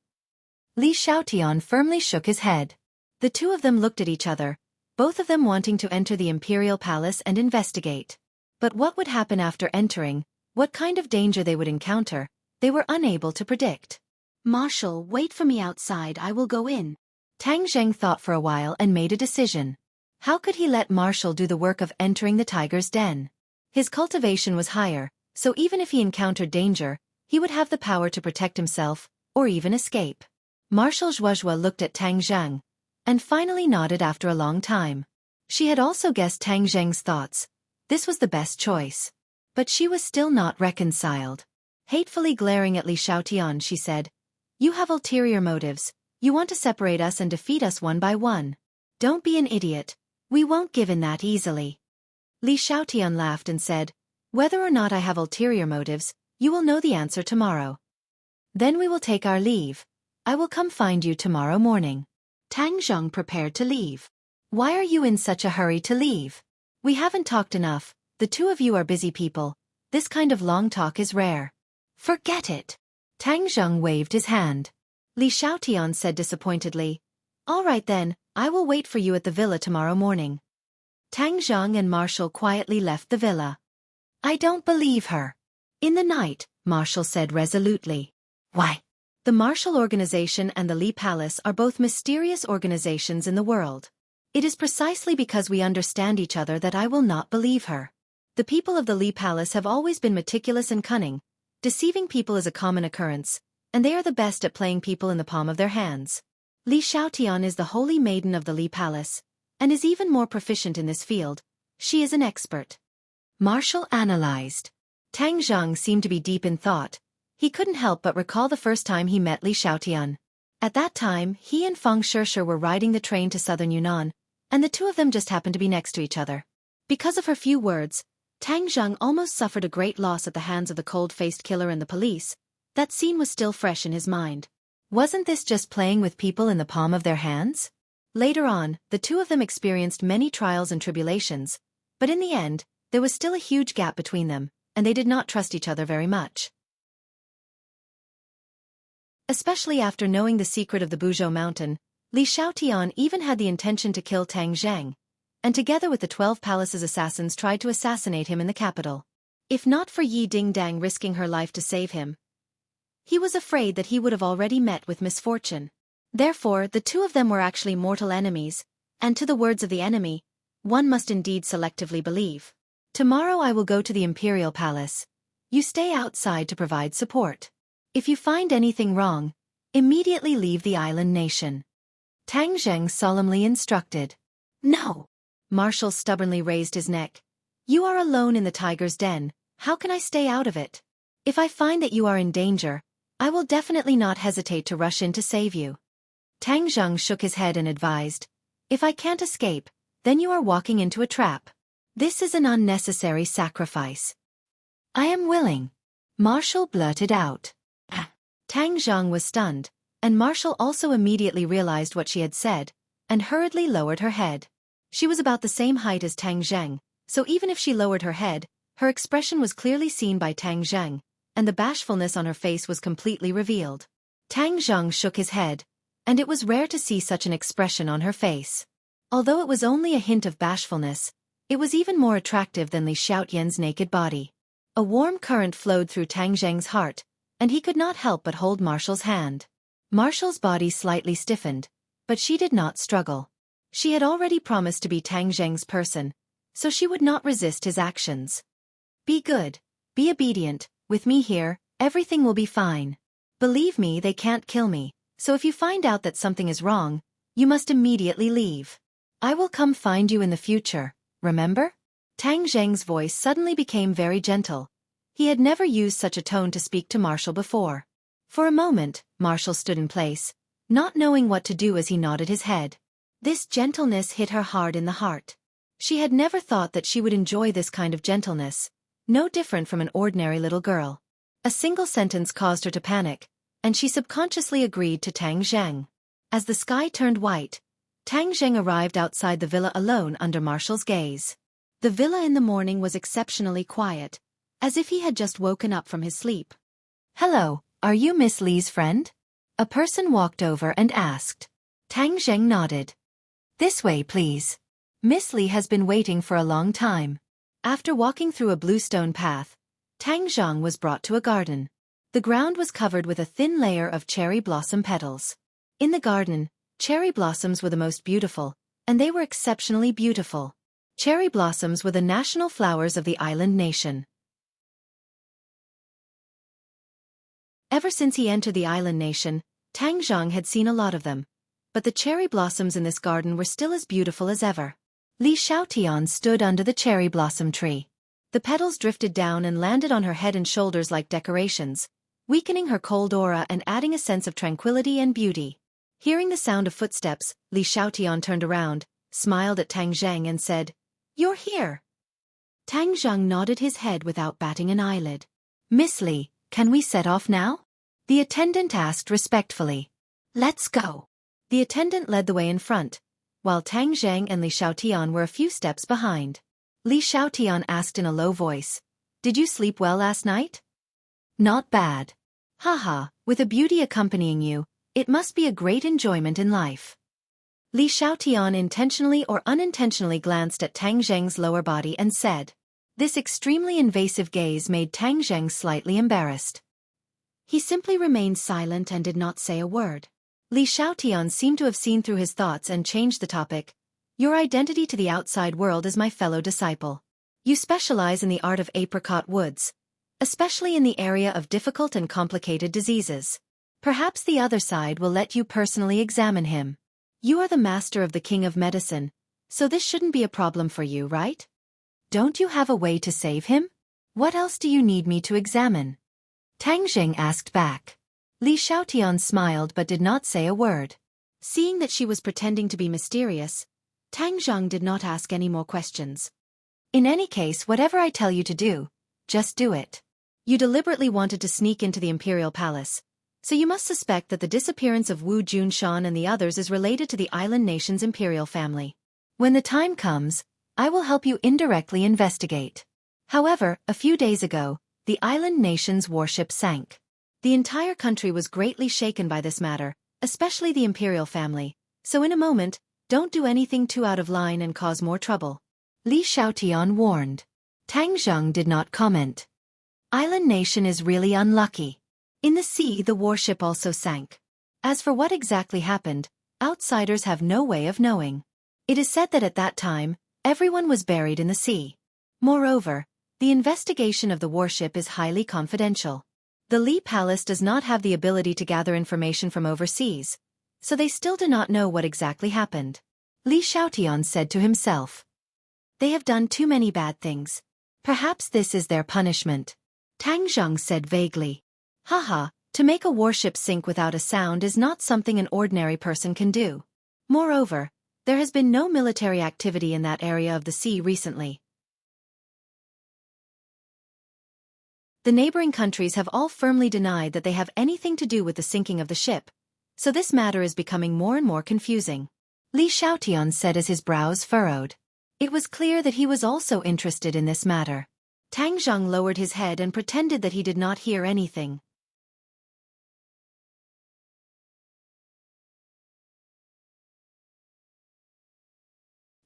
S1: Li Xiaotian firmly shook his head. The two of them looked at each other, both of them wanting to enter the imperial palace and investigate. But what would happen after entering, what kind of danger they would encounter, they were unable to predict. Marshal, wait for me outside, I will go in. Tang Zheng thought for a while and made a decision. How could he let Marshal do the work of entering the tiger's den? His cultivation was higher, so even if he encountered danger, he would have the power to protect himself, or even escape. Marshal Zhuozhua looked at Tang Zheng, and finally nodded after a long time. She had also guessed Tang Zheng's thoughts. This was the best choice. But she was still not reconciled. Hatefully glaring at Li Xiaotian, she said, You have ulterior motives. You want to separate us and defeat us one by one. Don't be an idiot. We won't give in that easily. Li Xiaotian laughed and said, Whether or not I have ulterior motives, you will know the answer tomorrow. Then we will take our leave. I will come find you tomorrow morning. Tang Zheng prepared to leave. Why are you in such a hurry to leave? We haven't talked enough. The two of you are busy people. This kind of long talk is rare. Forget it. Tang Zheng waved his hand. Li Xiaotian said disappointedly, All right then, I will wait for you at the villa tomorrow morning. Tang Zheng and Marshal quietly left the villa. I don't believe her. In the night, Marshal said resolutely. Why? The Marshal Organization and the Li Palace are both mysterious organizations in the world. It is precisely because we understand each other that I will not believe her. The people of the Li Palace have always been meticulous and cunning. Deceiving people is a common occurrence, and they are the best at playing people in the palm of their hands. Li Xiaotian is the holy maiden of the Li Palace, and is even more proficient in this field. She is an expert. Marshal analyzed. Tang Zheng seemed to be deep in thought. He couldn't help but recall the first time he met Li Xiaotian. At that time, he and Fang Shishir were riding the train to southern Yunnan, and the two of them just happened to be next to each other. Because of her few words, Tang Zheng almost suffered a great loss at the hands of the cold-faced killer and the police. That scene was still fresh in his mind. Wasn't this just playing with people in the palm of their hands? Later on, the two of them experienced many trials and tribulations, but in the end, there was still a huge gap between them, and they did not trust each other very much. Especially after knowing the secret of the Buzhou mountain, Li Xiaotian even had the intention to kill Tang Zheng, and together with the 12 palace's assassins tried to assassinate him in the capital. If not for Yi Dingdang risking her life to save him, he was afraid that he would have already met with misfortune. Therefore, the two of them were actually mortal enemies, and to the words of the enemy, one must indeed selectively believe. Tomorrow I will go to the Imperial Palace. You stay outside to provide support. If you find anything wrong, immediately leave the island nation. Tang Zheng solemnly instructed. No. Marshal stubbornly raised his neck. You are alone in the tiger's den, how can I stay out of it? If I find that you are in danger, I will definitely not hesitate to rush in to save you. Tang Zheng shook his head and advised. If I can't escape, then you are walking into a trap. This is an unnecessary sacrifice. I am willing. Marshal blurted out. Tang Zheng was stunned, and Marshal also immediately realized what she had said, and hurriedly lowered her head. She was about the same height as Tang Zheng, so even if she lowered her head, her expression was clearly seen by Tang Zheng, and the bashfulness on her face was completely revealed. Tang Zheng shook his head, and it was rare to see such an expression on her face. Although it was only a hint of bashfulness, it was even more attractive than Li Xiaotian's naked body. A warm current flowed through Tang Zheng's heart, and he could not help but hold Marshall's hand. Marshall's body slightly stiffened, but she did not struggle. She had already promised to be Tang Zheng's person, so she would not resist his actions. Be good, be obedient, with me here, everything will be fine. Believe me, they can't kill me, so if you find out that something is wrong, you must immediately leave. I will come find you in the future, remember? Tang Zheng's voice suddenly became very gentle. He had never used such a tone to speak to Marshall before. For a moment, Marshall stood in place, not knowing what to do as he nodded his head. This gentleness hit her hard in the heart. She had never thought that she would enjoy this kind of gentleness, no different from an ordinary little girl. A single sentence caused her to panic, and she subconsciously agreed to Tang Zheng. As the sky turned white, Tang Zheng arrived outside the villa alone under Marshall's gaze. The villa in the morning was exceptionally quiet, as if he had just woken up from his sleep. "Hello, are you Miss Li's friend?" A person walked over and asked. Tang Zheng nodded. "This way, please. Miss Li has been waiting for a long time." After walking through a bluestone path, Tang Zheng was brought to a garden. The ground was covered with a thin layer of cherry blossom petals. In the garden, cherry blossoms were the most beautiful, and they were exceptionally beautiful. Cherry blossoms were the national flowers of the island nation. Ever since he entered the island nation, Tang Zheng had seen a lot of them, but the cherry blossoms in this garden were still as beautiful as ever. Li Xiaotian stood under the cherry blossom tree. The petals drifted down and landed on her head and shoulders like decorations, weakening her cold aura and adding a sense of tranquility and beauty. Hearing the sound of footsteps, Li Xiaotian turned around, smiled at Tang Zheng and said, "You're here." Tang Zheng nodded his head without batting an eyelid. "Miss Li, can we set off now?" The attendant asked respectfully. "Let's go." The attendant led the way in front, while Tang Zheng and Li Xiaotian were a few steps behind. Li Xiaotian asked in a low voice, "Did you sleep well last night?" "Not bad." "Haha, with a beauty accompanying you, it must be a great enjoyment in life." Li Xiaotian intentionally or unintentionally glanced at Tang Zheng's lower body and said. This extremely invasive gaze made Tang Zheng slightly embarrassed. He simply remained silent and did not say a word. Li Xiaotian seemed to have seen through his thoughts and changed the topic. "Your identity to the outside world is my fellow disciple. You specialize in the art of apricot woods, especially in the area of difficult and complicated diseases. Perhaps the other side will let you personally examine him. You are the master of the king of medicine, so this shouldn't be a problem for you, right? Don't you have a way to save him? What else do you need me to examine?" Tang Zheng asked back. Li Xiaotian smiled but did not say a word. Seeing that she was pretending to be mysterious, Tang Zheng did not ask any more questions. "In any case, whatever I tell you to do, just do it. You deliberately wanted to sneak into the imperial palace, so you must suspect that the disappearance of Wu Junshan and the others is related to the island nation's imperial family. When the time comes, I will help you indirectly investigate." However, a few days ago, the island nation's warship sank. The entire country was greatly shaken by this matter, especially the imperial family, so in a moment, don't do anything too out of line and cause more trouble. Li Xiaotian warned. Tang Zheng did not comment. Island nation is really unlucky. In the sea, the warship also sank. As for what exactly happened, outsiders have no way of knowing. It is said that at that time, everyone was buried in the sea. Moreover, the investigation of the warship is highly confidential. The Li Palace does not have the ability to gather information from overseas, so they still do not know what exactly happened. Li Xiaotian said to himself. They have done too many bad things. Perhaps this is their punishment. Tang Zheng said vaguely. Haha, to make a warship sink without a sound is not something an ordinary person can do. Moreover, there has been no military activity in that area of the sea recently. The neighboring countries have all firmly denied that they have anything to do with the sinking of the ship, so this matter is becoming more and more confusing. Li Xiaotian said as his brows furrowed. It was clear that he was also interested in this matter. Tang Zheng lowered his head and pretended that he did not hear anything.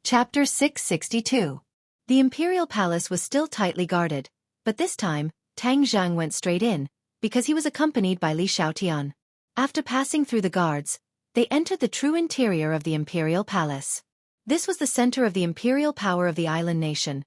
S1: Chapter 662. The imperial palace was still tightly guarded, but this time, Tang Zheng went straight in, because he was accompanied by Li Xiaotian. After passing through the guards, they entered the true interior of the imperial palace. This was the center of the imperial power of the island nation,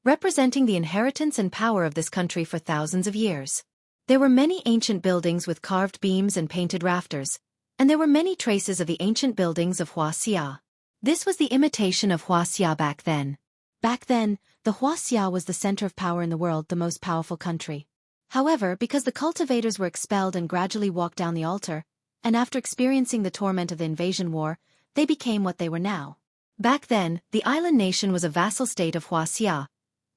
S1: representing the inheritance and power of this country for thousands of years. There were many ancient buildings with carved beams and painted rafters, and there were many traces of the ancient buildings of Wuxia. This was the imitation of Wuxia back then. Back then, the Wuxia was the center of power in the world, the most powerful country. However, because the cultivators were expelled and gradually walked down the altar, and after experiencing the torment of the invasion war, they became what they were now. Back then, the island nation was a vassal state of Wuxia,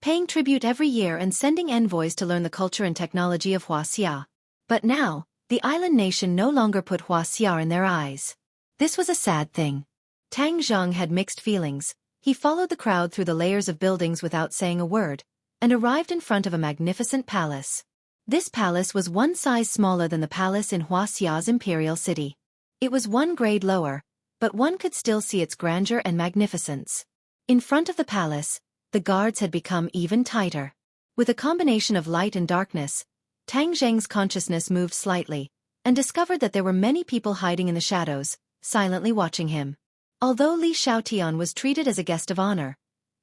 S1: paying tribute every year and sending envoys to learn the culture and technology of Wuxia. But now, The island nation no longer put Wuxia in their eyes. This was a sad thing. Tang Zhang had mixed feelings. He followed the crowd through the layers of buildings without saying a word, and arrived in front of a magnificent palace. This palace was one size smaller than the palace in Wuxia's imperial city. It was one grade lower, but one could still see its grandeur and magnificence. In front of the palace, the guards had become even tighter. With a combination of light and darkness, Tang Zheng's consciousness moved slightly, and discovered that there were many people hiding in the shadows, silently watching him. Although Li Xiaotian was treated as a guest of honor,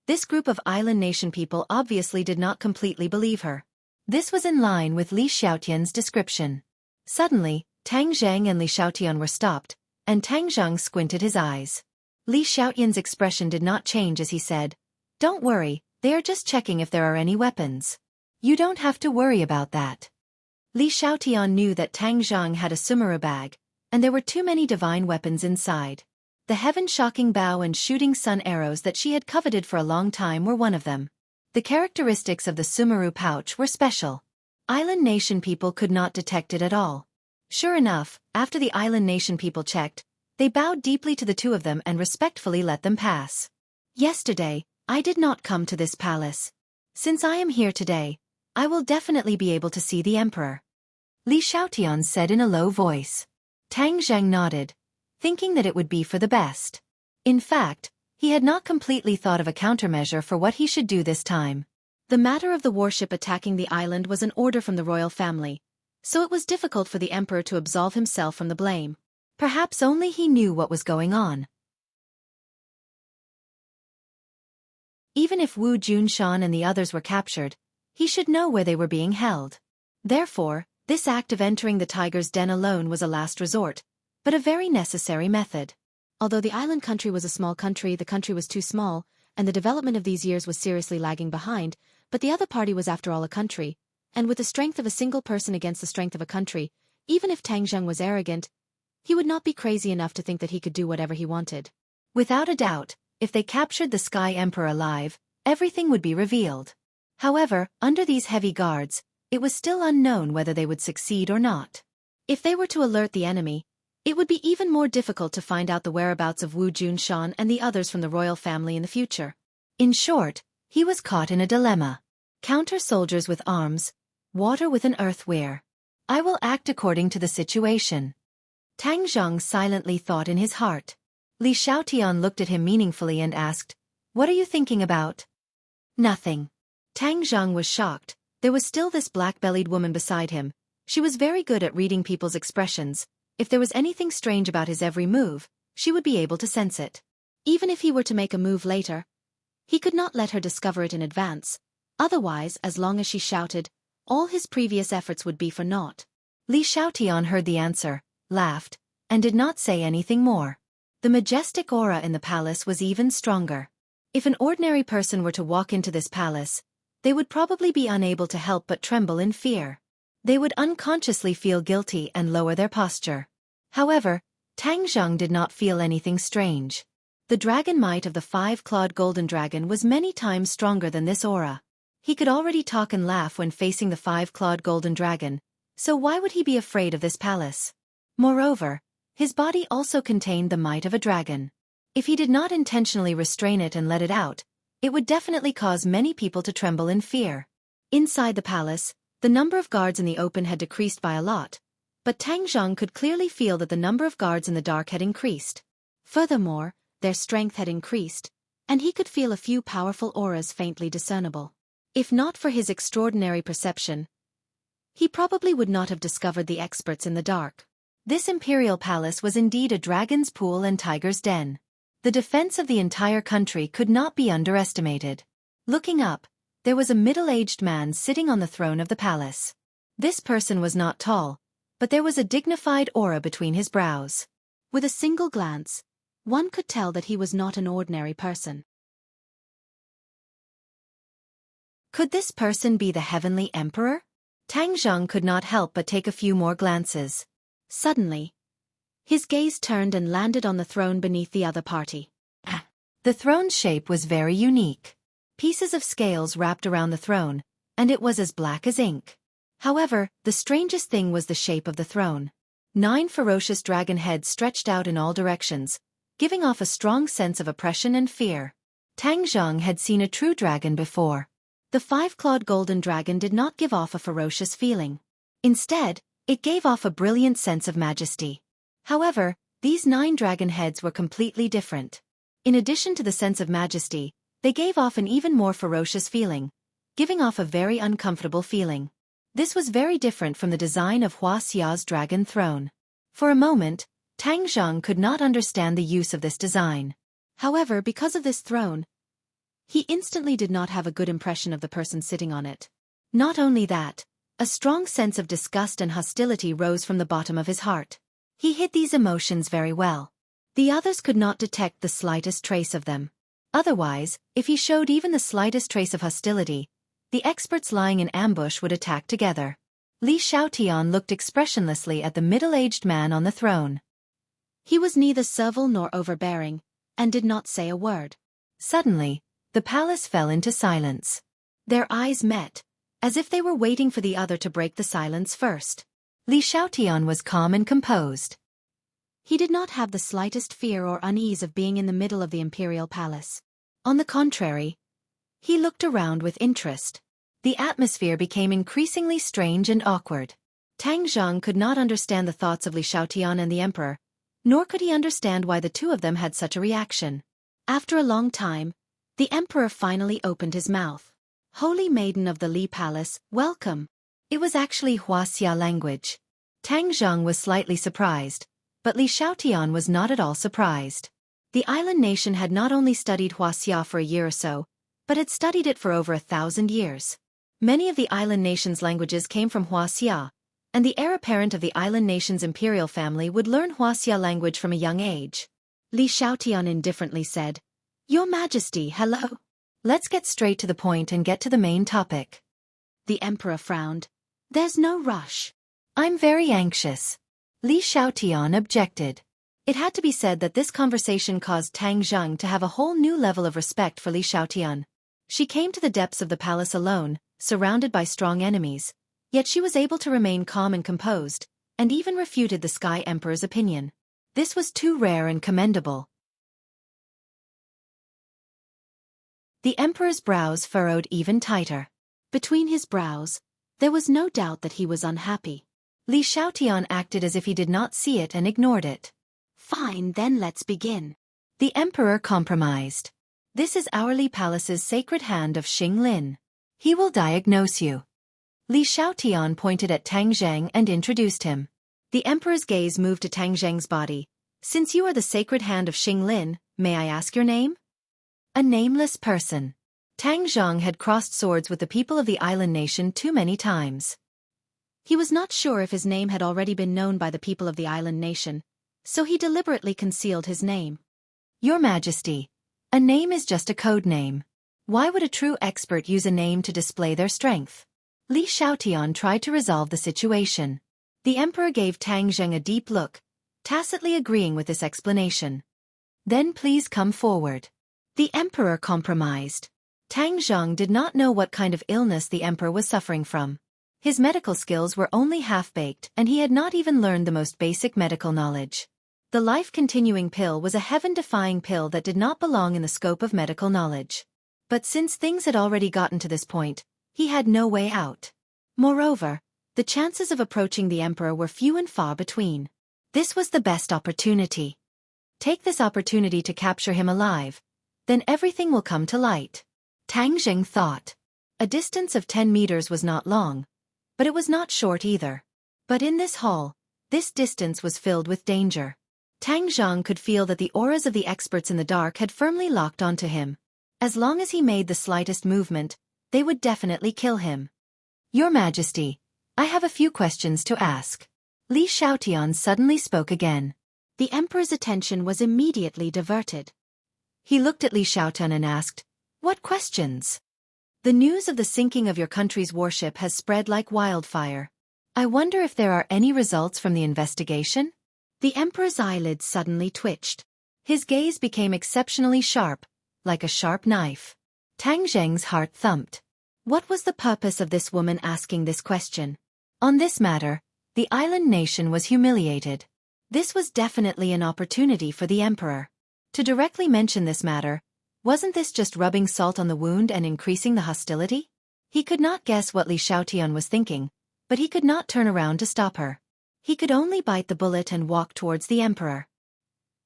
S1: this group of island nation people obviously did not completely believe her. This was in line with Li Xiaotian's description. Suddenly, Tang Zheng and Li Xiaotian were stopped, and Tang Zheng squinted his eyes. Li Xiaotian's expression did not change as he said, "Don't worry, they are just checking if there are any weapons. You don't have to worry about that." Li Xiaotian knew that Tang Zheng had a sumeru bag, and there were too many divine weapons inside. The heaven-shocking bow and shooting sun arrows that she had coveted for a long time were one of them. The characteristics of the sumeru pouch were special. Island nation people could not detect it at all. Sure enough, after the island nation people checked, they bowed deeply to the two of them and respectfully let them pass. "Yesterday, I did not come to this palace. Since I am here today, I will definitely be able to see the emperor," Li Xiaotian said in a low voice. Tang Zheng nodded, thinking that it would be for the best. In fact, he had not completely thought of a countermeasure for what he should do this time. The matter of the warship attacking the island was an order from the royal family, so it was difficult for the emperor to absolve himself from the blame. Perhaps only he knew what was going on. Even if Wu Junshan and the others were captured, he should know where they were being held. Therefore, this act of entering the tiger's den alone was a last resort, but a very necessary method. Although the island country was a small country, the country was too small, and the development of these years was seriously lagging behind, but the other party was after all a country, and with the strength of a single person against the strength of a country, even if Tang Zheng was arrogant, he would not be crazy enough to think that he could do whatever he wanted. Without a doubt, if they captured the Sky Emperor alive, everything would be revealed. However, under these heavy guards, it was still unknown whether they would succeed or not. If they were to alert the enemy, it would be even more difficult to find out the whereabouts of Wu Junshan and the others from the royal family in the future. In short, he was caught in a dilemma. Counter soldiers with arms, water with an earthware. I will act according to the situation. Tang Zheng silently thought in his heart. Li Xiaotian looked at him meaningfully and asked, "What are you thinking about?" "Nothing." Tang Zheng was shocked. There was still this black-bellied woman beside him. She was very good at reading people's expressions. If there was anything strange about his every move, she would be able to sense it. Even if he were to make a move later, he could not let her discover it in advance. Otherwise, as long as she shouted, all his previous efforts would be for naught. Li Xiaotian heard the answer, laughed, and did not say anything more. The majestic aura in the palace was even stronger. If an ordinary person were to walk into this palace, they would probably be unable to help but tremble in fear. They would unconsciously feel guilty and lower their posture. However, Tang Zheng did not feel anything strange. The dragon might of the five-clawed golden dragon was many times stronger than this aura. He could already talk and laugh when facing the five-clawed golden dragon, so why would he be afraid of this palace? Moreover, his body also contained the might of a dragon. If he did not intentionally restrain it and let it out, it would definitely cause many people to tremble in fear. Inside the palace, the number of guards in the open had decreased by a lot, but Tang Zheng could clearly feel that the number of guards in the dark had increased. Furthermore, their strength had increased, and he could feel a few powerful auras faintly discernible. If not for his extraordinary perception, he probably would not have discovered the experts in the dark. This imperial palace was indeed a dragon's pool and tiger's den. The defense of the entire country could not be underestimated. Looking up, there was a middle-aged man sitting on the throne of the palace. This person was not tall, but there was a dignified aura between his brows. With a single glance, one could tell that he was not an ordinary person. Could this person be the heavenly emperor? Tang Zheng could not help but take a few more glances. Suddenly, his gaze turned and landed on the throne beneath the other party. The throne's shape was very unique. Pieces of scales wrapped around the throne, and it was as black as ink. However, the strangest thing was the shape of the throne. 9 ferocious dragon heads stretched out in all directions, giving off a strong sense of oppression and fear. Tang Zhang had seen a true dragon before. The 5-clawed golden dragon did not give off a ferocious feeling. Instead, it gave off a brilliant sense of majesty. However, these 9 dragon heads were completely different. In addition to the sense of majesty, they gave off an even more ferocious feeling, giving off a very uncomfortable feeling. This was very different from the design of Wuxia's dragon throne. For a moment, Tang Zhang could not understand the use of this design. However, because of this throne, he instantly did not have a good impression of the person sitting on it. Not only that, a strong sense of disgust and hostility rose from the bottom of his heart. He hid these emotions very well. The others could not detect the slightest trace of them. Otherwise, if he showed even the slightest trace of hostility, the experts lying in ambush would attack together. Li Xiaotian looked expressionlessly at the middle-aged man on the throne. He was neither servile nor overbearing, and did not say a word. Suddenly, the palace fell into silence. Their eyes met, as if they were waiting for the other to break the silence first. Li Xiaotian was calm and composed. He did not have the slightest fear or unease of being in the middle of the imperial palace. On the contrary, he looked around with interest. The atmosphere became increasingly strange and awkward. Tang Zhang could not understand the thoughts of Li Xiaotian and the emperor, nor could he understand why the two of them had such a reaction. After a long time, the emperor finally opened his mouth. "Holy Maiden of the Li Palace, welcome." It was actually Wuxia language. Tang Zhang was slightly surprised, but Li Xiaotian was not at all surprised. The island nation had not only studied Wuxia for a year or so, but had studied it for over 1,000 years. Many of the island nation's languages came from Wuxia, and the heir apparent of the island nation's imperial family would learn Wuxia language from a young age. Li Xiaotian indifferently said, "Your Majesty, hello. Let's get straight to the point and get to the main topic." The emperor frowned. "There's no rush. I'm very anxious." Li Xiaotian objected. It had to be said that this conversation caused Tang Zhang to have a whole new level of respect for Li Xiaotian. She came to the depths of the palace alone, surrounded by strong enemies, yet she was able to remain calm and composed, and even refuted the Sky Emperor's opinion. This was too rare and commendable. The emperor's brows furrowed even tighter. Between his brows, there was no doubt that he was unhappy. Li Xiaotian acted as if he did not see it and ignored it. "Fine, then let's begin." The emperor compromised. "This is our Li Palace's sacred hand of Xinglin. He will diagnose you." Li Xiaotian pointed at Tang Zhang and introduced him. The emperor's gaze moved to Tang Zhang's body. "Since you are the sacred hand of Xinglin, may I ask your name?" "A nameless person." Tang Zhang had crossed swords with the people of the island nation too many times. He was not sure if his name had already been known by the people of the island nation, so he deliberately concealed his name. "Your Majesty, a name is just a code name. Why would a true expert use a name to display their strength?" Li Xiaotian tried to resolve the situation. The emperor gave Tang Zhang a deep look, tacitly agreeing with this explanation. "Then please come forward." The emperor compromised. Tang Zhang did not know what kind of illness the emperor was suffering from. His medical skills were only half-baked and he had not even learned the most basic medical knowledge. The life-continuing pill was a heaven-defying pill that did not belong in the scope of medical knowledge. But since things had already gotten to this point, he had no way out. Moreover, the chances of approaching the emperor were few and far between. This was the best opportunity. Take this opportunity to capture him alive, then everything will come to light. Tang Zhang thought. A distance of 10 meters was not long, but it was not short either. But in this hall, this distance was filled with danger. Tang Zhang could feel that the auras of the experts in the dark had firmly locked onto him. As long as he made the slightest movement, they would definitely kill him. "Your Majesty, I have a few questions to ask." Li Xiaotian suddenly spoke again. The emperor's attention was immediately diverted. He looked at Li Xiaotian and asked, "What questions?" "The news of the sinking of your country's warship has spread like wildfire. I wonder if there are any results from the investigation?" The emperor's eyelids suddenly twitched. His gaze became exceptionally sharp, like a sharp knife. Tang Zhang's heart thumped. What was the purpose of this woman asking this question? On this matter, the island nation was humiliated. This was definitely an opportunity for the emperor. To directly mention this matter, wasn't this just rubbing salt on the wound and increasing the hostility? He could not guess what Li Xiaotian was thinking, but he could not turn around to stop her. He could only bite the bullet and walk towards the emperor.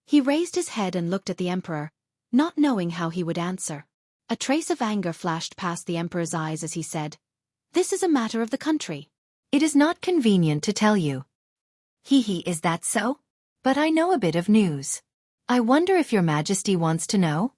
S1: He raised his head and looked at the emperor, not knowing how he would answer. A trace of anger flashed past the emperor's eyes as he said, "This is a matter of the country. It is not convenient to tell you." Is that so? But I know a bit of news. I wonder if your majesty wants to know?"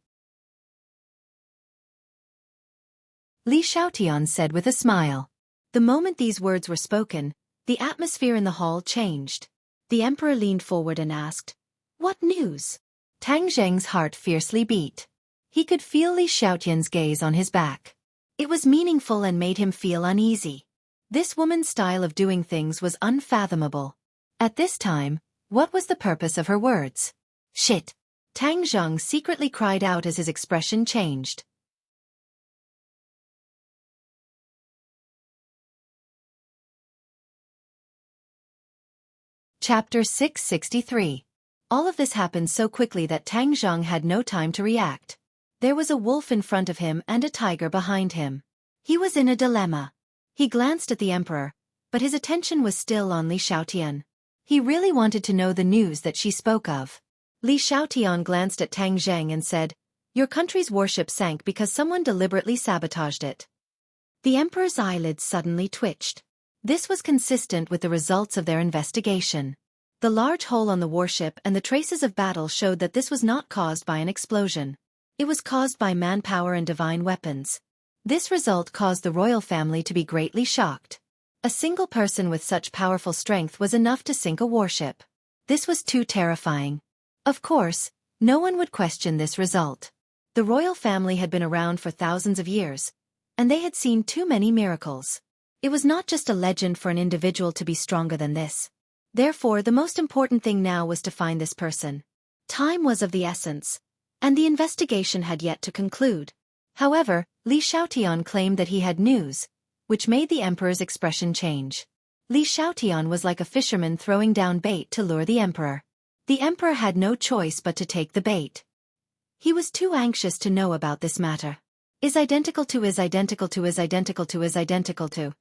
S1: Li Xiaotian said with a smile. The moment these words were spoken, the atmosphere in the hall changed. The emperor leaned forward and asked, "What news?" Tang Zheng's heart fiercely beat. He could feel Li Xiaotian's gaze on his back. It was meaningful and made him feel uneasy. This woman's style of doing things was unfathomable. At this time, what was the purpose of her words? "Shit!" Tang Zheng secretly cried out as his expression changed. Chapter 663. All of this happened so quickly that Tang Zheng had no time to react. There was a wolf in front of him and a tiger behind him. He was in a dilemma. He glanced at the emperor, but his attention was still on Li Xiaotian. He really wanted to know the news that she spoke of. Li Xiaotian glanced at Tang Zheng and said, "Your country's warship sank because someone deliberately sabotaged it." The emperor's eyelids suddenly twitched. This was consistent with the results of their investigation. The large hole on the warship and the traces of battle showed that this was not caused by an explosion. It was caused by manpower and divine weapons. This result caused the royal family to be greatly shocked. A single person with such powerful strength was enough to sink a warship. This was too terrifying. Of course, no one would question this result. The royal family had been around for thousands of years, and they had seen too many miracles. It was not just a legend for an individual to be stronger than this. Therefore, the most important thing now was to find this person. Time was of the essence, and the investigation had yet to conclude. However, Li Xiaotian claimed that he had news, which made the emperor's expression change. Li Xiaotian was like a fisherman throwing down bait to lure the emperor. The emperor had no choice but to take the bait. He was too anxious to know about this matter. Is identical to.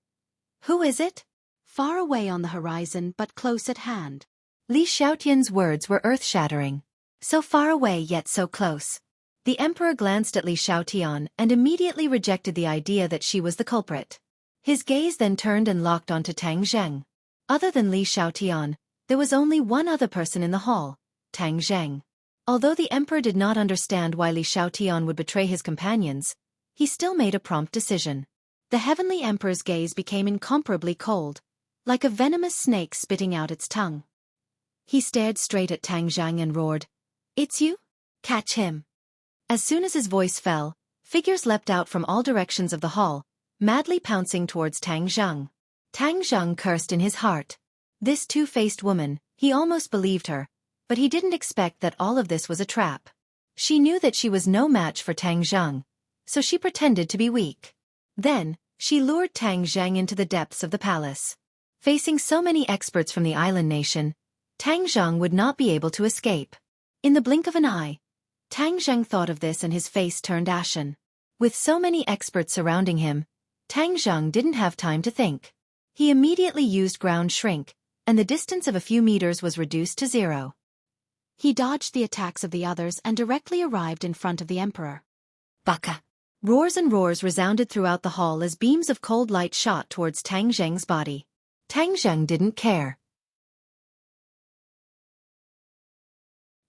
S1: Who is it? Far away on the horizon but close at hand. Li Xiaotian's words were earth-shattering. So far away yet so close. The emperor glanced at Li Xiaotian and immediately rejected the idea that she was the culprit. His gaze then turned and locked onto Tang Zheng. Other than Li Xiaotian, there was only one other person in the hall, Tang Zheng. Although the emperor did not understand why Li Xiaotian would betray his companions, he still made a prompt decision. The heavenly emperor's gaze became incomparably cold, like a venomous snake spitting out its tongue. He stared straight at Tang Zheng and roared, "It's you? Catch him." As soon as his voice fell, figures leapt out from all directions of the hall, madly pouncing towards Tang Zheng. Tang Zheng cursed in his heart. This two-faced woman, he almost believed her, but he didn't expect that all of this was a trap. She knew that she was no match for Tang Zheng, so she pretended to be weak. Then, she lured Tang Zheng into the depths of the palace. Facing so many experts from the island nation, Tang Zheng would not be able to escape. In the blink of an eye, Tang Zheng thought of this and his face turned ashen. With so many experts surrounding him, Tang Zheng didn't have time to think. He immediately used ground shrink, and the distance of a few meters was reduced to 0. He dodged the attacks of the others and directly arrived in front of the emperor. Baka! Roars and roars resounded throughout the hall as beams of cold light shot towards Tang Zheng's body. Tang Zheng didn't care.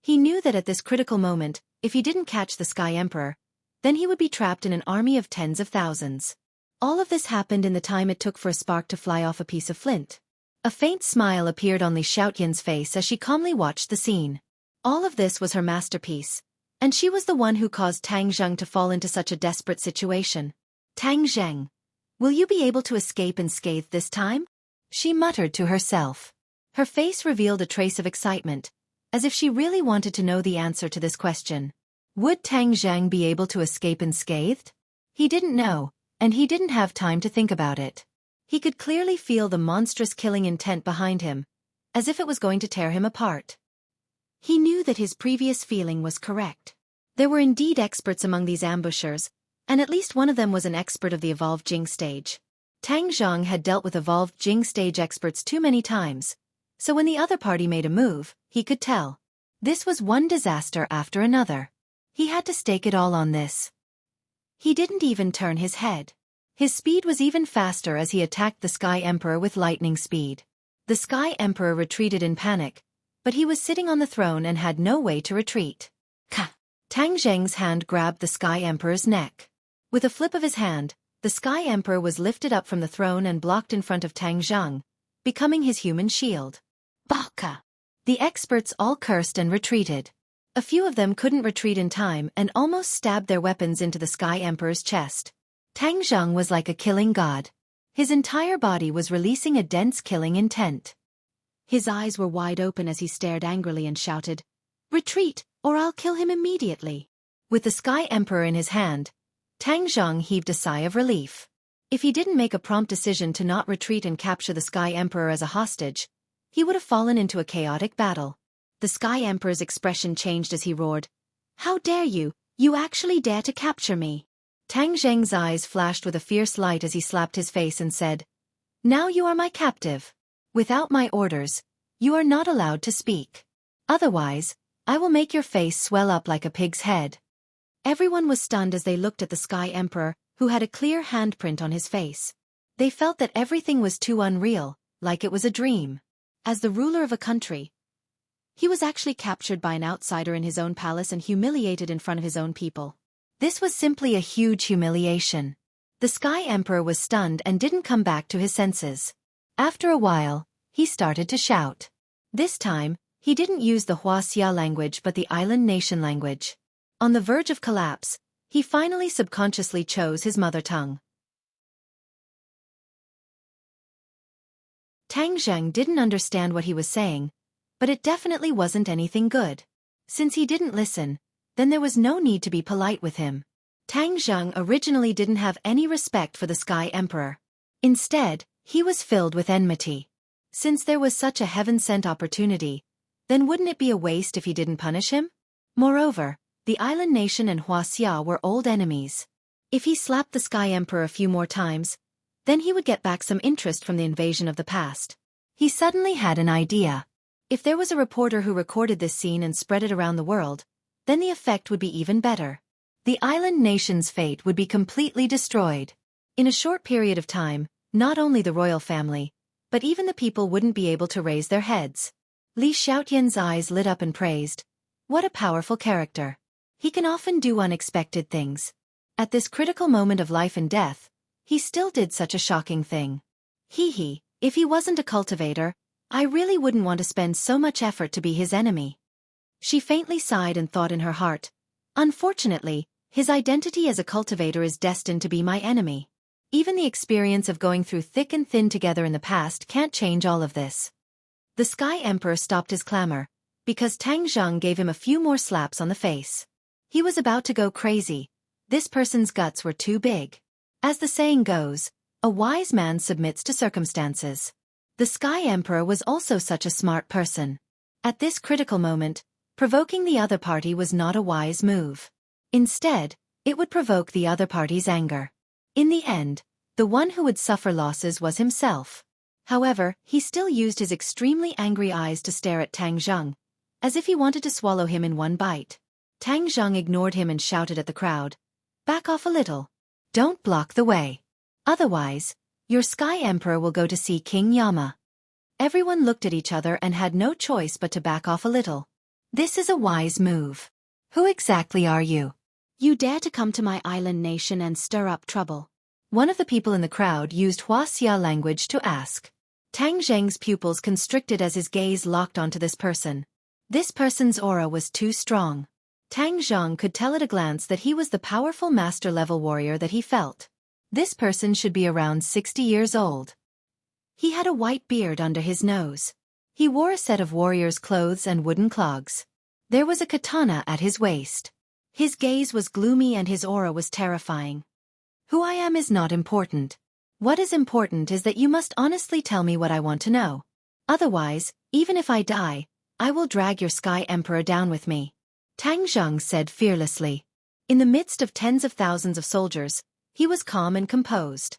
S1: He knew that at this critical moment, if he didn't catch the Sky Emperor, then he would be trapped in an army of tens of thousands. All of this happened in the time it took for a spark to fly off a piece of flint. A faint smile appeared on Li Xiaotian's face as she calmly watched the scene. All of this was her masterpiece, and she was the one who caused Tang Zheng to fall into such a desperate situation. "Tang Zheng, will you be able to escape unscathed this time?" she muttered to herself. Her face revealed a trace of excitement, as if she really wanted to know the answer to this question. Would Tang Zheng be able to escape unscathed? He didn't know, and he didn't have time to think about it. He could clearly feel the monstrous killing intent behind him, as if it was going to tear him apart. He knew that his previous feeling was correct. There were indeed experts among these ambushers, and at least one of them was an expert of the evolved Jing stage. Tang Zhang had dealt with evolved Jing stage experts too many times, so when the other party made a move, he could tell. This was one disaster after another. He had to stake it all on this. He didn't even turn his head. His speed was even faster as he attacked the Sky Emperor with lightning speed. The Sky Emperor retreated in panic, but he was sitting on the throne and had no way to retreat. Ka! Tang Zheng's hand grabbed the Sky Emperor's neck. With a flip of his hand, the Sky Emperor was lifted up from the throne and blocked in front of Tang Zheng, becoming his human shield. Baka! The experts all cursed and retreated. A few of them couldn't retreat in time and almost stabbed their weapons into the Sky Emperor's chest. Tang Zheng was like a killing god. His entire body was releasing a dense killing intent. His eyes were wide open as he stared angrily and shouted, "Retreat, or I'll kill him immediately." With the Sky Emperor in his hand, Tang Zheng heaved a sigh of relief. If he didn't make a prompt decision to not retreat and capture the Sky Emperor as a hostage, he would have fallen into a chaotic battle. The Sky Emperor's expression changed as he roared, "How dare you! You actually dare to capture me!" Tang Zheng's eyes flashed with a fierce light as he slapped his face and said, "Now you are my captive. Without my orders, you are not allowed to speak. Otherwise, I will make your face swell up like a pig's head." Everyone was stunned as they looked at the Sky Emperor, who had a clear handprint on his face. They felt that everything was too unreal, like it was a dream. As the ruler of a country, he was actually captured by an outsider in his own palace and humiliated in front of his own people. This was simply a huge humiliation. The Sky Emperor was stunned and didn't come back to his senses. After a while, he started to shout. This time, he didn't use the Wuxia language but the island nation language. On the verge of collapse, he finally subconsciously chose his mother tongue. Tang Zheng didn't understand what he was saying, but it definitely wasn't anything good. Since he didn't listen, then there was no need to be polite with him. Tang Zheng originally didn't have any respect for the Sky Emperor. Instead, he was filled with enmity. Since there was such a heaven-sent opportunity, then wouldn't it be a waste if he didn't punish him? Moreover, the island nation and Wuxia were old enemies. If he slapped the Sky Emperor a few more times, then he would get back some interest from the invasion of the past. He suddenly had an idea. If there was a reporter who recorded this scene and spread it around the world, then the effect would be even better. The island nation's fate would be completely destroyed. In a short period of time, not only the royal family, but even the people wouldn't be able to raise their heads. Li Xiaotian's eyes lit up and praised, "What a powerful character. He can often do unexpected things. At this critical moment of life and death, he still did such a shocking thing. If he wasn't a cultivator, I really wouldn't want to spend so much effort to be his enemy." She faintly sighed and thought in her heart, "Unfortunately, his identity as a cultivator is destined to be my enemy. Even the experience of going through thick and thin together in the past can't change all of this." The Sky Emperor stopped his clamor, because Tang Zheng gave him a few more slaps on the face. He was about to go crazy. This person's guts were too big. As the saying goes, a wise man submits to circumstances. The Sky Emperor was also such a smart person. At this critical moment, provoking the other party was not a wise move. Instead, it would provoke the other party's anger. In the end, the one who would suffer losses was himself. However, he still used his extremely angry eyes to stare at Tang Zheng, as if he wanted to swallow him in one bite. Tang Zheng ignored him and shouted at the crowd, "Back off a little. Don't block the way. Otherwise, your Sky Emperor will go to see King Yama." Everyone looked at each other and had no choice but to back off a little. "This is a wise move. Who exactly are you? You dare to come to my island nation and stir up trouble?" One of the people in the crowd used Wuxia language to ask. Tang Zheng's pupils constricted as his gaze locked onto this person. This person's aura was too strong. Tang Zheng could tell at a glance that he was the powerful master-level warrior that he felt. This person should be around 60 years old. He had a white beard under his nose. He wore a set of warrior's clothes and wooden clogs. There was a katana at his waist. His gaze was gloomy and his aura was terrifying. "Who I am is not important. What is important is that you must honestly tell me what I want to know. Otherwise, even if I die, I will drag your Sky Emperor down with me. Tang Zheng said fearlessly. In the midst of tens of thousands of soldiers, he was calm and composed.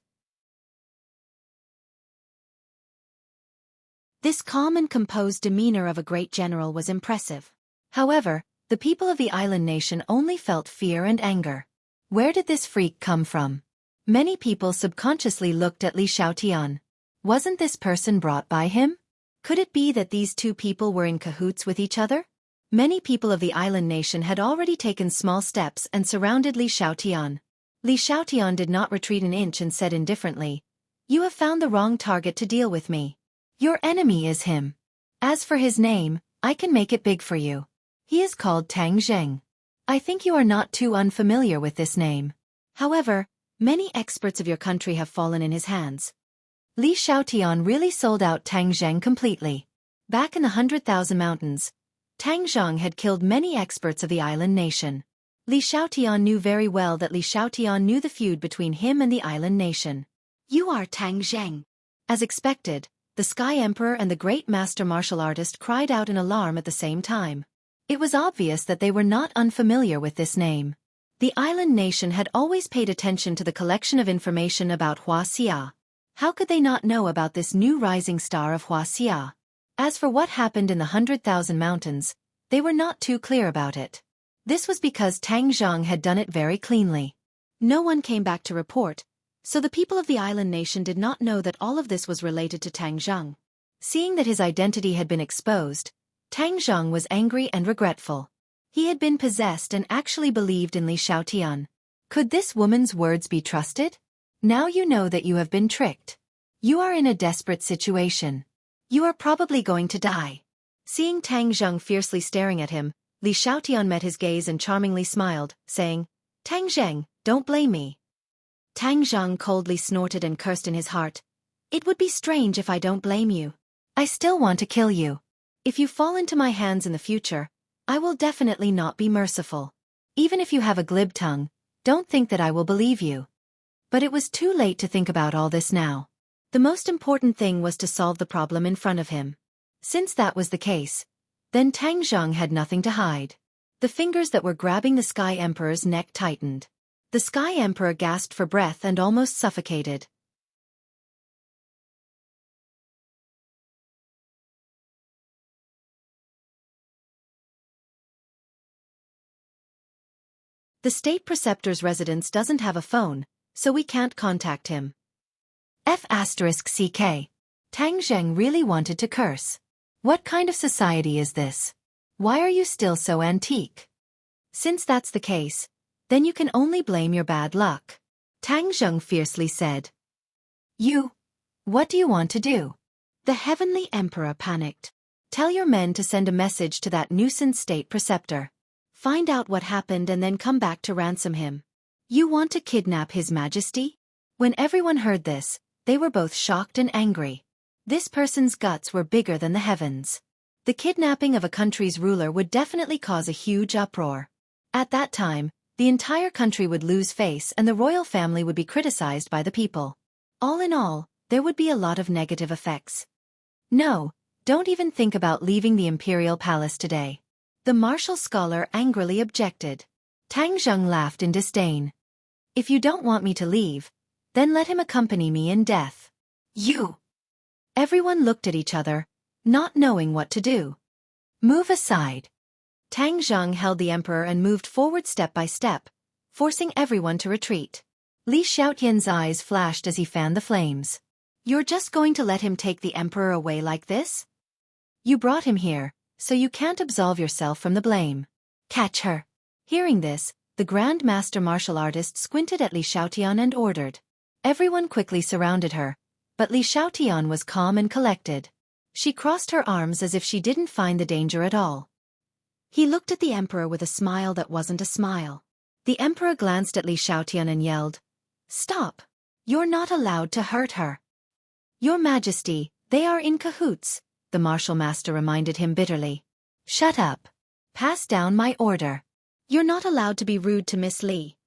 S1: This calm and composed demeanor of a great general was impressive. However, the people of the island nation only felt fear and anger. Where did this freak come from? Many people subconsciously looked at Li Xiaotian. Wasn't this person brought by him? Could it be that these two people were in cahoots with each other? Many people of the island nation had already taken small steps and surrounded Li Xiaotian. Li Xiaotian did not retreat an inch and said indifferently, "You have found the wrong target to deal with me. Your enemy is him. As for his name, I can make it big for you. He is called Tang Zheng. I think you are not too unfamiliar with this name. However, many experts of your country have fallen in his hands." Li Xiaotian really sold out Tang Zheng completely. Back in the 100,000 Mountains, Tang Zheng had killed many experts of the island nation. Li Xiaotian knew very well that Li Xiaotian knew the feud between him and the island nation. "You are Tang Zheng." As expected, the Sky Emperor and the great master martial artist cried out in alarm at the same time. It was obvious that they were not unfamiliar with this name. The island nation had always paid attention to the collection of information about Wuxia. How could they not know about this new rising star of Wuxia? As for what happened in the 100,000 Mountains, they were not too clear about it. This was because Tang Zheng had done it very cleanly. No one came back to report, so the people of the island nation did not know that all of this was related to Tang Zheng. Seeing that his identity had been exposed, Tang Zheng was angry and regretful. He had been possessed and actually believed in Li Xiaotian. Could this woman's words be trusted? Now you know that you have been tricked. You are in a desperate situation. You are probably going to die. Seeing Tang Zheng fiercely staring at him, Li Xiaotian met his gaze and charmingly smiled, saying, "Tang Zheng, don't blame me." Tang Zheng coldly snorted and cursed in his heart. "It would be strange if I don't blame you. I still want to kill you. If you fall into my hands in the future, I will definitely not be merciful. Even if you have a glib tongue, don't think that I will believe you." But it was too late to think about all this now. The most important thing was to solve the problem in front of him. Since that was the case, then Tang Zheng had nothing to hide. The fingers that were grabbing the Sky Emperor's neck tightened. The Sky Emperor gasped for breath and almost suffocated. The state preceptor's residence doesn't have a phone, so we can't contact him. F***CK. Tang Zheng really wanted to curse. What kind of society is this? Why are you still so antique? Since that's the case, then you can only blame your bad luck. Tang Zheng fiercely said. What do you want to do? The Heavenly Emperor panicked. Tell your men to send a message to that nuisance state preceptor. Find out what happened and then come back to ransom him. You want to kidnap His Majesty? When everyone heard this, they were both shocked and angry. This person's guts were bigger than the heavens. The kidnapping of a country's ruler would definitely cause a huge uproar. At that time, the entire country would lose face and the royal family would be criticized by the people. All in all, there would be a lot of negative effects. No, don't even think about leaving the imperial palace today. The martial scholar angrily objected. Tang Zheng laughed in disdain. If you don't want me to leave, then let him accompany me in death. Everyone looked at each other, not knowing what to do. Move aside. Tang Zheng held the emperor and moved forward step by step, forcing everyone to retreat. Li Xiaotian's eyes flashed as he fanned the flames. You're just going to let him take the emperor away like this? You brought him here, so you can't absolve yourself from the blame. Catch her. Hearing this, the Grand Master martial artist squinted at Li Xiaotian and ordered. Everyone quickly surrounded her, but Li Xiaotian was calm and collected. She crossed her arms as if she didn't find the danger at all. He looked at the emperor with a smile that wasn't a smile. The emperor glanced at Li Xiaotian and yelled, "Stop! You're not allowed to hurt her." Your Majesty, they are in cahoots, the martial master reminded him bitterly. Shut up. Pass down my order. You're not allowed to be rude to Miss Li.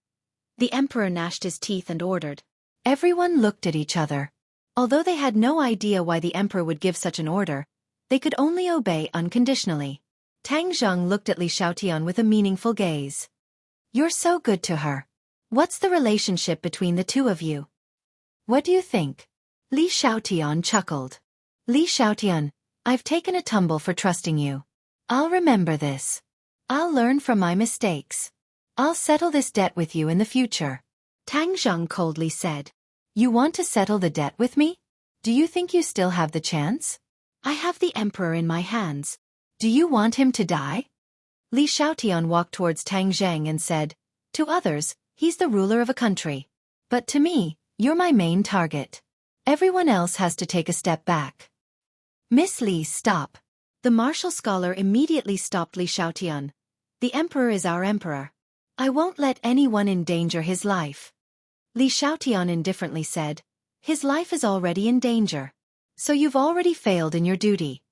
S1: The emperor gnashed his teeth and ordered. Everyone looked at each other. Although they had no idea why the emperor would give such an order, they could only obey unconditionally. Tang Zheng looked at Li Xiaotian with a meaningful gaze. You're so good to her. What's the relationship between the two of you? What do you think? Li Xiaotian chuckled. Li Xiaotian, I've taken a tumble for trusting you. I'll remember this. I'll learn from my mistakes. I'll settle this debt with you in the future. Tang Zheng coldly said. You want to settle the debt with me? Do you think you still have the chance? I have the emperor in my hands. Do you want him to die? Li Xiaotian walked towards Tang Zheng and said, to others, he's the ruler of a country. But to me, you're my main target. Everyone else has to take a step back. Miss Li, stop. The martial scholar immediately stopped Li Xiaotian. The emperor is our emperor. I won't let anyone endanger his life. Li Xiaotian indifferently said, his life is already in danger. So you've already failed in your duty.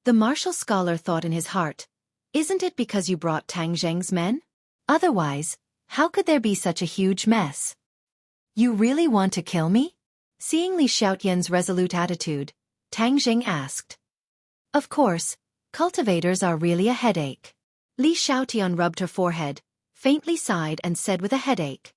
S1: The martial scholar thought in his heart, isn't it because you brought Tang Zheng's men? Otherwise, how could there be such a huge mess? You really want to kill me? Seeing Li Xiaotian's resolute attitude, Tang Zheng asked. Of course, cultivators are really a headache. Li Xiaotian rubbed her forehead, faintly sighed and said with a headache.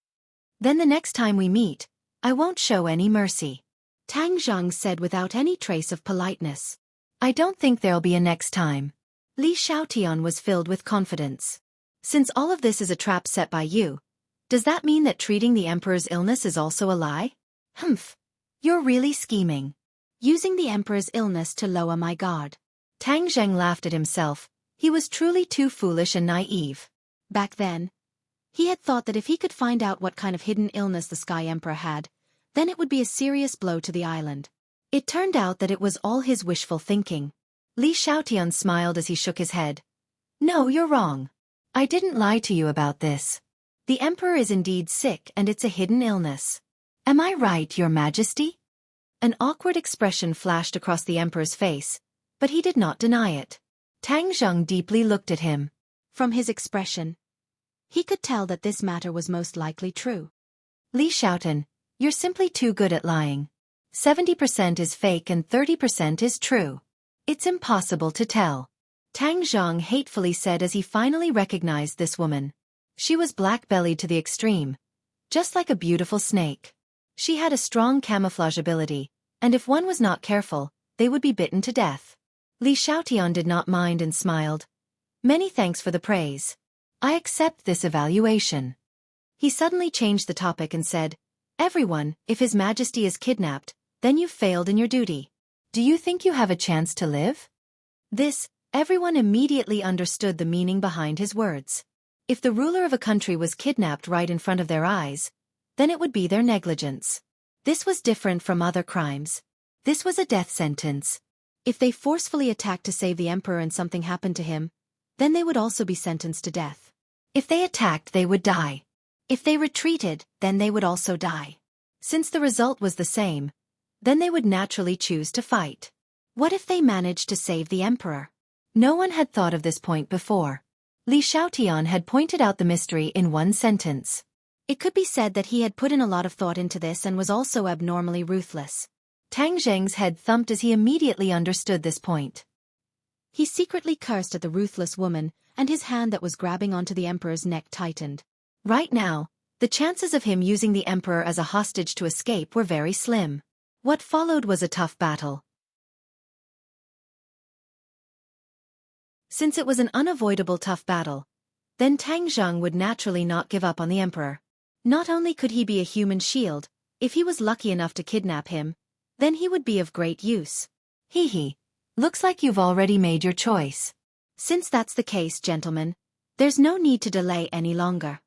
S1: Then the next time we meet, I won't show any mercy. Tang Zheng said without any trace of politeness. I don't think there'll be a next time. Li Xiaotian was filled with confidence. Since all of this is a trap set by you, does that mean that treating the emperor's illness is also a lie? Humph. You're really scheming. Using the emperor's illness to lower my guard. Tang Zheng laughed at himself. He was truly too foolish and naive. Back then, he had thought that if he could find out what kind of hidden illness the Sky Emperor had, then it would be a serious blow to the island. It turned out that it was all his wishful thinking. Li Xiaotian smiled as he shook his head. No, you're wrong. I didn't lie to you about this. The emperor is indeed sick and it's a hidden illness. Am I right, your majesty? An awkward expression flashed across the emperor's face, but he did not deny it. Tang Zheng deeply looked at him. From his expression, he could tell that this matter was most likely true. Li Xiaotian, you're simply too good at lying. 70% is fake and 30% is true. It's impossible to tell. Tang Zheng hatefully said as he finally recognized this woman. She was black-bellied to the extreme, just like a beautiful snake. She had a strong camouflage ability, and if one was not careful, they would be bitten to death. Li Xiaotian did not mind and smiled. Many thanks for the praise. I accept this evaluation. He suddenly changed the topic and said, everyone, if His Majesty is kidnapped, then you've failed in your duty. Do you think you have a chance to live? Everyone immediately understood the meaning behind his words. If the ruler of a country was kidnapped right in front of their eyes, then it would be their negligence. This was different from other crimes. This was a death sentence. If they forcefully attacked to save the emperor and something happened to him, then they would also be sentenced to death. If they attacked, they would die. If they retreated, then they would also die. Since the result was the same, then they would naturally choose to fight. What if they managed to save the emperor? No one had thought of this point before. Li Xiaotian had pointed out the mystery in one sentence. It could be said that he had put in a lot of thought into this and was also abnormally ruthless. Tang Zheng's head thumped as he immediately understood this point. He secretly cursed at the ruthless woman, and his hand that was grabbing onto the emperor's neck tightened. Right now, the chances of him using the emperor as a hostage to escape were very slim. What followed was a tough battle. Since it was an unavoidable tough battle, then Tang Zheng would naturally not give up on the emperor. Not only could he be a human shield, if he was lucky enough to kidnap him, then he would be of great use. Hee. Looks like you've already made your choice. Since that's the case, gentlemen, there's no need to delay any longer.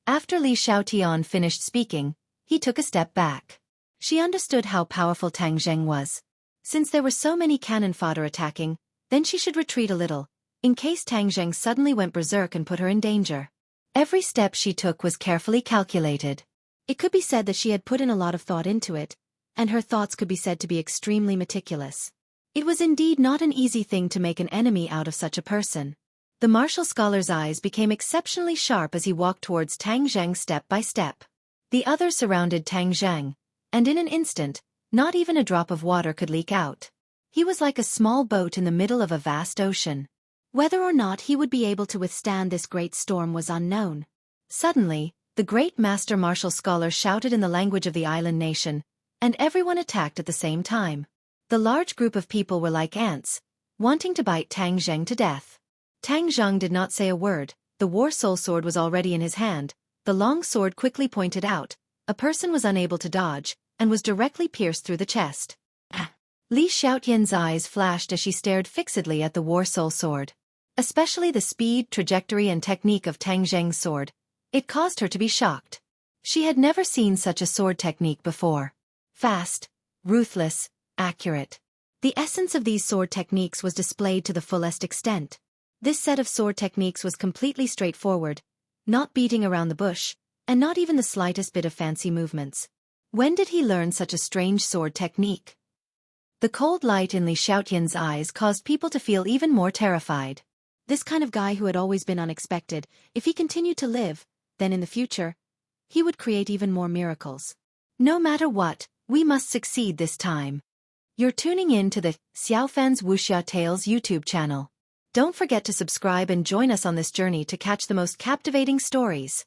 S1: After Li Xiaotian finished speaking, he took a step back. She understood how powerful Tang Zheng was. Since there were so many cannon fodder attacking, then she should retreat a little, in case Tang Zheng suddenly went berserk and put her in danger. Every step she took was carefully calculated. It could be said that she had put in a lot of thought into it, and her thoughts could be said to be extremely meticulous. It was indeed not an easy thing to make an enemy out of such a person. The martial scholar's eyes became exceptionally sharp as he walked towards Tang Zheng step by step. The others surrounded Tang Zheng, and in an instant, not even a drop of water could leak out. He was like a small boat in the middle of a vast ocean. Whether or not he would be able to withstand this great storm was unknown. Suddenly, the great master martial scholar shouted in the language of the island nation, and everyone attacked at the same time. The large group of people were like ants, wanting to bite Tang Zheng to death. Tang Zheng did not say a word. The war soul sword was already in his hand. The long sword quickly pointed out. A person was unable to dodge, and was directly pierced through the chest. Li Xiaotian's eyes flashed as she stared fixedly at the war soul sword. Especially the speed, trajectory and technique of Tang Zheng's sword. It caused her to be shocked. She had never seen such a sword technique before. Fast, ruthless, accurate. The essence of these sword techniques was displayed to the fullest extent. This set of sword techniques was completely straightforward, not beating around the bush, and not even the slightest bit of fancy movements. When did he learn such a strange sword technique? The cold light in Li Xiaotian's eyes caused people to feel even more terrified. This kind of guy who had always been unexpected, if he continued to live, then in the future, he would create even more miracles. No matter what, we must succeed this time. You're tuning in to the Xiaofan's Wuxia Tales YouTube channel. Don't forget to subscribe and join us on this journey to catch the most captivating stories.